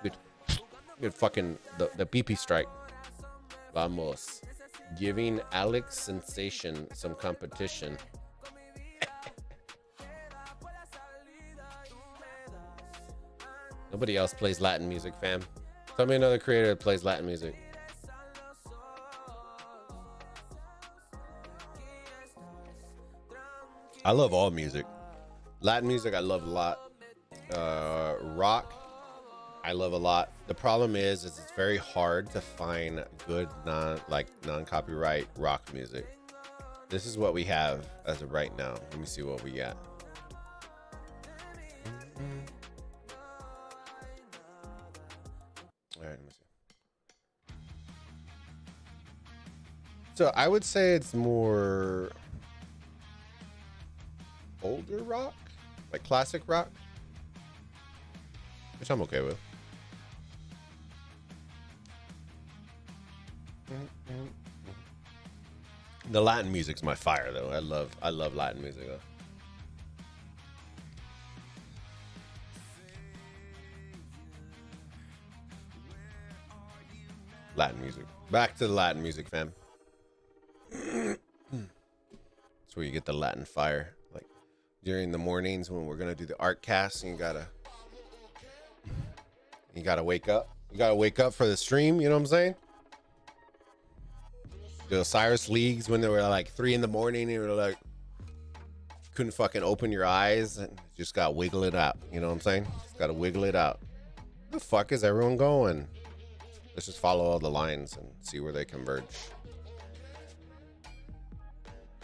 Get fucking the BP strike. Vamos. Giving Alex Sensation some competition. Nobody else plays Latin music, fam. Tell me another creator that plays Latin music. I love all music. Latin music, I love a lot. Rock, I love a lot. The problem is it's very hard to find good non-copyright rock music. This is what we have as of right now. Let me see what we got. All right, let me see. So I would say it's more older rock, like classic rock, which I'm okay with. The Latin music's my fire though. I love Latin music though. Latin music. Back to the Latin music, fam. That's where you get the Latin fire. Like during the mornings when we're gonna do the art cast, and you gotta wake up. You gotta wake up for the stream. You know what I'm saying? The Osiris Leagues when they were like 3 in the morning, and you were like couldn't fucking open your eyes and just gotta wiggle it out. You know what I'm saying? Just gotta wiggle it out. Where the fuck is everyone going? Let's just follow all the lines and see where they converge.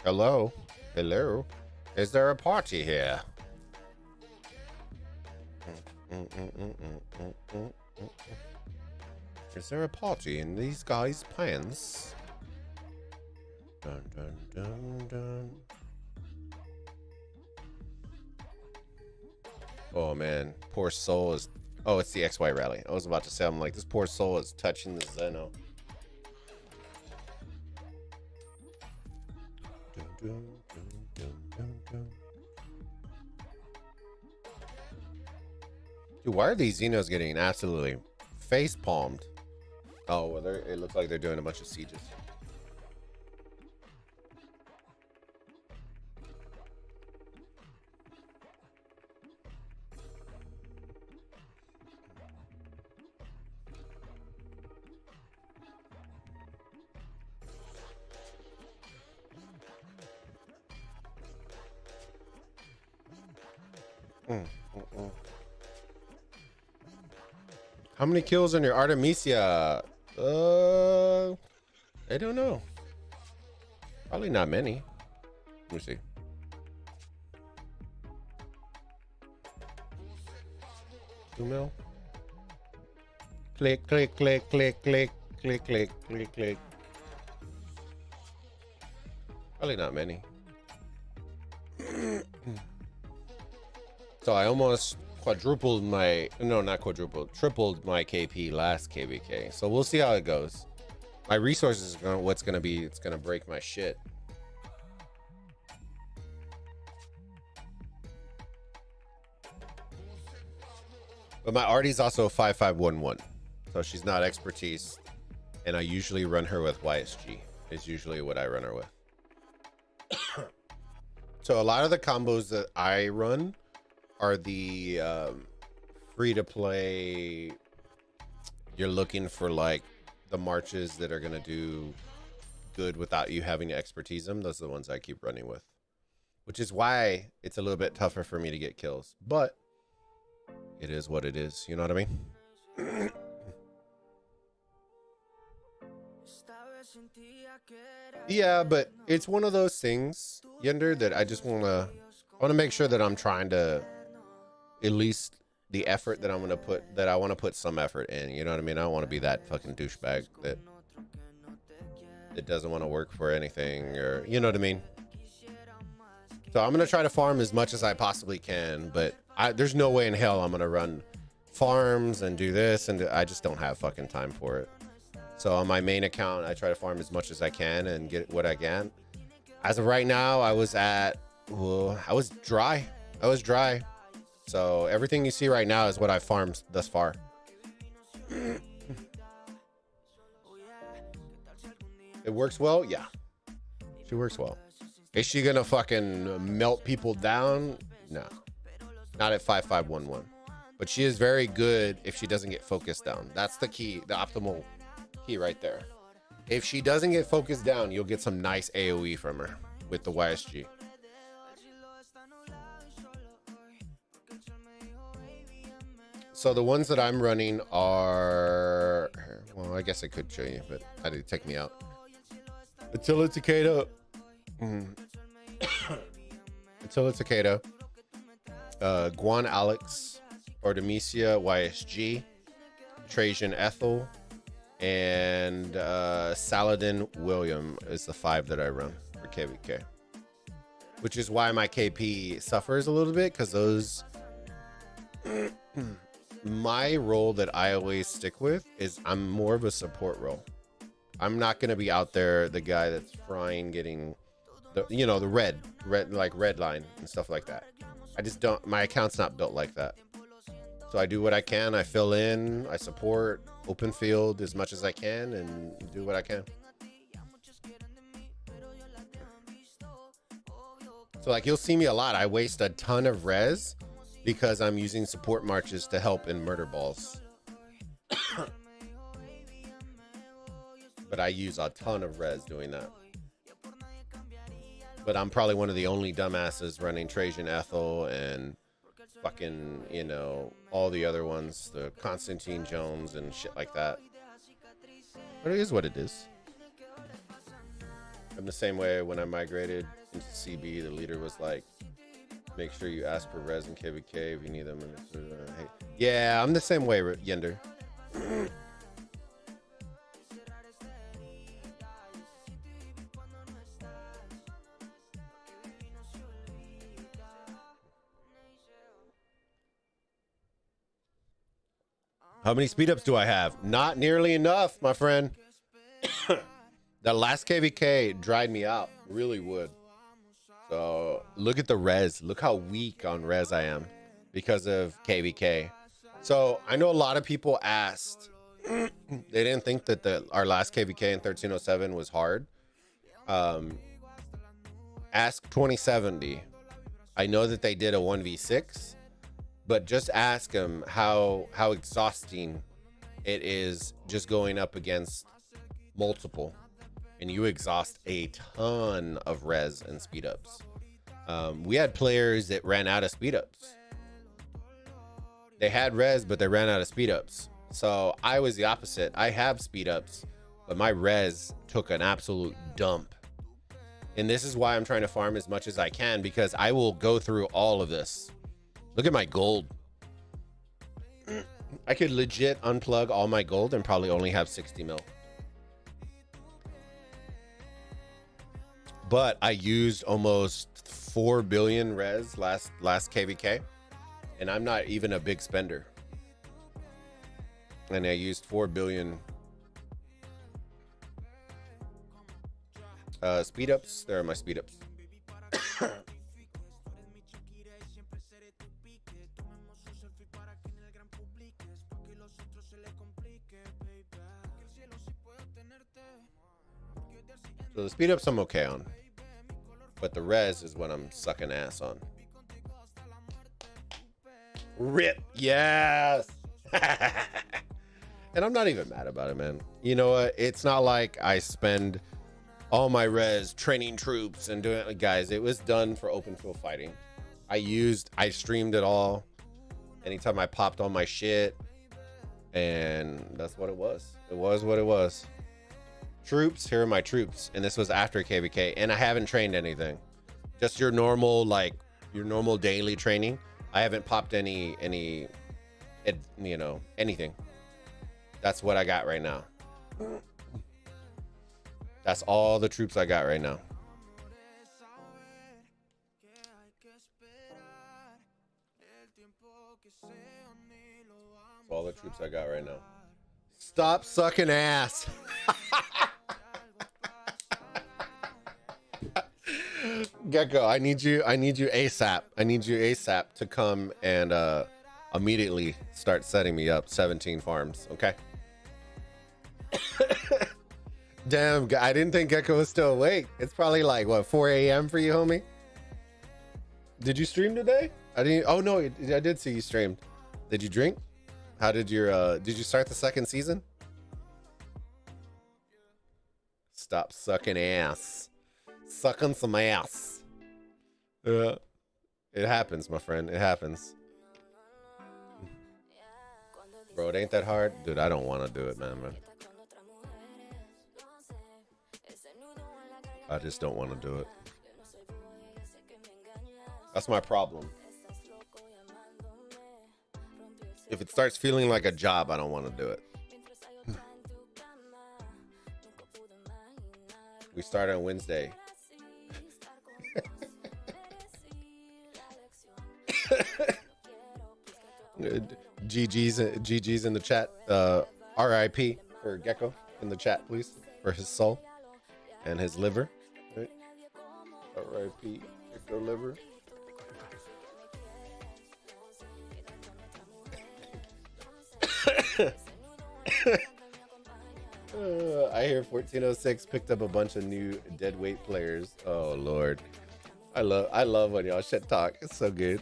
Hello? Hello? Is there a party here? Is there a party in these guys' pants? Dun, dun, dun, dun. Oh man, poor soul is... Oh, it's the XY rally. I was about to say, I'm like, this poor soul is touching the Zeno. Dun, dun, dun, dun, dun, dun. Dude, why are these Xenos getting absolutely face palmed? Oh, well, it looks like they're doing a bunch of sieges. How many kills on your Artemisia? I don't know. Probably not many. Let me see. $2 mil. Click, click, click, click, click, click, click, click, click. Probably not many. So I almost quadrupled my, no, not quadrupled, tripled my KP last KVK. So we'll see how it goes. My resources are what's gonna be, it's gonna break my shit. But my Artie's also a 5511, so she's not expertise, and I usually run her with YSG. Is usually what I run her with. So a lot of the combos that I run are the free to play. You're looking for like the marches that are gonna do good without you having to expertise them. Those are the ones I keep running with, which is why it's a little bit tougher for me to get kills, but it is what it is. You know what I mean? Yeah, but it's one of those things, Yender, that I just want to make sure that I'm trying to at least the effort that I'm going to put, that I want to put some effort in. You know what I mean? I don't want to be that fucking douchebag that doesn't want to work for anything, or, you know what I mean? So I'm going to try to farm as much as I possibly can, but there's no way in hell I'm going to run farms and do this, and I just don't have fucking time for it. So on my main account, I try to farm as much as I can and get what I can. As of right now, I was dry. So everything you see right now is what I farmed thus far. It works well? Yeah. She works well. Is she gonna fucking melt people down? No. Not at 5511. But she is very good if she doesn't get focused down. That's the key, the optimal key right there. If she doesn't get focused down, you'll get some nice AoE from her with the YSG. So the ones that I'm running are, well, I guess I could show you, but how did it take me out? Attila Takeda. Attila Takeda. Guan Alex. Artemisia YSG. Trajan Ethel. And Saladin William is the 5 that I run for KVK. Which is why my KP suffers a little bit, because those... my role that I always stick with is I'm more of a support role. I'm not going to be out there the guy that's frying, getting the, you know, the red line and stuff like that. I just don't, my account's not built like that. So I do what I can. I fill in, I support, open field as much as I can, and do what I can. So like, you'll see me a lot. I waste a ton of res because I'm using support marches to help in murder balls. But I use a ton of res doing that. But I'm probably one of the only dumbasses running Trajan Ethel and fucking, you know, all the other ones, the Constantine Jones and shit like that. But it is what it is. I'm the same way when I migrated into CB, the leader was like, make sure you ask for res and KVK if you need them. Hey. Yeah, I'm the same way, Yender. How many speed ups do I have? Not nearly enough, my friend. The last KVK dried me out. Really would. So look at the res. Look how weak on res I am because of KVK. So I know a lot of people asked. They didn't think that our last KVK in 1307 was hard. Ask 2070. I know that they did a 1v6, but just ask them how exhausting it is just going up against multiple. And you exhaust a ton of res and speed ups. We had players that ran out of speed ups. They had res, but they ran out of speed ups. So I was the opposite. I have speed ups, but my res took an absolute dump. And this is why I'm trying to farm as much as I can, because I will go through all of this. Look at my gold. I could legit unplug all my gold and probably only have 60 mil. But I used almost 4 billion res last KVK, and I'm not even a big spender. And I used 4 billion speed ups. There are my speed ups. So the speed ups I'm okay on, but the res is what I'm sucking ass on. Rip, yes. And I'm not even mad about it, man. You know what? It's not like I spend all my res training troops and doing it. Guys, it was done for open field fighting. I streamed it all anytime I popped on my shit, and that's what it was. It was what it was. Troops, here are my troops, and this was after KVK, and I haven't trained anything. Just your normal, like your normal daily training. I haven't popped any, you know, anything. That's what I got right now. That's all the troops I got right now. That's all the troops I got right now. Stop sucking ass. Gecko, I need you ASAP. I need you ASAP to come and immediately start setting me up 17 farms, okay? Damn, I didn't think Gecko was still awake. It's probably like, what, 4 a.m. for you, homie? Did you stream today? I didn't. Oh, no, I did see you streamed. Did you drink? How did did you start the second season? Stop sucking ass. Sucking some ass. It happens, my friend. It happens. Bro, it ain't that hard. Dude, I don't want to do it, man. I just don't want to do it. That's my problem. If it starts feeling like a job, I don't want to do it. We start on Wednesday. GG's in the chat. RIP for Gecko in the chat, please, for his soul and his liver. Right? RIP Gecko liver. I hear 1406 picked up a bunch of new deadweight players. Oh Lord, I love when y'all shit talk. It's so good.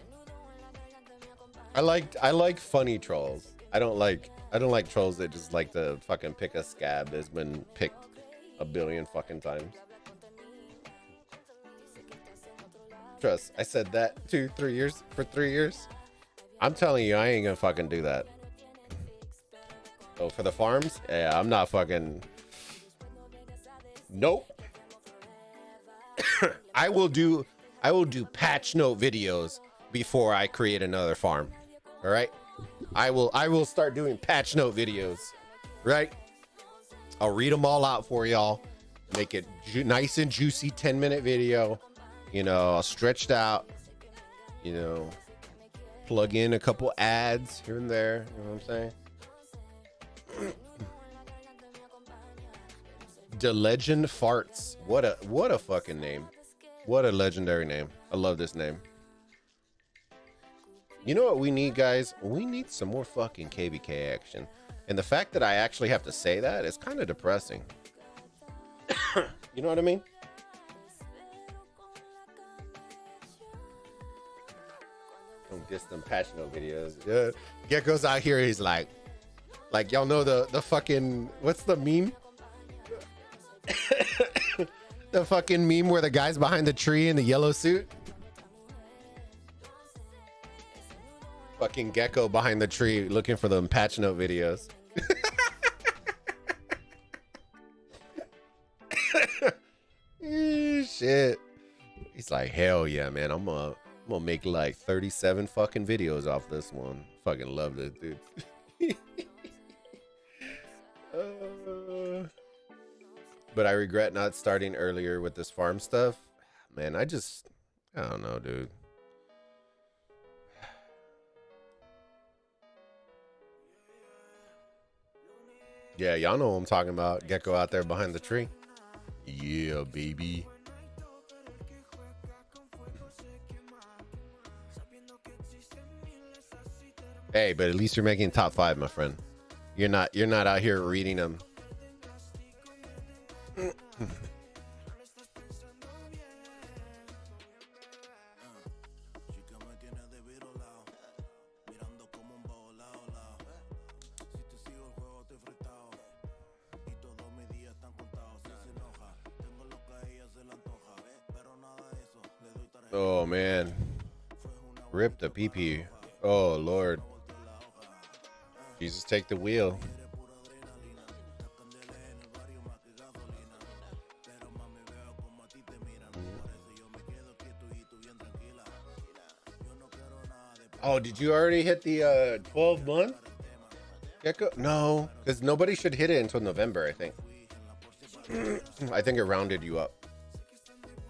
I like funny trolls. I don't like trolls that just like to fucking pick a scab that's been picked a billion fucking times. Trust, I said that 3 years for 3 years. I'm telling you, I ain't gonna fucking do that. Oh, for the farms? Yeah, I'm not fucking. Nope. I will do patch note videos before I create another farm. All right? I will start doing patch note videos. Right? I'll read them all out for y'all. Make it nice and juicy 10-minute video. You know, stretched out. You know, plug in a couple ads here and there. You know what I'm saying? The Legend Farts. What a fucking name. What a legendary name. I love this name. You know what we need, guys? We need some more fucking KVK action. And the fact that I actually have to say that is kind of depressing. You know what I mean? Don't diss them patch note videos. Gecko's out here, he's like y'all know the fucking, what's the meme? The fucking meme where the guy's behind the tree in the yellow suit. Fucking Gecko behind the tree looking for them patch note videos. Shit. He's like, hell yeah, man. I'm gonna make like 37 fucking videos off this one. Fucking love this, dude. But I regret not starting earlier with this farm stuff. Man, I don't know, dude. Yeah, y'all know what I'm talking about. Gecko out there behind the tree. Yeah, baby. Hey, but at least you're making top 5, my friend. You're not out here reading them. Oh man, rip the PP. Oh Lord, Jesus, take the wheel. Oh, did you already hit the 12 month? Gecko? No, because nobody should hit it until November, I think. I think it rounded you up.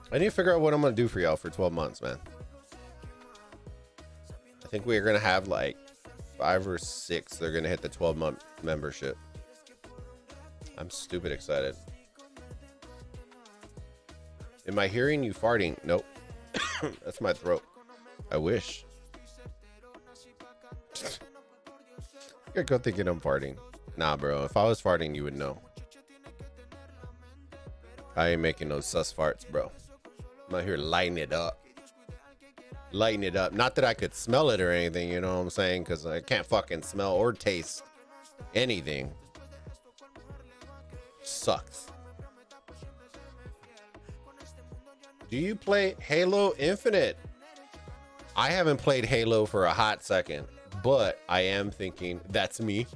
I need to figure out what I'm going to do for y'all for 12 months, man. I think we're going to have like 5 or 6. They're going to hit the 12-month membership. I'm stupid excited. Am I hearing you farting? Nope. That's my throat. I wish. You're go thinking I'm farting. Nah, bro. If I was farting, you would know. I ain't making no sus farts, bro. I'm out here lighting it up. Lighting it up. Not that I could smell it or anything, you know what I'm saying? Because I can't fucking smell or taste anything. Sucks. Do you play Halo Infinite? I haven't played Halo for a hot second. But I am thinking that's me.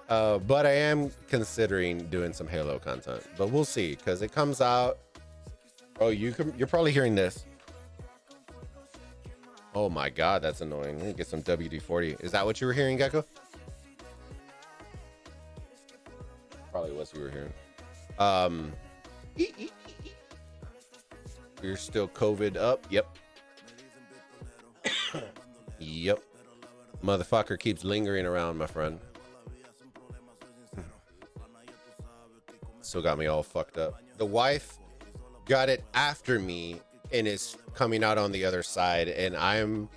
But I am considering doing some Halo content, but we'll see because it comes out. Oh, you're probably hearing this. Oh my God, that's annoying. Let me get some WD-40. Is that what you were hearing, Gecko? Probably what you were hearing. You're still COVID up. Yep. Yep. Motherfucker keeps lingering around, my friend. Still got me all fucked up. The wife got it after me and is coming out on the other side, and I'm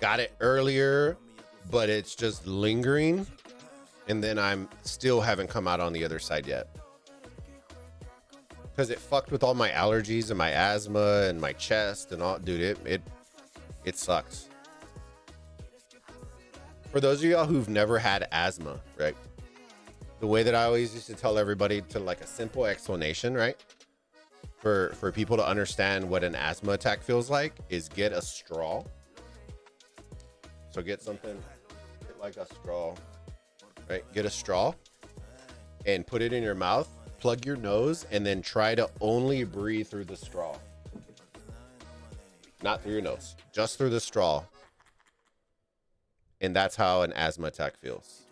got it earlier, but it's just lingering, and then I'm still haven't come out on the other side yet because it fucked with all my allergies and my asthma and my chest and all. Dude, it sucks. For those of y'all who've never had asthma, right? The way that I always used to tell everybody, to like a simple explanation, right? For people to understand what an asthma attack feels like, is get a straw. So get something like a straw, right? Get a straw and put it in your mouth, plug your nose, and then try to only breathe through the straw. Not through your nose, just through the straw. And that's how an asthma attack feels.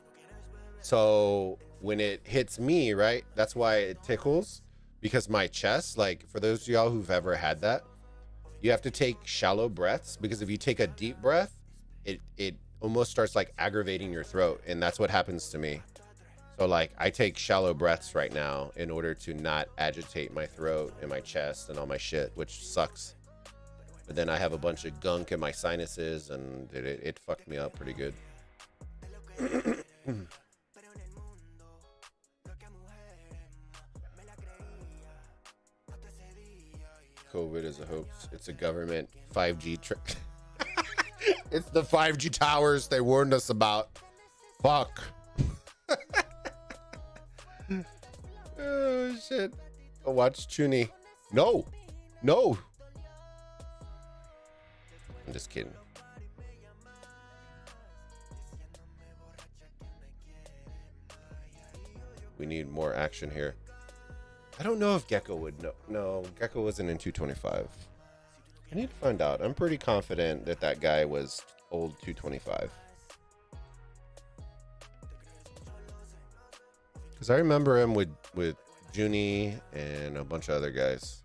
So when it hits me, right, that's why it tickles, because my chest, like for those of y'all who've ever had that, you have to take shallow breaths, because if you take a deep breath, it almost starts like aggravating your throat, and that's what happens to me. So like I take shallow breaths right now in order to not agitate my throat and my chest and all my shit, which sucks. But then I have a bunch of gunk in my sinuses, and it fucked me up pretty good. COVID is a hoax. It's a government 5G trick. It's the 5G towers they warned us about. Fuck. Oh, shit. Go watch Chuni. No. No. I'm just kidding. We need more action here. I don't know if Gecko would know. No, Gecko wasn't in 225. I need to find out. I'm pretty confident that that guy was old 225. Because I remember him with Junie and a bunch of other guys.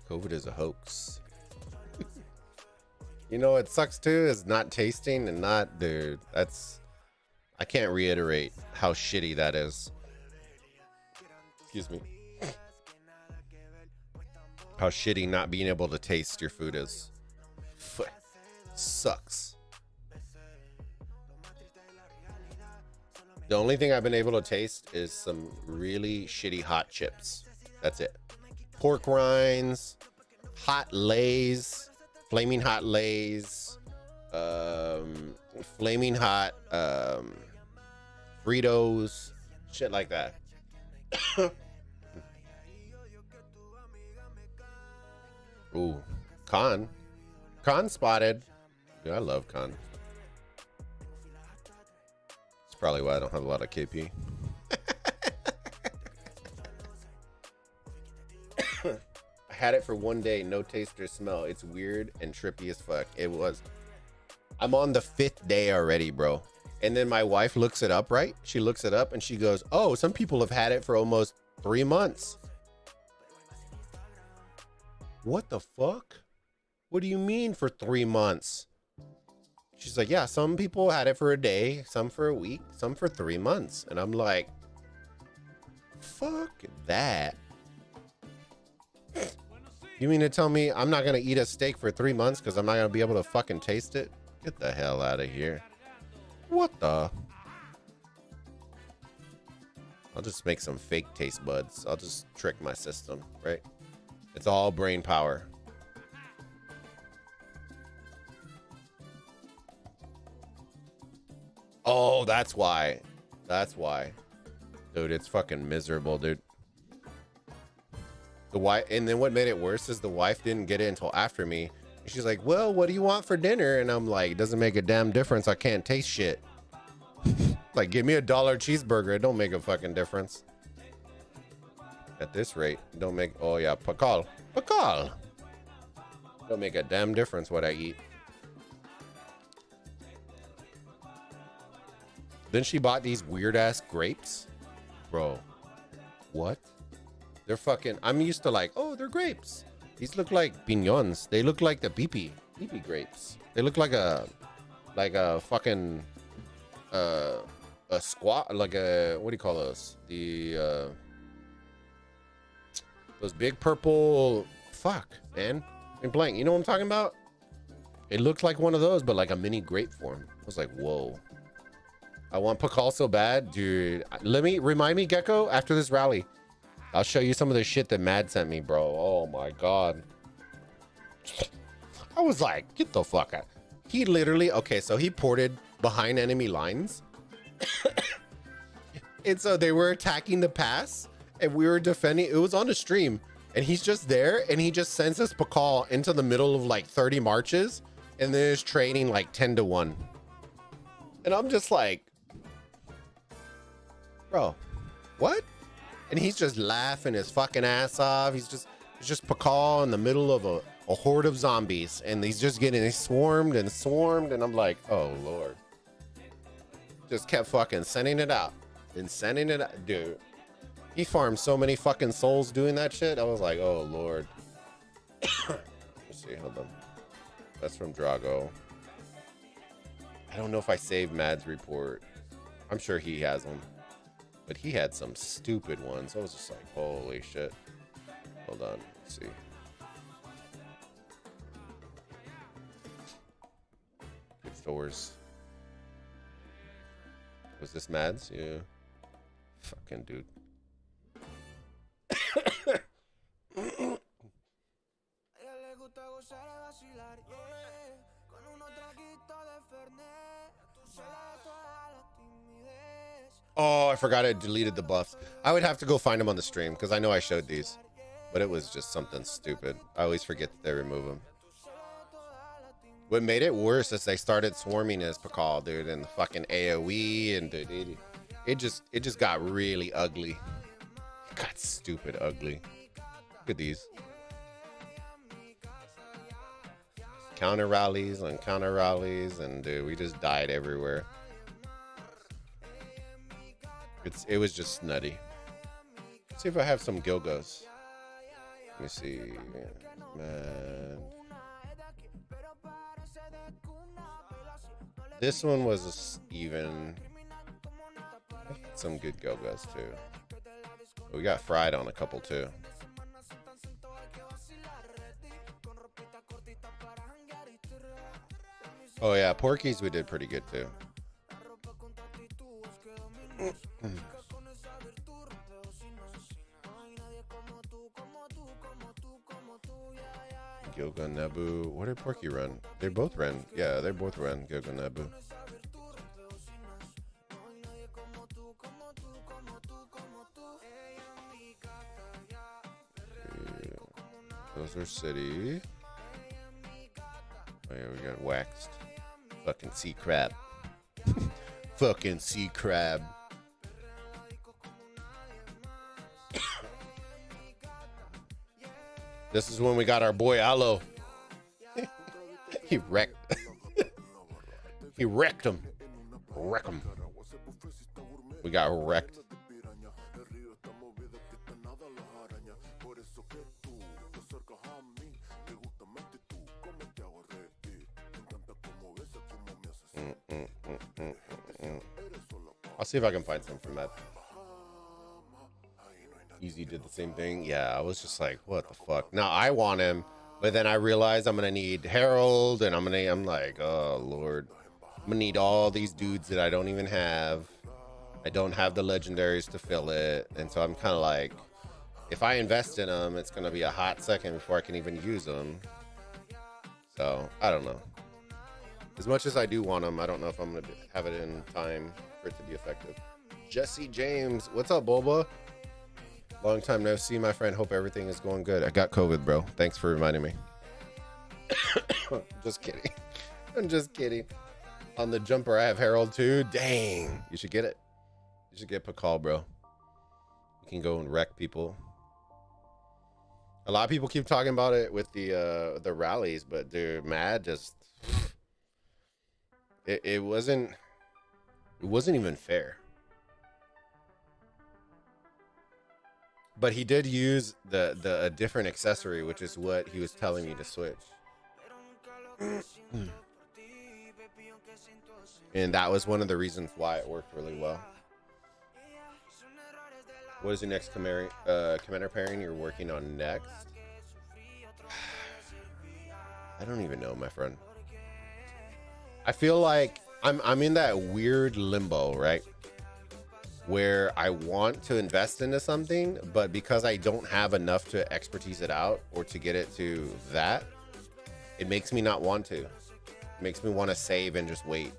COVID is a hoax. You know what sucks too is not tasting and not, dude. I can't reiterate how shitty that is. Excuse me. How shitty not being able to taste your food is. Sucks. The only thing I've been able to taste is some really shitty hot chips. That's it. Pork rinds, hot Lays, flaming hot Lays, flaming hot Fritos, shit like that. Ooh, Con spotted. Dude, I love Con. It's probably why I don't have a lot of KP. I had it for one day, no taste or smell. It's weird and trippy as fuck. It was. I'm on the 5th day already, bro. And then my wife looks it up, right? She looks it up and she goes, oh, some people have had it for almost 3 months. What the fuck? What do you mean for 3 months? She's like, yeah, some people had it for a day, some for a week, some for 3 months. And I'm like, fuck that. You mean to tell me I'm not going to eat a steak for 3 months because I'm not going to be able to fucking taste it? Get the hell out of here. What the? I'll just make some fake taste buds. I'll just trick my system, right? It's all brain power. Oh, that's why. That's why. Dude, it's fucking miserable, dude. The wife, and then what made it worse is the wife didn't get it until after me. And she's like, well, what do you want for dinner? And I'm like, it doesn't make a damn difference. I can't taste shit. Like, give me $1 cheeseburger. It don't make a fucking difference. At this rate, don't make, oh yeah, pakal. Don't make a damn difference what I eat. Then she bought these weird ass grapes. Bro, what? They're fucking, I'm used to like, oh, they're grapes. These look like piñons. They look like the beepy grapes. They look like a fucking, a squat, like a, what do you call those? The, those big purple, fuck, man. In blank, you know what I'm talking about? It looked like one of those, but like a mini grape form. I was like, whoa. I want pakal so bad, dude. Remind me, Gecko, after this rally. I'll show you some of the shit that Mad sent me, bro. Oh my god. I was like, get the fuck out. He literally, okay, so he ported behind enemy lines. And so they were attacking the pass, and we were defending. It was on a stream, and he's just there, and he just sends us pakal into the middle of like 30 marches, and then is trading like 10-1. And I'm just like, bro, what? And he's just laughing his fucking ass off. It's just pakal in the middle of a horde of zombies, and he's just getting swarmed, and I'm like, oh lord. Just kept fucking sending it out and sending it out, dude. He farmed so many fucking souls doing that shit. I was like, oh lord. Let's see, hold on. That's from Drago. I don't know if I saved Mad's report. I'm sure he has them. But he had some stupid ones. I was just like, holy shit. Hold on. Let's see. Good stores. Was this Mad's? Yeah. Fucking dude. Oh, I forgot I deleted the buffs. I would have to go find them on the stream because I know I showed these, but it was just something stupid. I always forget that they remove them. What made it worse is they started swarming as pakal, dude, and the fucking AoE, and dude, it just got really ugly. It got stupid ugly. Look at these. Counter rallies, and dude, we just died everywhere. It was just nutty. Let's see if I have some Gilgos. Let me see. Man. This one was even. Some good Gilgos too. We got fried on a couple too. Oh yeah, Porkies we did pretty good too. Gilga Nebu. What did Porky run? They both ran. Yeah, they both ran Gilga Nebu. Those are city. Oh yeah, we got waxed. Fucking sea crab. Fucking sea crab. This is when we got our boy Aloe. He wrecked. He wrecked him. Wreck him. We got wrecked. I'll see if I can find some from that. Easy did the same thing. Yeah, I was just like, what the fuck? Now I want him, but then I realized I'm gonna need Harold, and I'm like, oh lord, I'm gonna need all these dudes that I don't even have. I don't have the legendaries to fill it, and so I'm kind of like, if I invest in them, it's gonna be a hot second before I can even use them. So I don't know. As much as I do want them, I don't know if I'm gonna have it in time for it to be effective. Jesse James, what's up, Bulba? Long time no see, my friend. Hope everything is going good. I got COVID, bro. Thanks for reminding me. Just kidding. I'm just kidding. On the jumper, I have Harold too. Dang. You should get it. You should get Pakal, bro. You can go and wreck people. A lot of people keep talking about it with the rallies, but dude, Mad just it wasn't even fair. But he did use a different accessory, which is what he was telling me to switch. And that was one of the reasons why it worked really well. What is your next commander pairing you're working on next? I don't even know, my friend. I feel like I'm in that weird limbo, right? Where I want to invest into something, but because I don't have enough to expertise it out or to get it to that, it makes me not want to. It makes me want to save and just wait.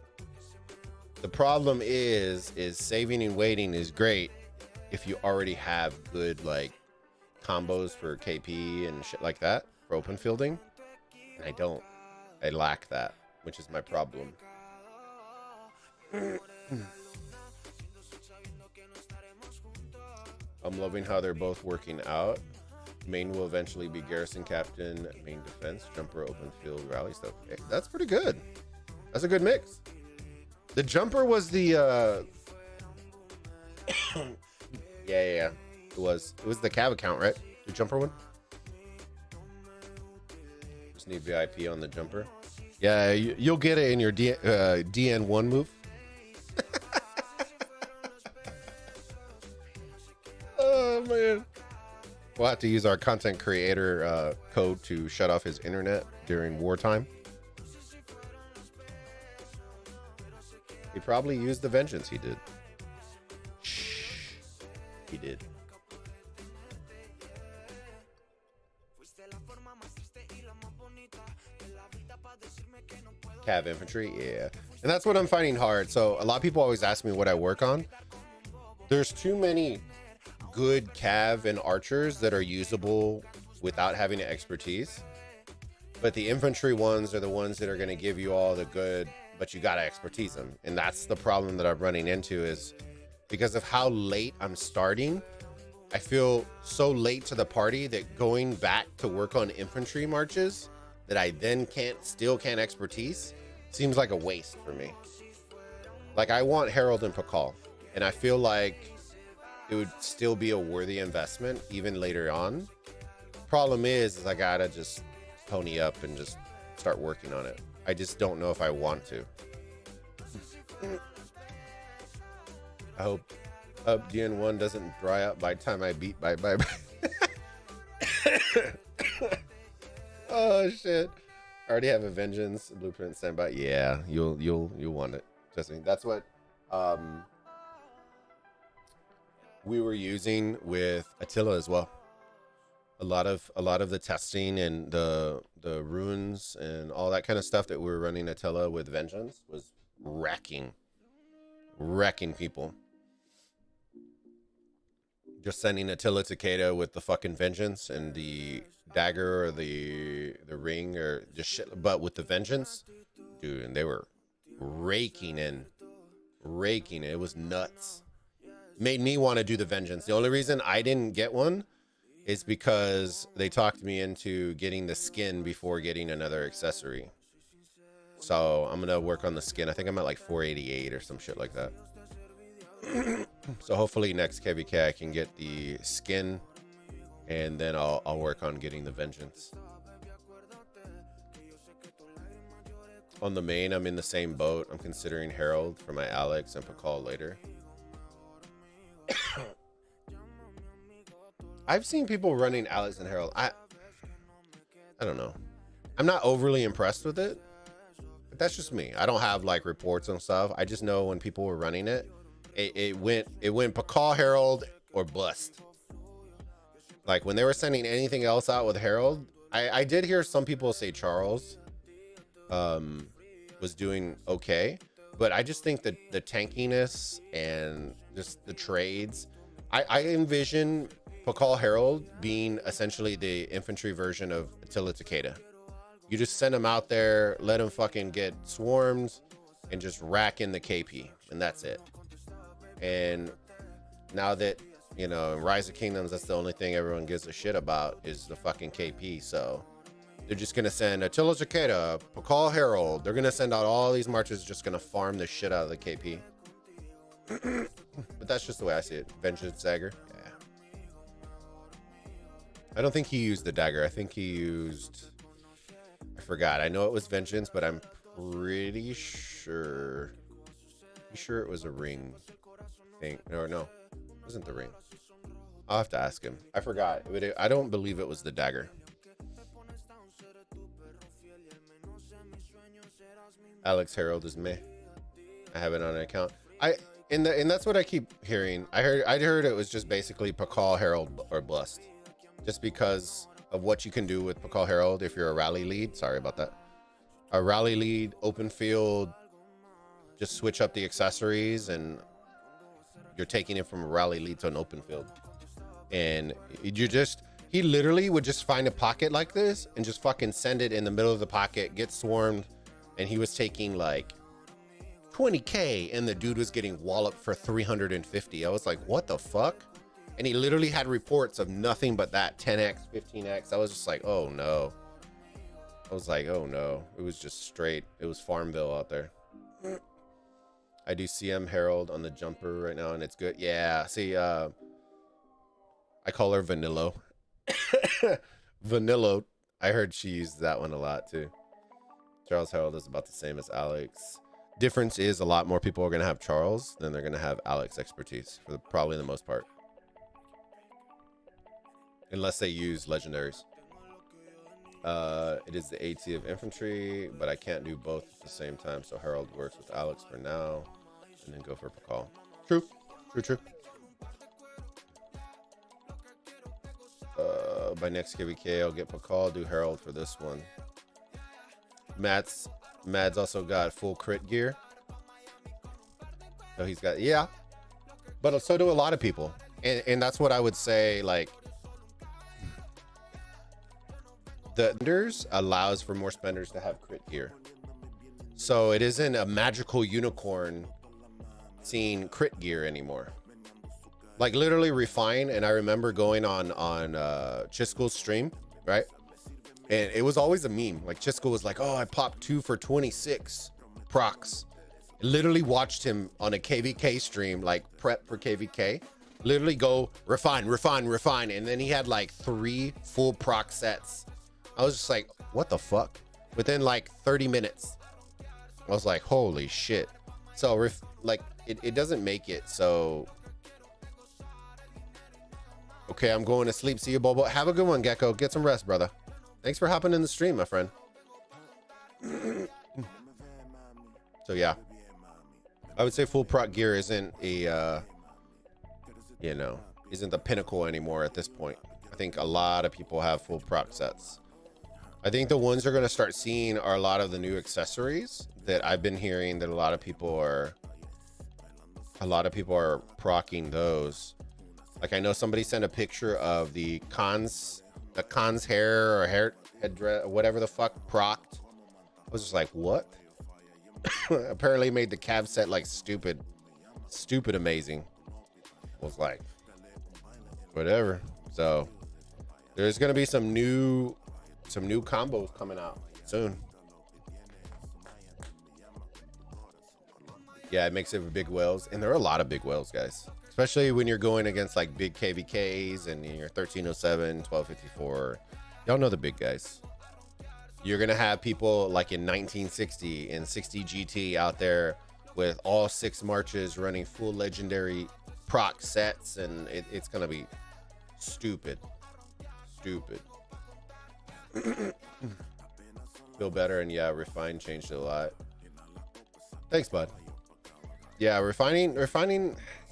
The problem is saving and waiting is great if you already have good like combos for KP and shit like that for open fielding. And I don't. I lack that, which is my problem. I'm loving how they're both working out. Main will eventually be Garrison Captain, main defense, jumper, open field, rally stuff. Hey, that's pretty good. That's a good mix. The jumper was the yeah. It was the cav account, right? The jumper one. Just need VIP on the jumper. Yeah, you'll get it in your DN1 move. Oh man. We'll have to use our content creator code to shut off his internet during wartime. He probably used the vengeance. He did. Shh. He did. Cav infantry, yeah. And that's what I'm finding hard. So a lot of people always ask me what I work on. There's too many good cav and archers that are usable without having expertise. But the infantry ones are the ones that are going to give you all the good, but you got to expertise them. And that's the problem that I'm running into, is because of how late I'm starting. I feel so late to the party that going back to work on infantry marches that I then still can't expertise seems like a waste for me. Like, I want Harold and Pakal, and I feel like it would still be a worthy investment even later on. Problem is I gotta just pony up and just start working on it. I just don't know if I want to. I hope DN1 doesn't dry up by the time I beat bye. Oh shit. I already have a vengeance blueprint standby. Yeah, you'll want it. Trust me. That's what we were using with Attila as well. A lot of the testing and the runes and all that kind of stuff that we were running Attila with vengeance was wrecking people. Just sending Attila to Kato with the fucking vengeance and the dagger or the ring or just shit, but with the vengeance, dude, and they were raking it. It was nuts. Made me want to do the vengeance. The only reason I didn't get one is because they talked me into getting the skin before getting another accessory. So I'm gonna work on the skin. I think I'm at like 488 or some shit like that. So hopefully next KVK I can get the skin, and then I'll work on getting the vengeance. On the main, I'm in the same boat. I'm considering Harold for my Alex and Pakal later. I've seen people running Alex and Harold. I don't know. I'm not overly impressed with it. But that's just me. I don't have like reports and stuff. I just know when people were running it, it went Pakal, Harold, or bust. Like when they were sending anything else out with Harold, I did hear some people say Charles was doing okay, but I just think that the tankiness and just the trades, I envision Pakal Herald being essentially the infantry version of Attila Takeda. You just send them out there, let them fucking get swarmed, and just rack in the KP, and that's it. And now that, you know, in Rise of Kingdoms, that's the only thing everyone gives a shit about is the fucking KP. So they're just gonna send Attila Takeda, Pakal Herald. They're gonna send out all these marches, just gonna farm the shit out of the KP. But that's just the way I see it. Vengeance Dagger. Yeah. I don't think he used the dagger. I think he used... I forgot. I know it was Vengeance, but I'm pretty sure... it was a ring thing. Or no, it wasn't the ring. I'll have to ask him. I forgot. I don't believe it was the dagger. Alex Herald is meh. I have it on an account. And that's what I keep hearing. I heard it was just basically Pakal Herald or Bust, just because of what you can do with Pakal Herald if you're a rally lead. Sorry about that. A rally lead, open field, just switch up the accessories, and you're taking it from a rally lead to an open field. And he literally would just find a pocket like this and just fucking send it in the middle of the pocket, get swarmed, and he was taking like 20k, and the dude was getting walloped for 350. I was like, what the fuck? And he literally had reports of nothing but that 10x, 15x. I was just like, oh no. I was like, oh no. It was just straight. It was Farmville out there. I do CM Herald on the jumper right now, and it's good. Yeah, see, I call her Vanillo. Vanillo. I heard she used that one a lot too. Charles Herald is about the same as Alex. Difference is a lot more people are going to have Charles than they're going to have Alex expertise for probably the most part. Unless they use legendaries. It is the AT of infantry, but I can't do both at the same time. So Herald works with Alex for now, and then go for Pakal. True. By next KVK, I'll get Pakal, do Herald for this one. Mad's also got full crit gear. So he's got, yeah. But so do a lot of people. And that's what I would say, like, the spenders allows for more spenders to have crit gear. So it isn't a magical unicorn seeing crit gear anymore. Like literally Refine, and I remember going on Chisco's stream, right? And it was always a meme. Like Chisco was like, oh, I popped 2 for 26 procs. Literally watched him on a KVK stream, like prep for KVK. Literally go refine. And then he had like 3 full proc sets. I was just like, what the fuck? Within like 30 minutes. I was like, holy shit. So like it doesn't make it. So, okay, I'm going to sleep. See you, Bulba. Have a good one, Gecko. Get some rest, brother. Thanks for hopping in the stream, my friend. So yeah, I would say full proc gear isn't a, isn't the pinnacle anymore at this point. I think a lot of people have full proc sets. I think the ones you're going to start seeing are a lot of the new accessories that I've been hearing that a lot of people are procking those. Like I know somebody sent a picture of the Khan's hair or headdress, whatever the fuck, procced. I was just like, what? Apparently made the cab set like stupid amazing. I was like, whatever. So there's gonna be some new combos coming out soon. Yeah, it makes it for big whales, and there are a lot of big whales, guys. Especially when you're going against like big KVKs and you're 1307, 1254. Y'all know the big guys. You're going to have people like in 1960 and 60 GT out there with all 6 marches running full legendary proc sets, and it's going to be stupid. Feel better, and yeah, Refine changed it a lot. Thanks, bud. Yeah, refining,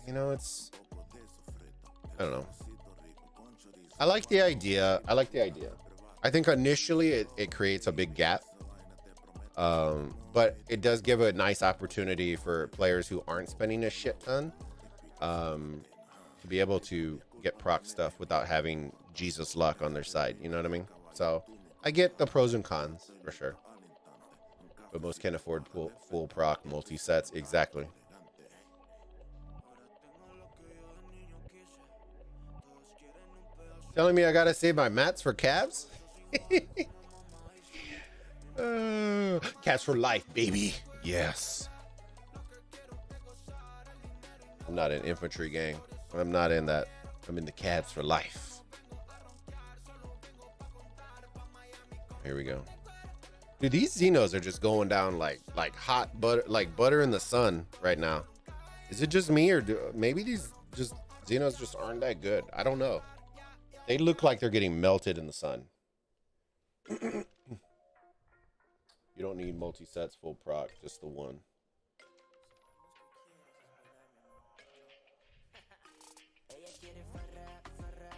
you know, it's, I don't know. I like the idea. I think initially it creates a big gap. But it does give a nice opportunity for players who aren't spending a shit ton to be able to get proc stuff without having Jesus luck on their side. You know what I mean? So I get the pros and cons for sure. But most can't afford full proc multi-sets. Exactly. Telling me I gotta save my mats for Cavs? Cavs for life, baby. Yes. I'm not in infantry, gang. I'm not in that. I'm in the Cavs for life. Here we go. Dude, these Xenos are just going down like hot butter, like butter in the sun right now. Is it just me, or maybe these Xenos just aren't that good? I don't know. They look like they're getting melted in the sun. You don't need multi-sets full proc, just the one.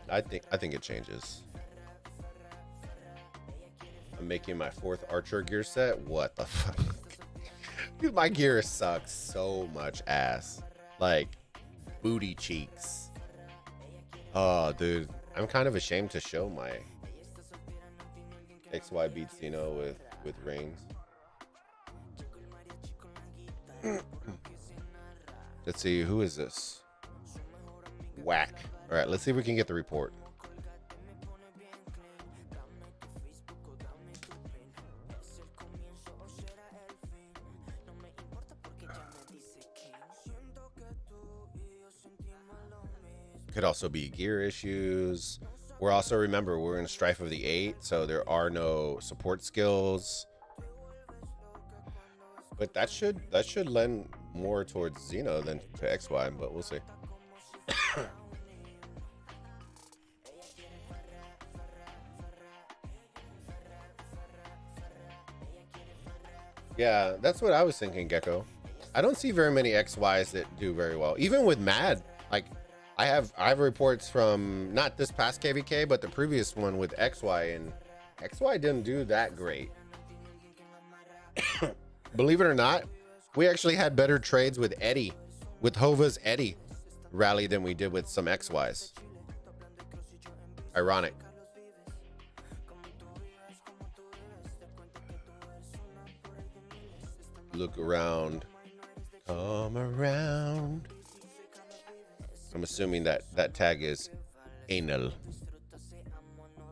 I think it changes. I'm making my 4th archer gear set. What the fuck? Dude, my gear sucks so much ass. Like booty cheeks. Oh, dude. I'm kind of ashamed to show my XY beats, you know, with rings. Let's see, who is this? Whack. All right, let's see if we can get the report. Could also be gear issues. We're also, remember, we're in Strife of the 8, so there are no support skills. But that should lend more towards Xeno than to XY, but we'll see. Yeah, that's what I was thinking, Gecko. I don't see very many XYs that do very well. Even with Mad, like I have reports from not this past KVK, but the previous one with XY, and XY didn't do that great. Believe it or not, we actually had better trades with Eddie, with Hova's Eddie rally than we did with some XYs. Ironic. Look around. Come around. I'm assuming that tag is anal,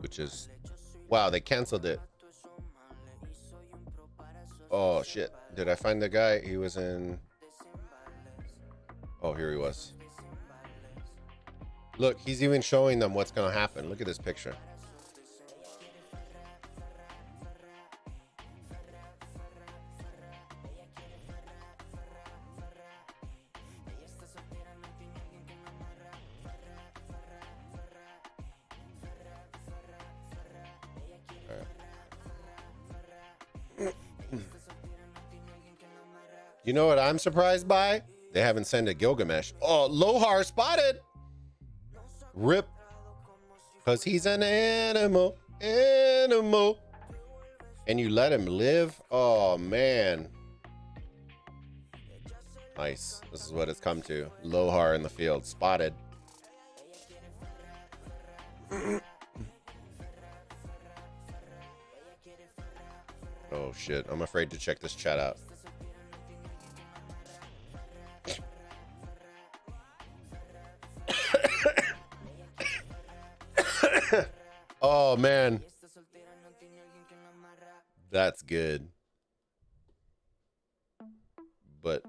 which is, wow, they canceled it. Oh shit, did I find the guy? He was in, oh, here he was. Look, he's even showing them what's gonna happen. Look at this picture. You know what I'm surprised by? They haven't sent a Gilgamesh. Oh, Lohar spotted. Rip. Because he's an animal. Animal. And you let him live? Oh, man. Nice. This is what it's come to. Lohar in the field. Spotted. Oh, shit. I'm afraid to check this chat out. Oh man, that's good, but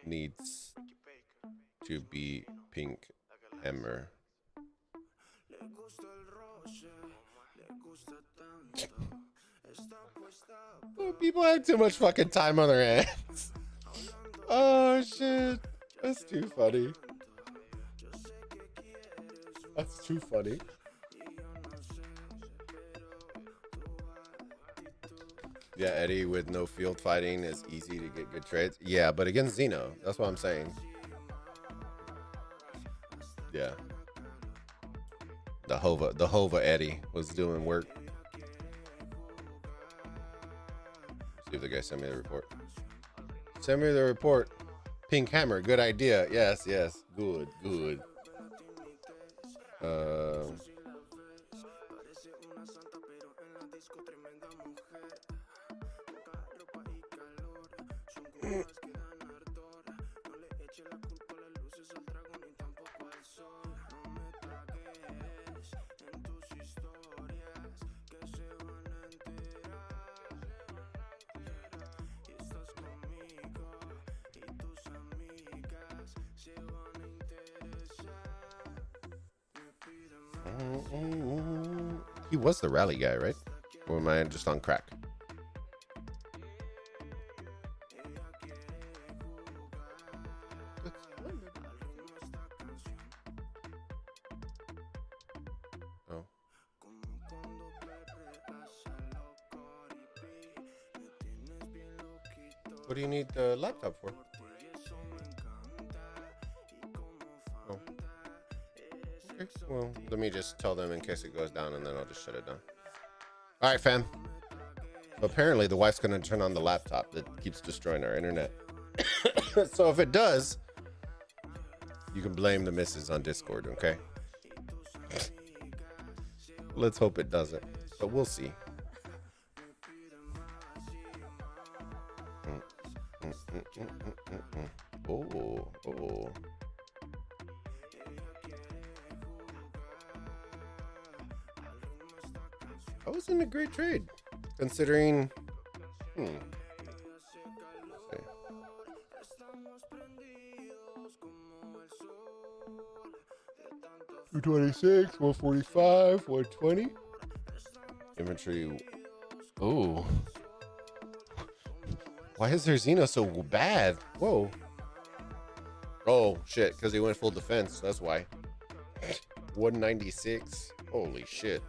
needs to be pink hammer. Oh, people have too much fucking time on their hands. Oh shit, that's too funny. That's too funny. Yeah, Eddie with no field fighting is easy to get good trades. Yeah, but against Xeno, that's what I'm saying. Yeah. The Hova Eddie was doing work. See if the guy sent me the report. Send me the report. Pink hammer, good idea. Yes, yes. Good, good. He was the rally guy, right? Or am I just on crack? Oh. What do you need the laptop for? Oh. Okay, well, let me just tell them in case it goes down, and then I'll just shut it down. All right, fam. Apparently, the wife's going to turn on the laptop that keeps destroying our internet. So if it does, you can blame the missus on Discord, okay? Let's hope it doesn't, but we'll see. Oh. That wasn't a great trade, considering. Let's see. 226, 145, 120. Inventory. Oh. Why is their Xeno so bad? Whoa. Oh, shit, because he went full defense. That's why. 196. Holy shit.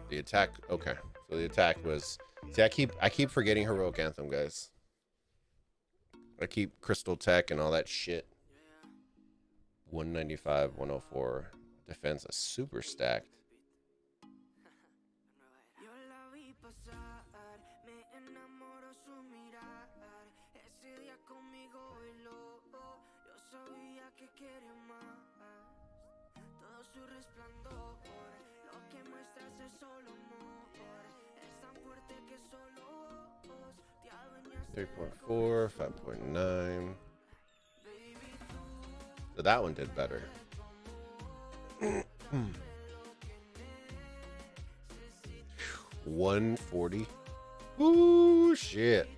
The attack. Okay. So the attack was. See, I keep forgetting Heroic Anthem, guys. I keep Crystal Tech and all that shit. 195, 104. Defense is super stacked. Three 3.4, 5.9. So that one did better. 140. Ooh, shit.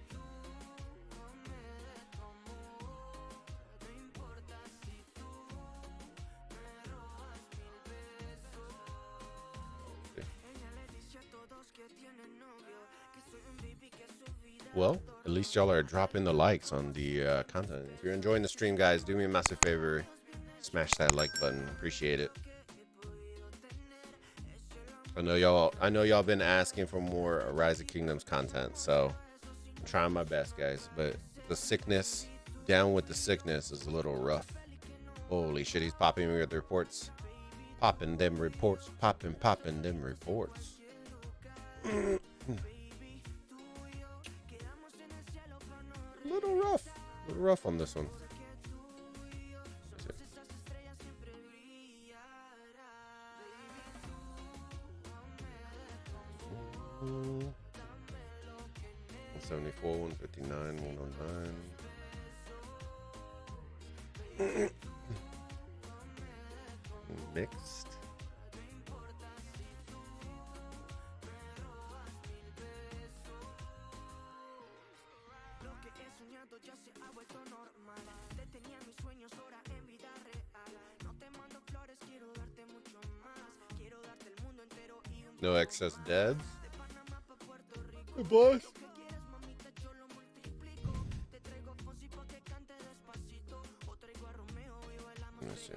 Well, at least y'all are dropping the likes on the content. If you're enjoying the stream, guys, do me a massive favor. Smash that like button. Appreciate it. I know y'all been asking for more Rise of Kingdoms content, so I'm trying my best, guys. But the sickness, down with the sickness, is a little rough. Holy shit, he's popping me with the reports. Popping them reports. Popping them reports. A little rough on this one. Mm. 174, 159, 109. Mixed. No excess deads. Hey, boss. Let me see.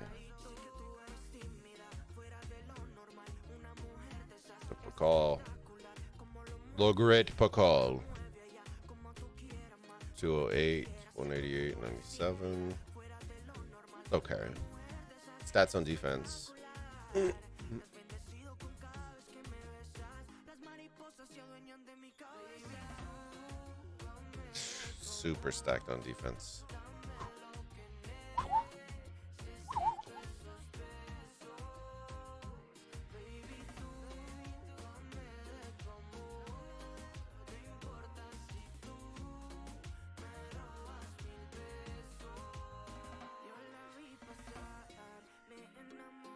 The Pakal. The Great Pakal. 208, 188, 97. Okay. Stats on defense. Super stacked on defense.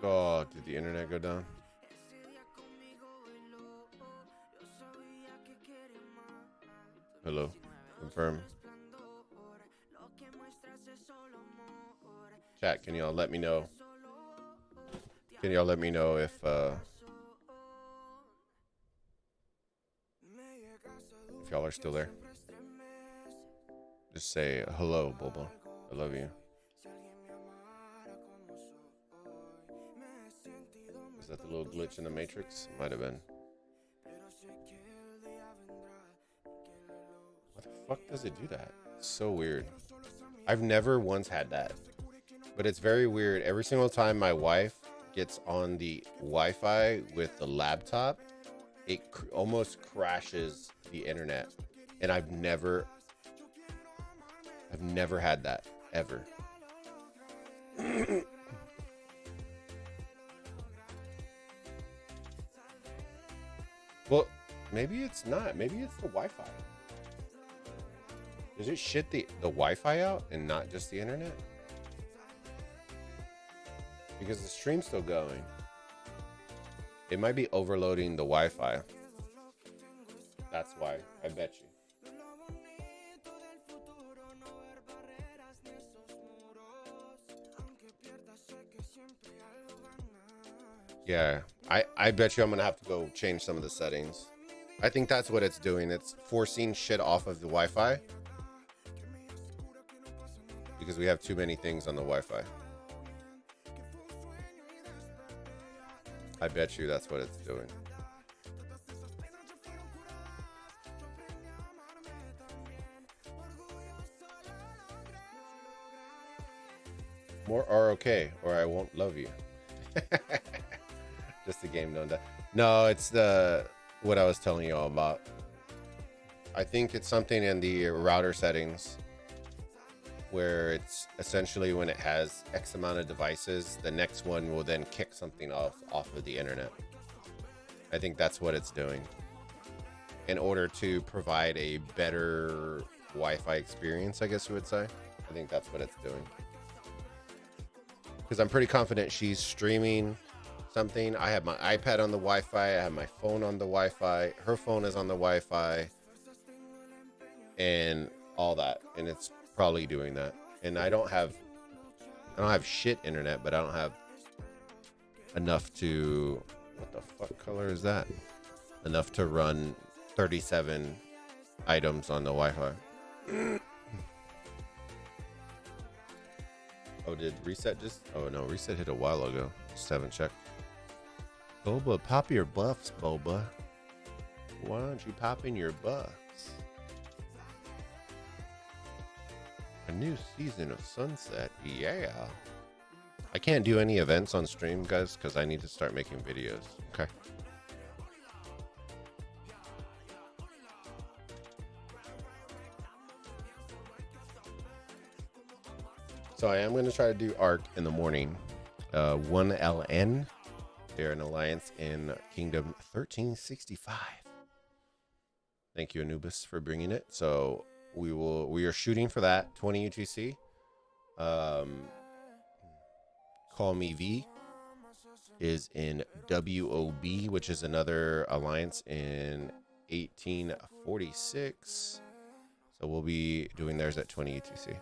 Oh, did the internet go down? Hello. Confirm. Chat, can y'all let me know? Can y'all let me know if y'all are still there? Just say hello, Bulba. I love you. Is that the little glitch in the Matrix? Might have been. What the fuck does it do that? It's so weird. I've never once had that. But it's very weird. Every single time my wife gets on the Wi-Fi with the laptop, it almost crashes the internet. And I've never had that ever. Well, maybe it's not. Maybe it's the Wi-Fi. Does it shit the Wi-Fi out and not just the internet? Because the stream's still going. It might be overloading the Wi-Fi. That's why, I bet you. Yeah, I bet you I'm gonna have to go change some of the settings. I think that's what it's doing. It's forcing shit off of the Wi-Fi. Because we have too many things on the Wi-Fi. I bet you that's what it's doing. More ROK or I won't love you. Just the game known that. No, it's the what I was telling you all about. I think it's something in the router settings where it's essentially when it has X amount of devices, the next one will then kick something off of the internet. I think that's what it's doing in order to provide a better Wi-Fi experience, I guess you would say. I think that's what it's doing. Because I'm pretty confident she's streaming something. I have my iPad on the Wi-Fi. I have my phone on the Wi-Fi. Her phone is on the Wi-Fi. And all that. And it's probably doing that. And I don't have shit internet, but I don't have enough to, what the fuck color is that? Enough to run 37 items on the Wi-Fi. Oh, did reset just? Oh no, reset hit a while ago. Just haven't checked. Bulba, pop your buffs, Bulba. Why don't you pop in your buffs? A new season of Sunset, yeah. I can't do any events on stream, guys, because I need to start making videos. Okay. So I am going to try to do ARC in the morning. 1LN. They're an alliance in Kingdom 1365. Thank you, Anubis, for bringing it. So we are shooting for that 20 UTC. Call Me V is in WOB, which is another alliance in 1846. So we'll be doing theirs at 20 UTC.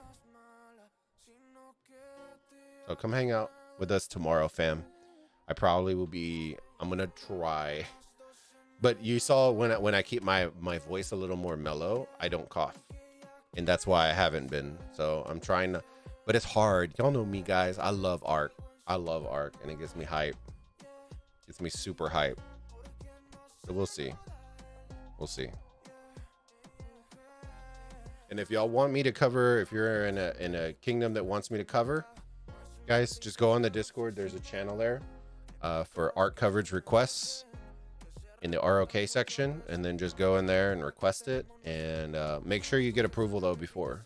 So come hang out with us tomorrow, fam. I probably will be, I'm going to try. But you saw when I keep my voice a little more mellow, I don't cough. And that's why I haven't been. So I'm trying to, but it's hard. Y'all know me, guys. I love ARC. I love ARC, and it gets me hype. Gets me super hype. So we'll see. We'll see. And if y'all want me to cover, if you're in a kingdom that wants me to cover, guys, just go on the Discord. There's a channel there for ARC coverage requests in the ROK section, and then just go in there and request it, and make sure you get approval though before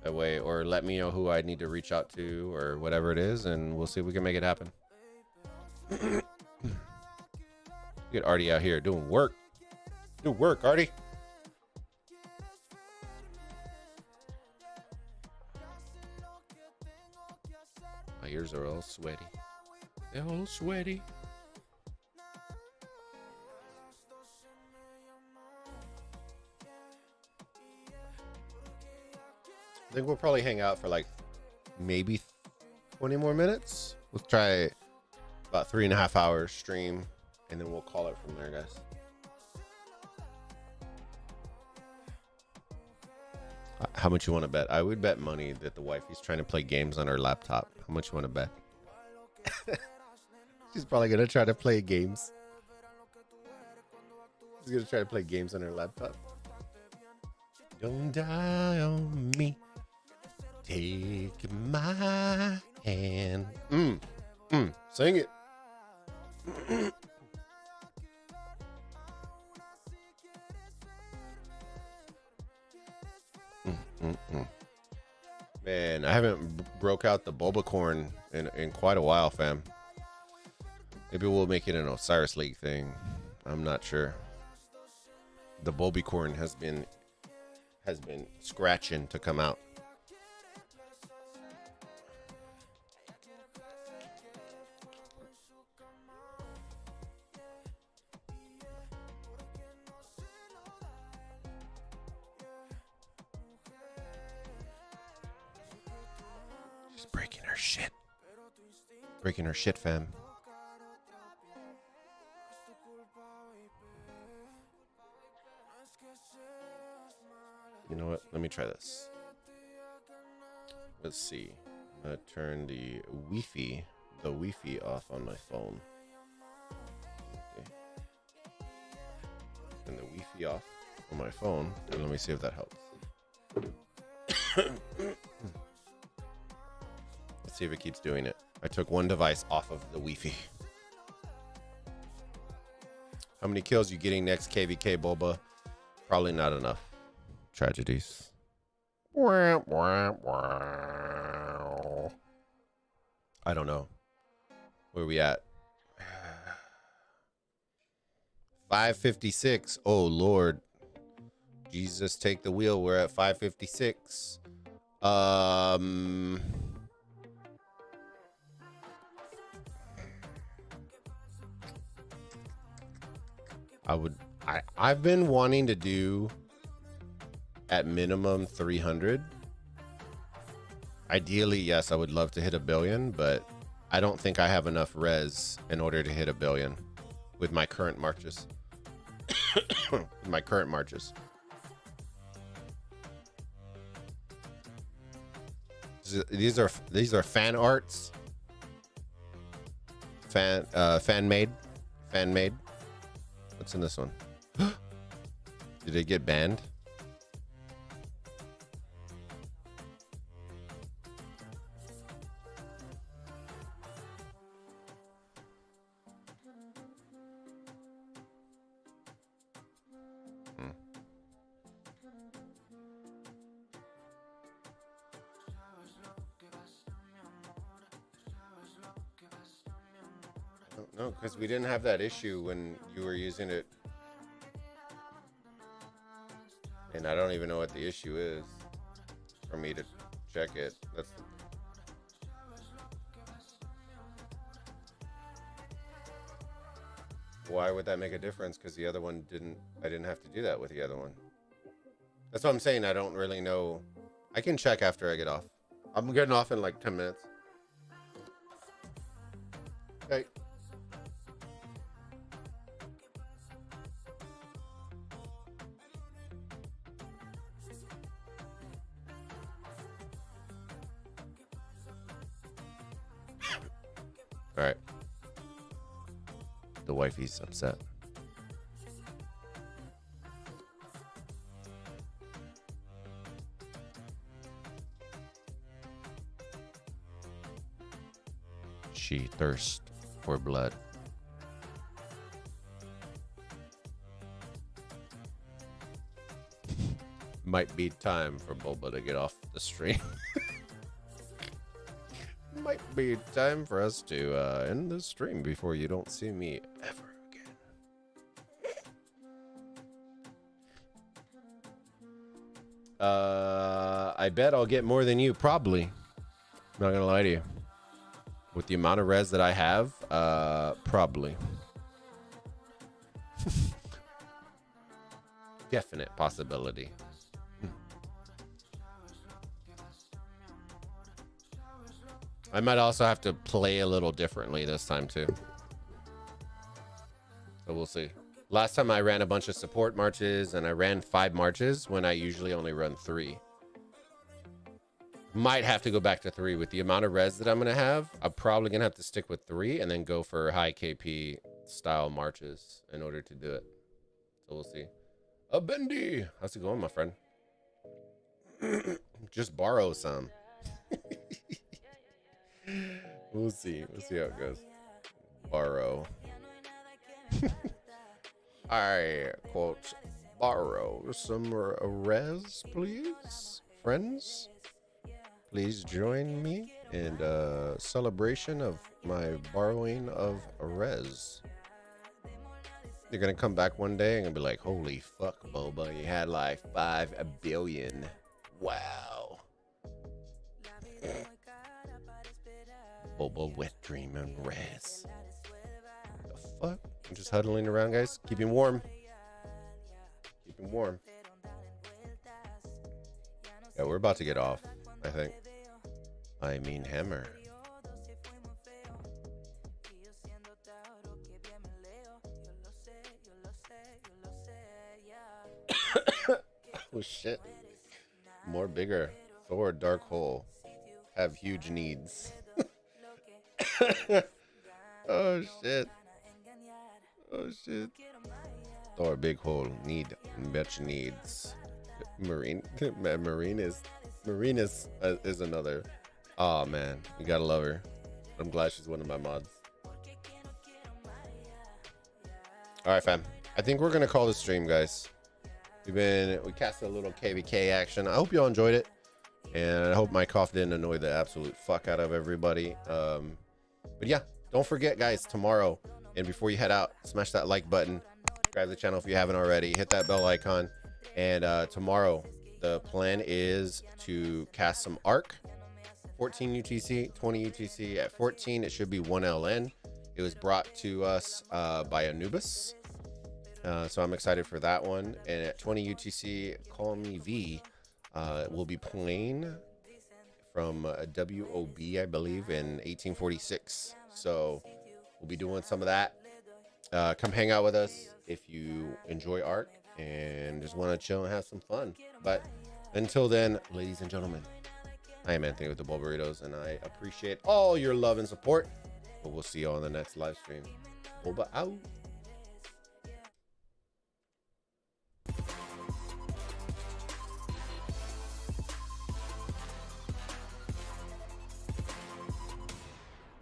that way, or let me know who I need to reach out to or whatever it is, and we'll see if we can make it happen. Get Artie out here doing work. Do work, Artie. My ears are all sweaty. Still sweaty. I think we'll probably hang out for like maybe 20 more minutes. We'll try about 3.5 hours stream, and then we'll call it from there, guys. How much you want to bet? I would bet money that the wifey's trying to play games on her laptop. How much you want to bet? She's probably gonna try to play games. She's gonna try to play games on her laptop. Don't die on me. Take my hand. Sing it. Man, I haven't broke out the Bulba corn in quite a while, fam. Maybe we'll make it an Osiris League thing. I'm not sure. The Bulby corn has been scratching to come out. She's breaking her shit. Breaking her shit, fam. You know what? Let me try this. Let's see. I'm gonna turn the Wi-Fi off on my phone. Okay. Turn the Wi-Fi off on my phone, and let me see if that helps. Let's see if it keeps doing it. I took one device off of the Wi-Fi. How many kills you getting next, KVK Bulba? Probably not enough. Tragedies. I don't know. Where are we at? 5:56. Oh Lord. Jesus, take the wheel. We're at 5:56. I've been wanting to do at minimum 300. Ideally, yes, I would love to hit 1 billion, but I don't think I have enough res in order to hit 1 billion with my current marches. My current marches. These are fan arts. Fan made. What's in this one? Did it get banned? No, because we didn't have that issue when you were using it. And I don't even know what the issue is for me to check it. That's why would that make a difference? Because the other one didn't. I didn't have to do that with the other one. That's what I'm saying. I don't really know. I can check after I get off. I'm getting off in like 10 minutes. Okay. All right. The wifey's upset. She thirsts for blood. Might be time for Bulba to get off the stream. Might be time for us to end the stream before you don't see me ever again. I bet I'll get more than you, probably. I'm not gonna lie to you. With the amount of res that I have, Probably. Definite possibility. I might also have to play a little differently this time too. So we'll see. Last time I ran a bunch of support marches and I ran 5 marches when I usually only run 3. Might have to go back to 3 with the amount of res that I'm going to have. I'm probably going to have to stick with 3 and then go for high KP style marches in order to do it. So we'll see. Bendy, how's it going, my friend? Just borrow some. We'll see. We'll see how it goes. Borrow. I quote, borrow some res, please, friends. Please join me in celebration of my borrowing of res. You're gonna come back one day and gonna be like, holy fuck, Bulba, you had like 5 billion. Wow. Bulba wet dream and res. The fuck? I'm just huddling around, guys. Keep him warm. Keep him warm. Yeah, we're about to get off, I think. I mean hammer. Oh shit. More bigger. Thor dark hole. Have huge needs. Oh shit. Oh shit. Thor big hole. Need much needs. Marine is another. Oh man, you gotta love her. I'm glad she's one of my mods. All right, fam. I think we're gonna call this stream, guys. We casted a little KVK action. I hope y'all enjoyed it, and I hope my cough didn't annoy the absolute fuck out of everybody. But yeah, don't forget, guys, tomorrow and before you head out, smash that like button, subscribe to the channel if you haven't already, hit that bell icon, and tomorrow the plan is to cast some Arc. 14 UTC, 20 UTC. At 14, it should be 1 LN. It was brought to us by Anubis. So I'm excited for that one. And at 20 UTC, Call Me V will be playing from WOB, I believe, in 1846. So we'll be doing some of that. Come hang out with us if you enjoy Arc and just want to chill and have some fun. But until then, ladies and gentlemen, I am Anthony with the Bulbaritos, and I appreciate all your love and support. But we'll see you on the next live stream. Bulba out.